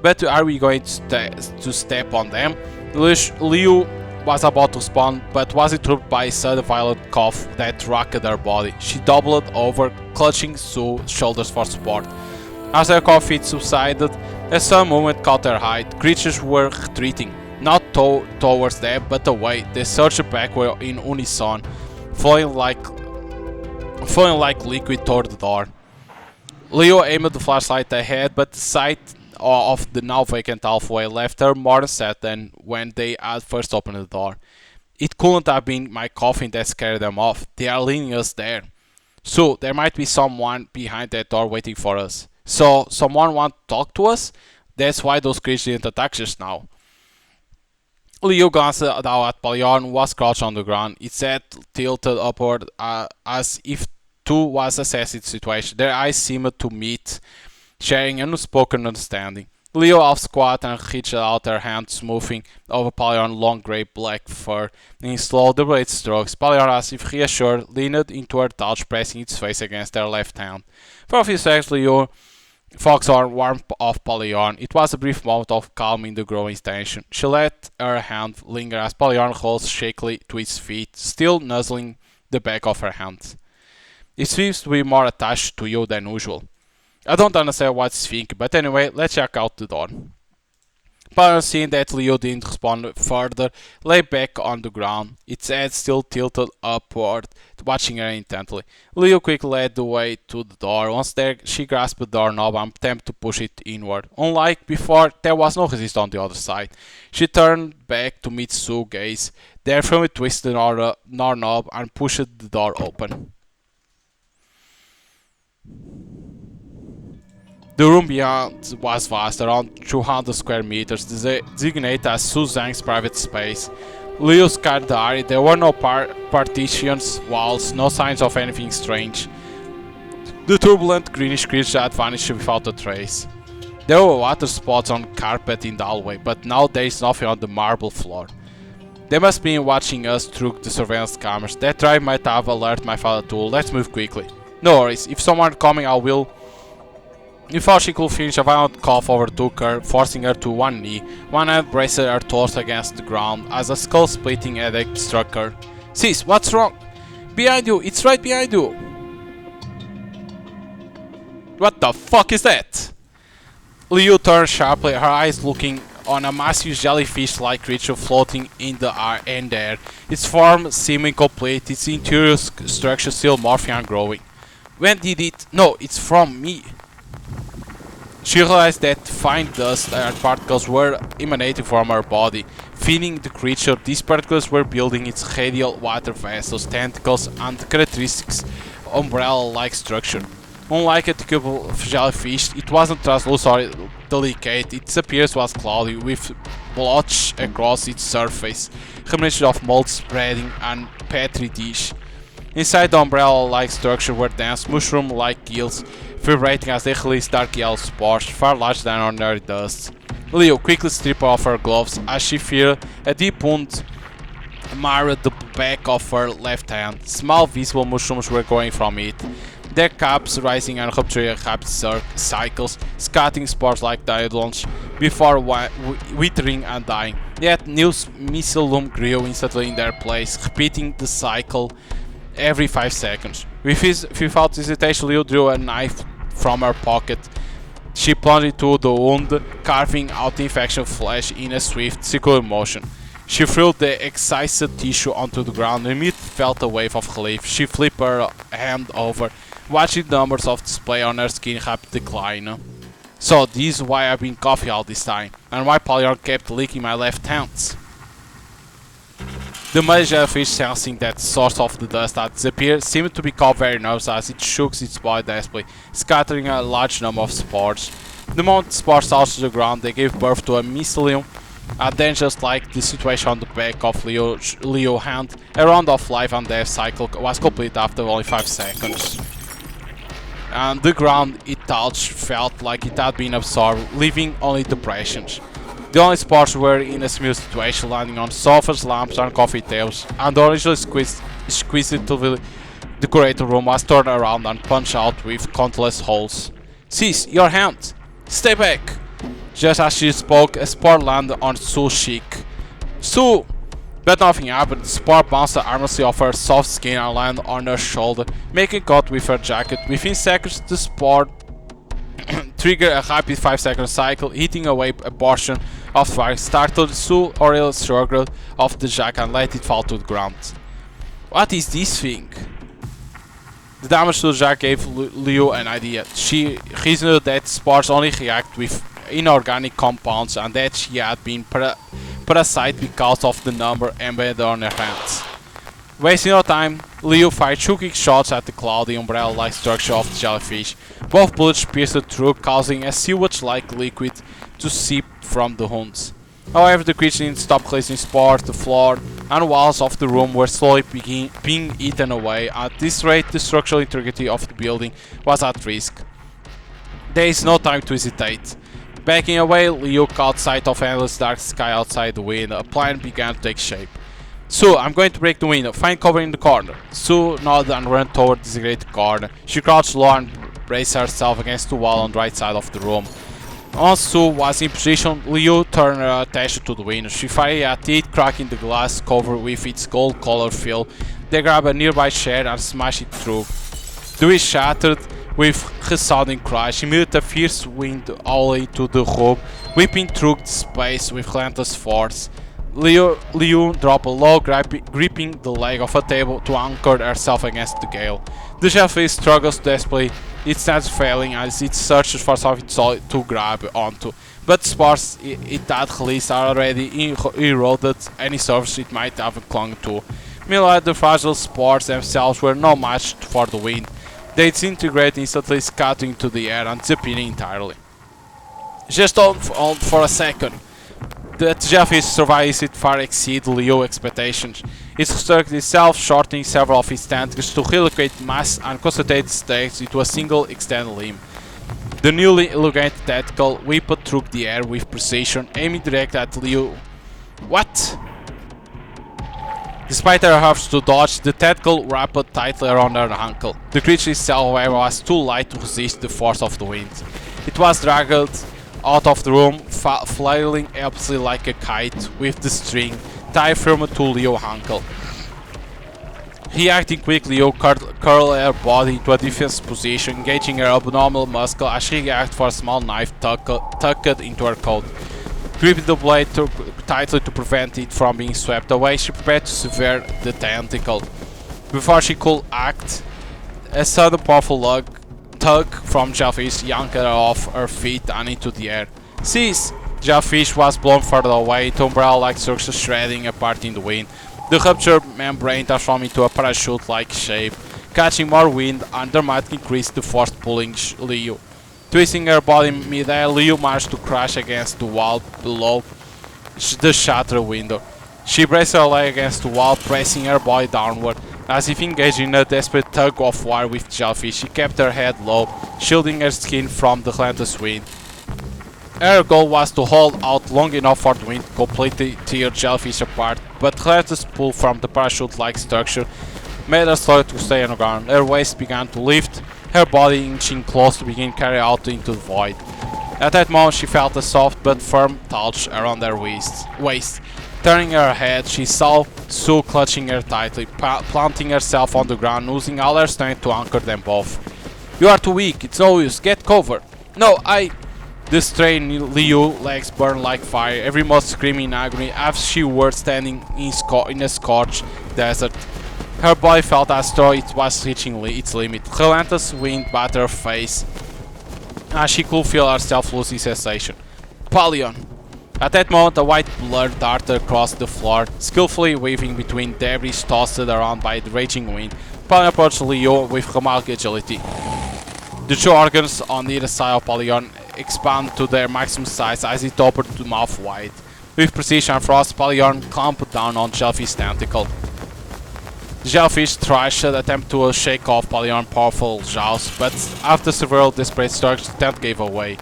But are we going to step on them? Leo was about to respond, but was interrupted by a sudden violent cough that rocked her body. She doubled over, clutching Sue's shoulders for support. As her cough subsided, a sudden movement caught her eye. Creatures were retreating, not towards them, but away. They surged backward in unison, flowing like liquid toward the door. Leo aimed the flashlight ahead, but the sight of the now vacant halfway left her more upset than when they had first opened the door. It couldn't have been my coughing that scared them off. They are leading us there. So, there might be someone behind that door waiting for us. So, someone want to talk to us? That's why those creatures didn't attack us now. Leo glanced down at Pallion, who was crouched on the ground, its head tilted upward as if too was assessing the situation. Their eyes seemed to meet, sharing an unspoken understanding. Leo half squat and reached out her hand, smoothing over Pallion's long grey-black fur in slow, deliberate strokes. Pallion, as if reassured, leaned into her touch, pressing its face against her left hand. For a few seconds, Leo focused on warmth of Pallion. It was a brief moment of calm in the growing tension. She let her hand linger as Pallion rose shakily to its feet, still nuzzling the back of her hand. It seems to be more attached to you than usual. I don't understand what it's thinking, but anyway, let's check out the door. Pallion, seeing that Leo didn't respond further, lay back on the ground, its head still tilted upward, watching her intently. Leo quickly led the way to the door. Once there, she grasped the doorknob and attempted to push it inward. Unlike before, there was no resistance on the other side. She turned back to meet Sue's gaze, therefore twisted the doorknob and pushed the door open. The room beyond was vast, around 200 square meters, designated as Su Zhang's private space. Leo scanned the area. There were no partitions, walls, no signs of anything strange. The turbulent greenish creature had vanished without a trace. There were water spots on carpet in the hallway, but now there is nothing on the marble floor. They must be watching us through the surveillance cameras. That drive might have alerted my father too. Let's move quickly. No worries, if someone coming I will. Before she could finish, a violent cough overtook her, forcing her to one knee. One hand braced her torso against the ground as a skull-splitting headache struck her. Sis, what's wrong? Behind you, it's right behind you! What the fuck is that? Leo turned sharply, her eyes looking on a massive jellyfish-like creature floating in the air, its form seeming complete, its interior structure still morphing and growing. When did it? No, it's from me. She realized that fine dust and particles were emanating from her body, feeding the creature. These particles were building its radial water vessels, tentacles, and characteristic umbrella-like structure. Unlike a typical jellyfish, it wasn't translucent or delicate. Its appearance was cloudy, with blotches across its surface, combination of mold spreading and petri dish. Inside the umbrella-like structure were dense, mushroom-like gills, vibrating as they released dark yellow spores, far larger than ordinary dust. Leo quickly stripped off her gloves as she feared a deep wound marred the back of her left hand. Small visible mushrooms were growing from it, their caps rising and rupturing rapid cycles, scattering spores like diodons before withering and dying. Yet new mycelium grew instantly in their place, repeating the cycle every 5 seconds. Without hesitation, Leo drew a knife from her pocket. She plunged into the wound, carving out the infection flesh in a swift, circular motion. She threw the excised tissue onto the ground and immediately felt a wave of relief. She flipped her hand over, watching the numbers of display on her skin rapidly decline. So this is why I've been coughing all this time, and why Pallion kept licking my left hands. The muddy jellyfish, sensing that the source of the dust had disappeared, seemed to become very nervous as it shook its body desperately, scattering a large number of spores. The moment the spores touched the ground, they gave birth to a mycelium And then, just like the situation on the back of Leo hand, a round of life and death cycle was complete after only 5 seconds. And the ground it touched felt like it had been absorbed, leaving only depressions. The only spots were in a smooth situation, landing on sofas, lamps, and coffee tables, and the originally exquisitely decorated room was turned around and punched out with countless holes. "Cease, your hand! Stay back!" Just as she spoke, a spore landed on Sue's cheek. "Sue!" But nothing happened. The spore bounced harmlessly off her soft skin and landed on her shoulder, making cut with her jacket. Within seconds, the spore triggered a rapid 5-second cycle, hitting away a portion of the fire. Startled, Sue Aurelia struggled off the jacket and let it fall to the ground. "What is this thing?" The damage to the jacket gave Leo an idea. She reasoned that spores only react with inorganic compounds and that she had been parasite because of the number embedded on her hands. Wasting no time, Leo fired 2 quick shots at the cloudy umbrella-like structure of the jellyfish. Both bullets pierced through, causing a sewage-like liquid to seep from the wounds. However, the creature didn't stop releasing spores. The floor and walls of the room were slowly being eaten away. At this rate, the structural integrity of the building was at risk. There is no time to hesitate. Backing away, Leo caught sight of endless dark sky outside the window. A plan began to take shape. "Sue, I'm going to break the window. Find cover in the corner." Sue nodded and ran toward the designated corner. She crouched low and braced herself against the wall on the right side of the room. Once Sue was in position, Leo turned her attention to the window. She fired at it, cracking the glass cover with its gold-colored fill. They grabbed a nearby chair and smashed it through. The window shattered with resounding crash. Immediately, a fierce wind howled into the room, whipping through the space with relentless force. Leo dropped low, gripping the leg of a table to anchor herself against the gale. The jellyfish struggles desperately, its nets failing as it searches for something solid to grab onto. But the spores it had released already eroded any surface it might have clung to. Meanwhile, the fragile spores themselves were no match for the wind. They disintegrated instantly, scattering to the air and disappearing entirely. Just hold for a second. The jellyfish survives it far exceed Leo's expectations. It restructured itself, shortening several of its tentacles to relocate mass and concentrate its legs into a single extended limb. The newly elongated tentacle whipped through the air with precision, aiming direct at Leo. What? Despite her efforts to dodge, the tentacle wrapped tightly around her ankle. The creature itself, however, was too light to resist the force of the wind. It was dragged out of the room, flailing helplessly like a kite, with the string tied firmly to Leo's ankle. Reacting quickly, Leo curled her body into a defensive position, engaging her abdominal muscle as she reacted for a small knife tucked into her coat. Gripping the blade tightly to prevent it from being swept away, she prepared to sever the tentacle. Before she could act, a sudden powerful tug from jellyfish yanked her off her feet and into the air. "Cease!" Jellyfish was blown further away, its umbrella-like structure shredding apart in the wind. The ruptured membrane transformed into a parachute-like shape, catching more wind and dramatically increased the force pulling Leo. Twisting her body in mid-air, Leo managed to crash against the wall below the shattered window. She braced her leg against the wall, pressing her body downward. As if engaged in a desperate tug of war with the jellyfish, she kept her head low, shielding her skin from the relentless wind. Her goal was to hold out long enough for the wind to completely tear the jellyfish apart, but the relentless pull from the parachute-like structure made her slow to stay on the ground. Her waist began to lift, her body inching close to begin carried out into the void. At that moment, she felt a soft but firm touch around her waist. Turning her head, she saw Sue clutching her tightly, planting herself on the ground, using all her strength to anchor them both. "You are too weak, it's no use, get cover." "No, The strained Leo legs burned like fire, every muscle screaming in agony as she were standing in a scorched desert. Her body felt as though it was reaching its limit. Relentless wind battered her face, as she could feel herself losing sensation. "Pallion!" At that moment, a white blur darted across the floor, skillfully weaving between debris tossed around by the raging wind. Pallion approached Leo with remarkable agility. The two organs on either side of Pallion expanded to their maximum size as it opened the mouth wide. With precision and frost, Pallion clamped down on Jellyfish's tentacle. The jellyfish tries to attempt to shake off Pallion's powerful jaws, but after several desperate strokes, the tent gave away.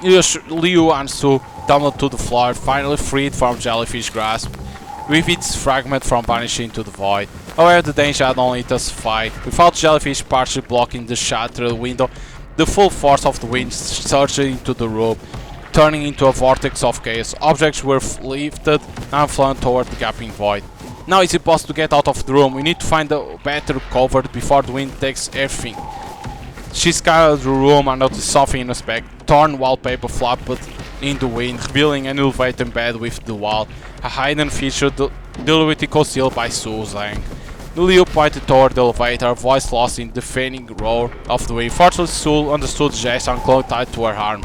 Liu and Su tumbled to the floor, finally freed from Jellyfish's grasp, with its fragment from vanishing into the void. However, the danger had only intensified. Without Jellyfish partially blocking the shattered window, the full force of the wind surged into the room, turning into a vortex of chaos. Objects were lifted and flung toward the gaping void. Now it's impossible to get out of the room. We need to find a better cover before the wind takes everything. She scoured the room and noticed something in respect. Torn wallpaper flapped in the wind, revealing an elevator embedded with the wall, a hidden feature deliberately concealed by Su Zhang. Liu pointed toward the elevator, her voice lost in the deafening roar of the wind. Fortunately, Su understood the gesture and clung tight to her arm.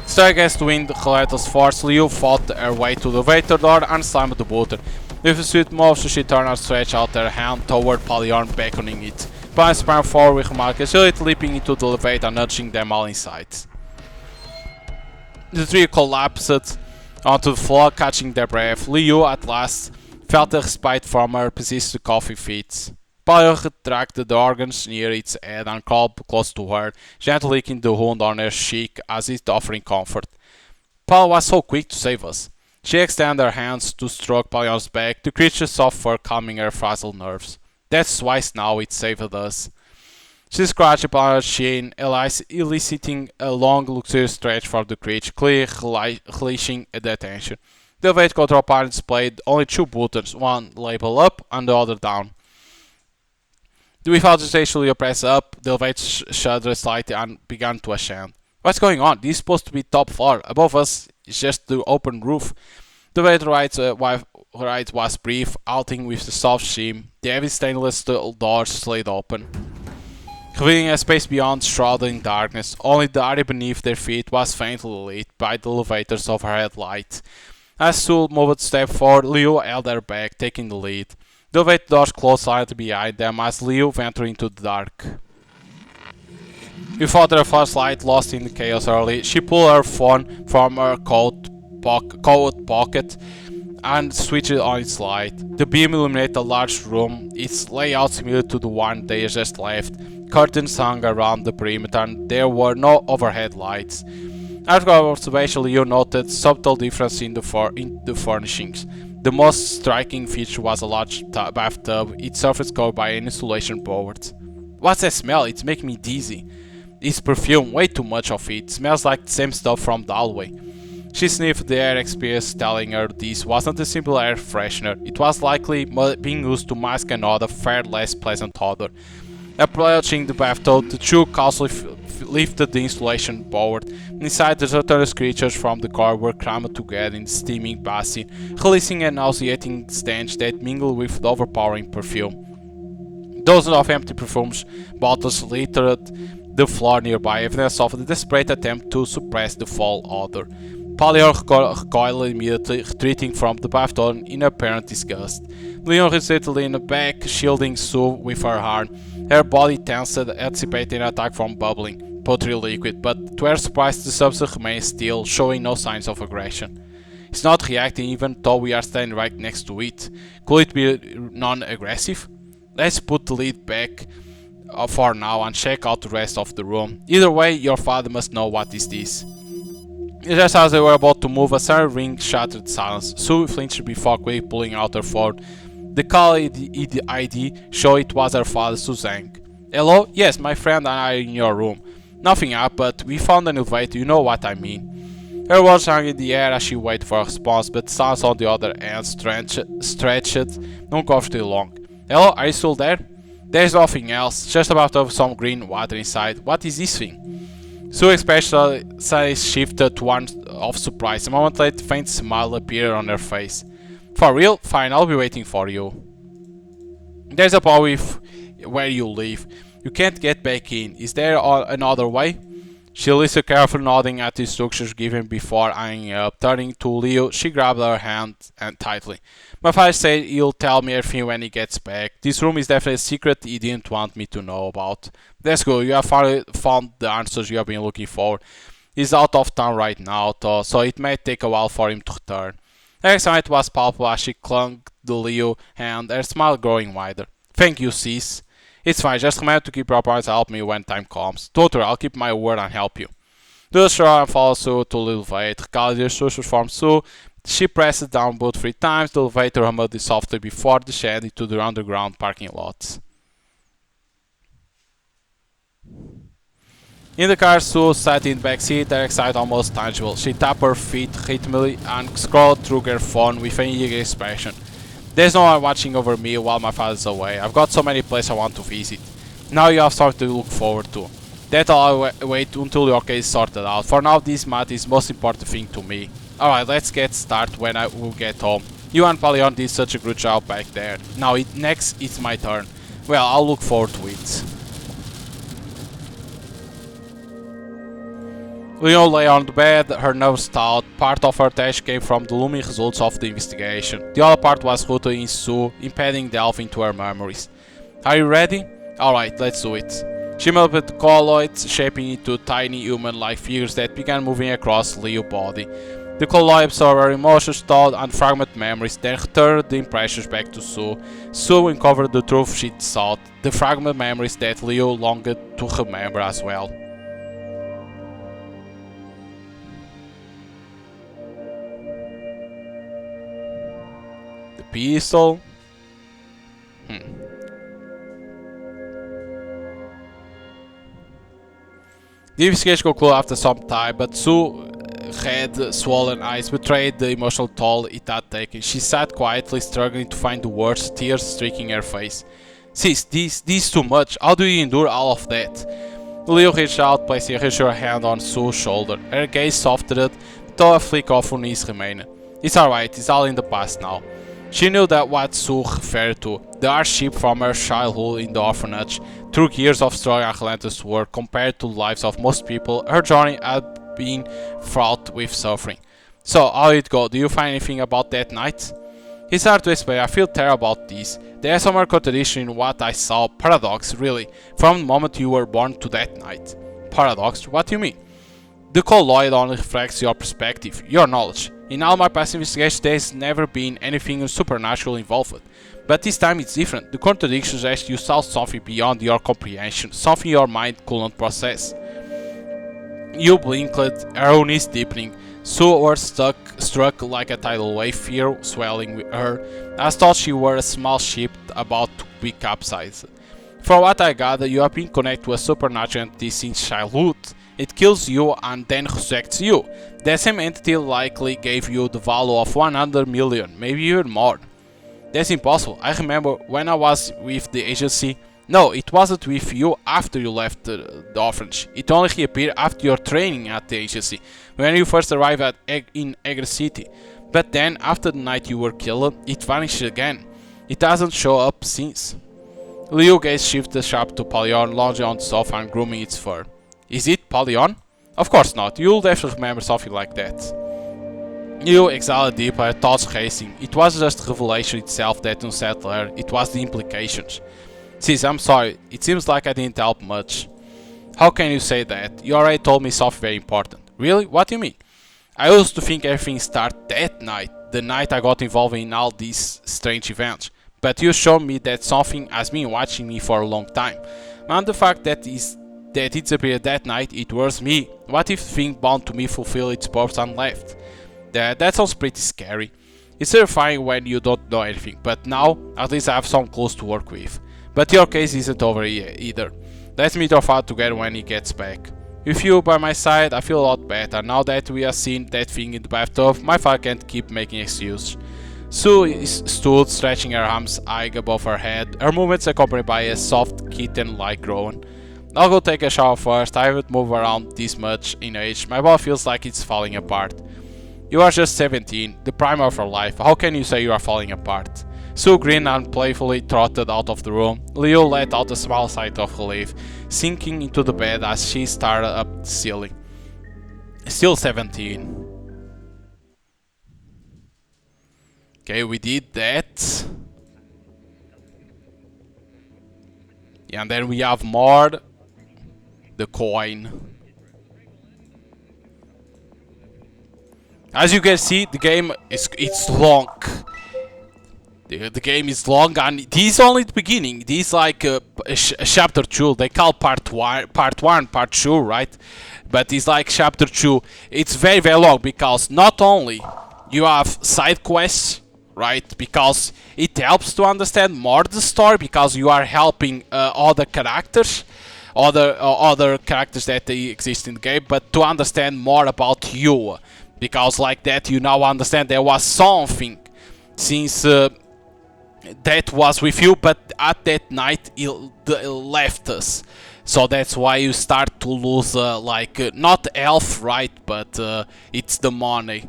Staring against the wind, relentless force, Liu fought her way to the elevator door and slammed the button. With a swift motion, she turned and stretched out her hand toward Pallion, beckoning it. Pallion sprang forward with remarkable agility, leaping into the elevator and nudging them all inside. The three collapsed onto the floor, catching their breath. Liu, at last, felt a respite from her persistent coughing fits. Pallion retracted the organs near its head and crawled close to her, gently licking the wound on her cheek as if offering comfort. Pallion was so quick to save us. She extended her hands to stroke Pallion's back, the creature's soft fur calming her frazzled nerves. That's twice now it saved us. She scratched Pallion's chin, eliciting a long, luxurious stretch from the creature, clearly relishing the attention. The elevator control panel displayed only two buttons, one label up and the other down. Without hesitation, Leo pressed up, the elevator shuddered slightly and began to ascend. What's going on? This is supposed to be top floor. Above us is just the open roof. The elevator ride was brief, halting with the soft sheen. The heavy stainless steel doors slid open, revealing a space beyond shrouded in darkness. Only the area beneath their feet was faintly lit by the elevator's overhead light. As Sul moved a step forward, Leo held her back, taking the lead. The elevator doors closed silently behind them as Leo ventured into the dark. Without her flashlight lost in the chaos early, she pulled her phone from her coat pocket and switched it on its light. The beam illuminated a large room, its layout similar to the one they had just left. Curtains hung around the perimeter and there were no overhead lights. After observation, Leo noted subtle difference in the furnishings. The most striking feature was a large bathtub, its surface covered by an insulation board. What's that smell? It's making me dizzy. It's perfume, way too much of it. Smells like the same stuff from the hallway. She sniffed the air experience, telling her this wasn't a simple air freshener. It was likely being used to mask another, far less pleasant odor. Approaching the bathtub, the two calmly lifted the insulation board. Inside, the terrorist creatures from the car were crammed together in the steaming basin, releasing a nauseating stench that mingled with the overpowering perfume. Dozens of empty perfume bottles littered the floor nearby, evidence of the desperate attempt to suppress the foul odor. Pallion recoiled immediately, retreating from the bathtub in apparent disgust. Leon hesitated leaned back, shielding Sue with her arm. Her body tensed, anticipating an attack from bubbling, pottery liquid, but to her surprise the substance remained still, showing no signs of aggression. It's not reacting even though we are standing right next to it. Could it be non-aggressive? Let's put the lid back for now and check out the rest of the room. Either way, your father must know what is this. Just as they were about to move, a sudden ring shattered silence. Sue flinched before quickly pulling out her phone. The call ID showed it was her father, Suzanne. Hello? Yes, my friend and I are in your room. Nothing up, but we found an elevator, you know what I mean. Her words hung in the air as she waited for a response, but sounds on the other end stretched uncomfortably long. Hello, are you still there? There's nothing else, just about to have some green water inside. What is this thing? Sue's expression shifted to one of surprise. A moment later, a faint smile appeared on her face. For real? Fine, I'll be waiting for you. There's a bar where you live. You can't get back in. Is there another way? She listened carefully, nodding at the instructions given before hanging up. Turning to Leo, she grabbed her hand tightly. My father said he'll tell me everything when he gets back. This room is definitely a secret he didn't want me to know about. That's good, you have finally found the answers you have been looking for. He's out of town right now, though, so it may take a while for him to return. Her excitement was palpable as she clung to Leo, and her smile growing wider. Thank you, sis. It's fine, just remember to keep your promise and help me when time comes. Don't worry, I'll keep my word and help you. Do sure and follow Sue to the elevator. Callie searches for Sue. She presses down both 3 times. The elevator hummed softly before descending to the underground parking lot. In the car, Sue sat in the back seat, her excitement almost tangible. She tapped her feet rhythmically and scrolled through her phone with an eager expression. There's no one watching over me while my father's away. I've got so many places I want to visit. Now you have something to look forward to. That I'll wait until your case is sorted out. For now, this matter is the most important thing to me. Alright, let's get started when I will get home. You and Palion did such a good job back there. Now next it's my turn. Well, I'll look forward to it. Leo lay on the bed, her nerves taut. Part of her dash came from the looming results of the investigation. The other part was rooted in Sue, impeding delve into her memories. Are you ready? Alright, let's do it. She moved the colloids, shaping into tiny human-like figures that began moving across Leo's body. The colloid absorbed her emotions, thought, and fragmented memories, then returned the impressions back to Sue. Sue uncovered the truth she sought, the fragmented memories that Leo longed to remember as well. The pistol. The investigation concluded after some time, but Sue had swollen eyes betrayed the emotional toll it had taken. She sat quietly, struggling to find the words, tears streaking her face. Sis, this is too much. How do you endure all of that? Leo reached out, placing a reassuring hand on Sue's shoulder. Her gaze softened, though a flick of unease remained. It's alright, it's all in the past now. She knew that what Sue referred to, the hardship from her childhood in the orphanage, through years of struggle and relentless work compared to the lives of most people, her journey had been fraught with suffering. So, how did it go? Do you find anything about that night? It's hard to explain, I feel terrible about this. There's some contradiction in what I saw. Paradox, really, from the moment you were born to that night. Paradox? What do you mean? The colloid only reflects your perspective, your knowledge. In all my past investigations, there's never been anything supernatural involved. But this time it's different. The contradiction suggests you saw something beyond your comprehension, something your mind couldn't process. You blinked, her own is deepening. Sue was struck like a tidal wave, fear swelling her, as thought she were a small ship about to be capsized. From what I gather, you have been connected to a supernatural entity since childhood. It kills you and then resurrects you. That same entity likely gave you the value of 100 million, maybe even more. That's impossible. I remember when I was with the agency. No, it wasn't with you after you left the orphanage. It only reappeared after your training at the agency, when you first arrived in Agra City. But then, after the night you were killed, it vanished again. It hasn't shown up since. Leo gaze shifted sharp to Palion, lounging on the sofa and grooming its fur. Is it Palion? Of course not. You'll definitely remember something like that. You exhaled deeply, her thoughts racing. It wasn't just the revelation itself that unsettled her, it was the implications. Sis, I'm sorry. It seems like I didn't help much. How can you say that? You already told me something very important. Really? What do you mean? I used to think everything started that night, the night I got involved in all these strange events. But you showed me that something has been watching me for a long time. And the fact that it disappeared that night, it was me. What if the thing bound to me fulfilled its purpose and left? That sounds pretty scary. It's terrifying when you don't know anything, but now at least I have some clues to work with. But your case isn't over either. Let's meet your father together when he gets back. With you by my side, I feel a lot better. Now that we have seen that thing in the bathtub, my father can't keep making excuses. Sue stood, stretching her arms high above her head, her movements accompanied by a soft kitten-like groan. I'll go take a shower first. I haven't moved around this much in age. My body feels like it's falling apart. You are just 17, the prime of your life. How can you say you are falling apart? Sue grinned and playfully trotted out of the room. Leo let out a small sigh of relief, sinking into the bed as she stared up the ceiling. Still 17. Okay, we did that. Yeah, and then we have more. The coin. As you can see, the game is it's long. The game is long, and this is only the beginning. This is like chapter 2. They call part 1, part 2, right? But it's like chapter 2. It's very, very long because not only you have side quests, right? Because it helps to understand more the story because you are helping other characters, other characters that they exist in the game, but to understand more about you, because like that you now understand there was something since. That was with you, but at that night it left us. So that's why you start to lose, not health, right? But it's the money.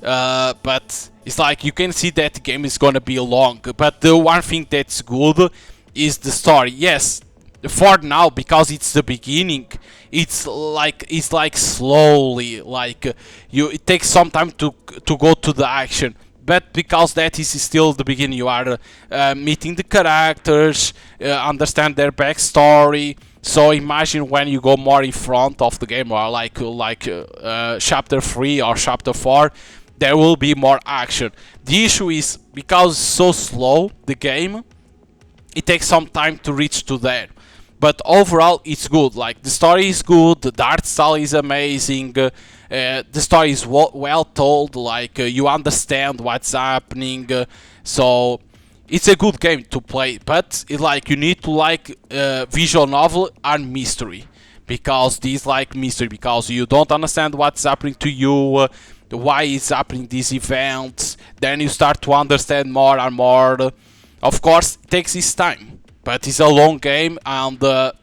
But it's like you can see that the game is gonna be long. But the one thing that's good is the story. Yes, for now, because it's the beginning, it's like slowly, it takes some time to go to the action. But because that is still the beginning, you are meeting the characters, understand their backstory. So imagine when you go more in front of the game, or chapter 3 or chapter 4, there will be more action. The issue is because it's so slow, the game, it takes some time to reach to there. But overall, it's good. Like the story is good, the art style is amazing. The story is well told. You understand what's happening. So it's a good game to play. But you need to like visual novel and mystery, because these like mystery, because you don't understand what's happening to you. Why is happening these events? Then you start to understand more and more. Of course, it takes its time, but it's a long game, and the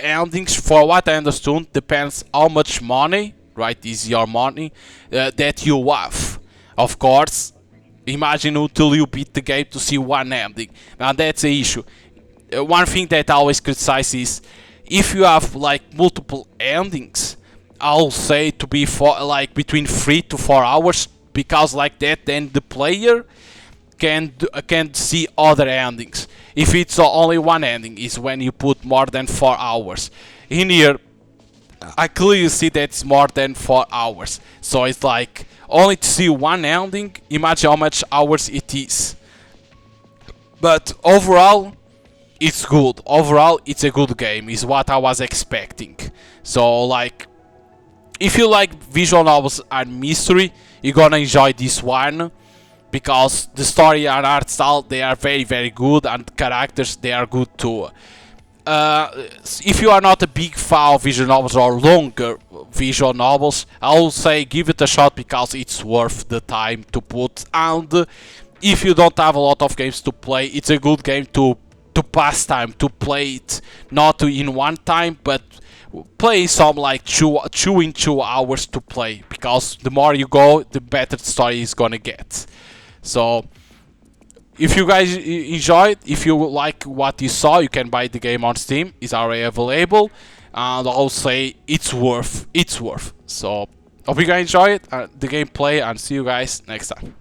endings, for what I understood, depends how much money, right, is your money that you have. Of course, imagine until you beat the game to see one ending, and that's the issue. One thing that I always criticize is if you have like multiple endings, I'll say to be for like between 3 to 4 hours, because like that then the player can see other endings. If it's only one ending, is when you put more than 4 hours. In here, I clearly see that it's more than 4 hours. So it's like only to see one ending. Imagine how much hours it is. But overall, it's good. Overall, it's a good game. Is what I was expecting. So like, if you like visual novels and mystery, you're gonna enjoy this one, because the story and art style, they are very, very good, and characters, they are good too. If you are not a big fan of visual novels or longer visual novels, I will say give it a shot, because it's worth the time to put. And if you don't have a lot of games to play, it's a good game to pass time, to play it not in one time, but play some like 2 in 2 hours to play, because the more you go, the better the story is gonna get. So if you guys enjoyed, if you like what you saw, you can buy the game on Steam. It's already available, and I'll say it's worth. So hope you guys enjoy it, the gameplay, and see you guys next time.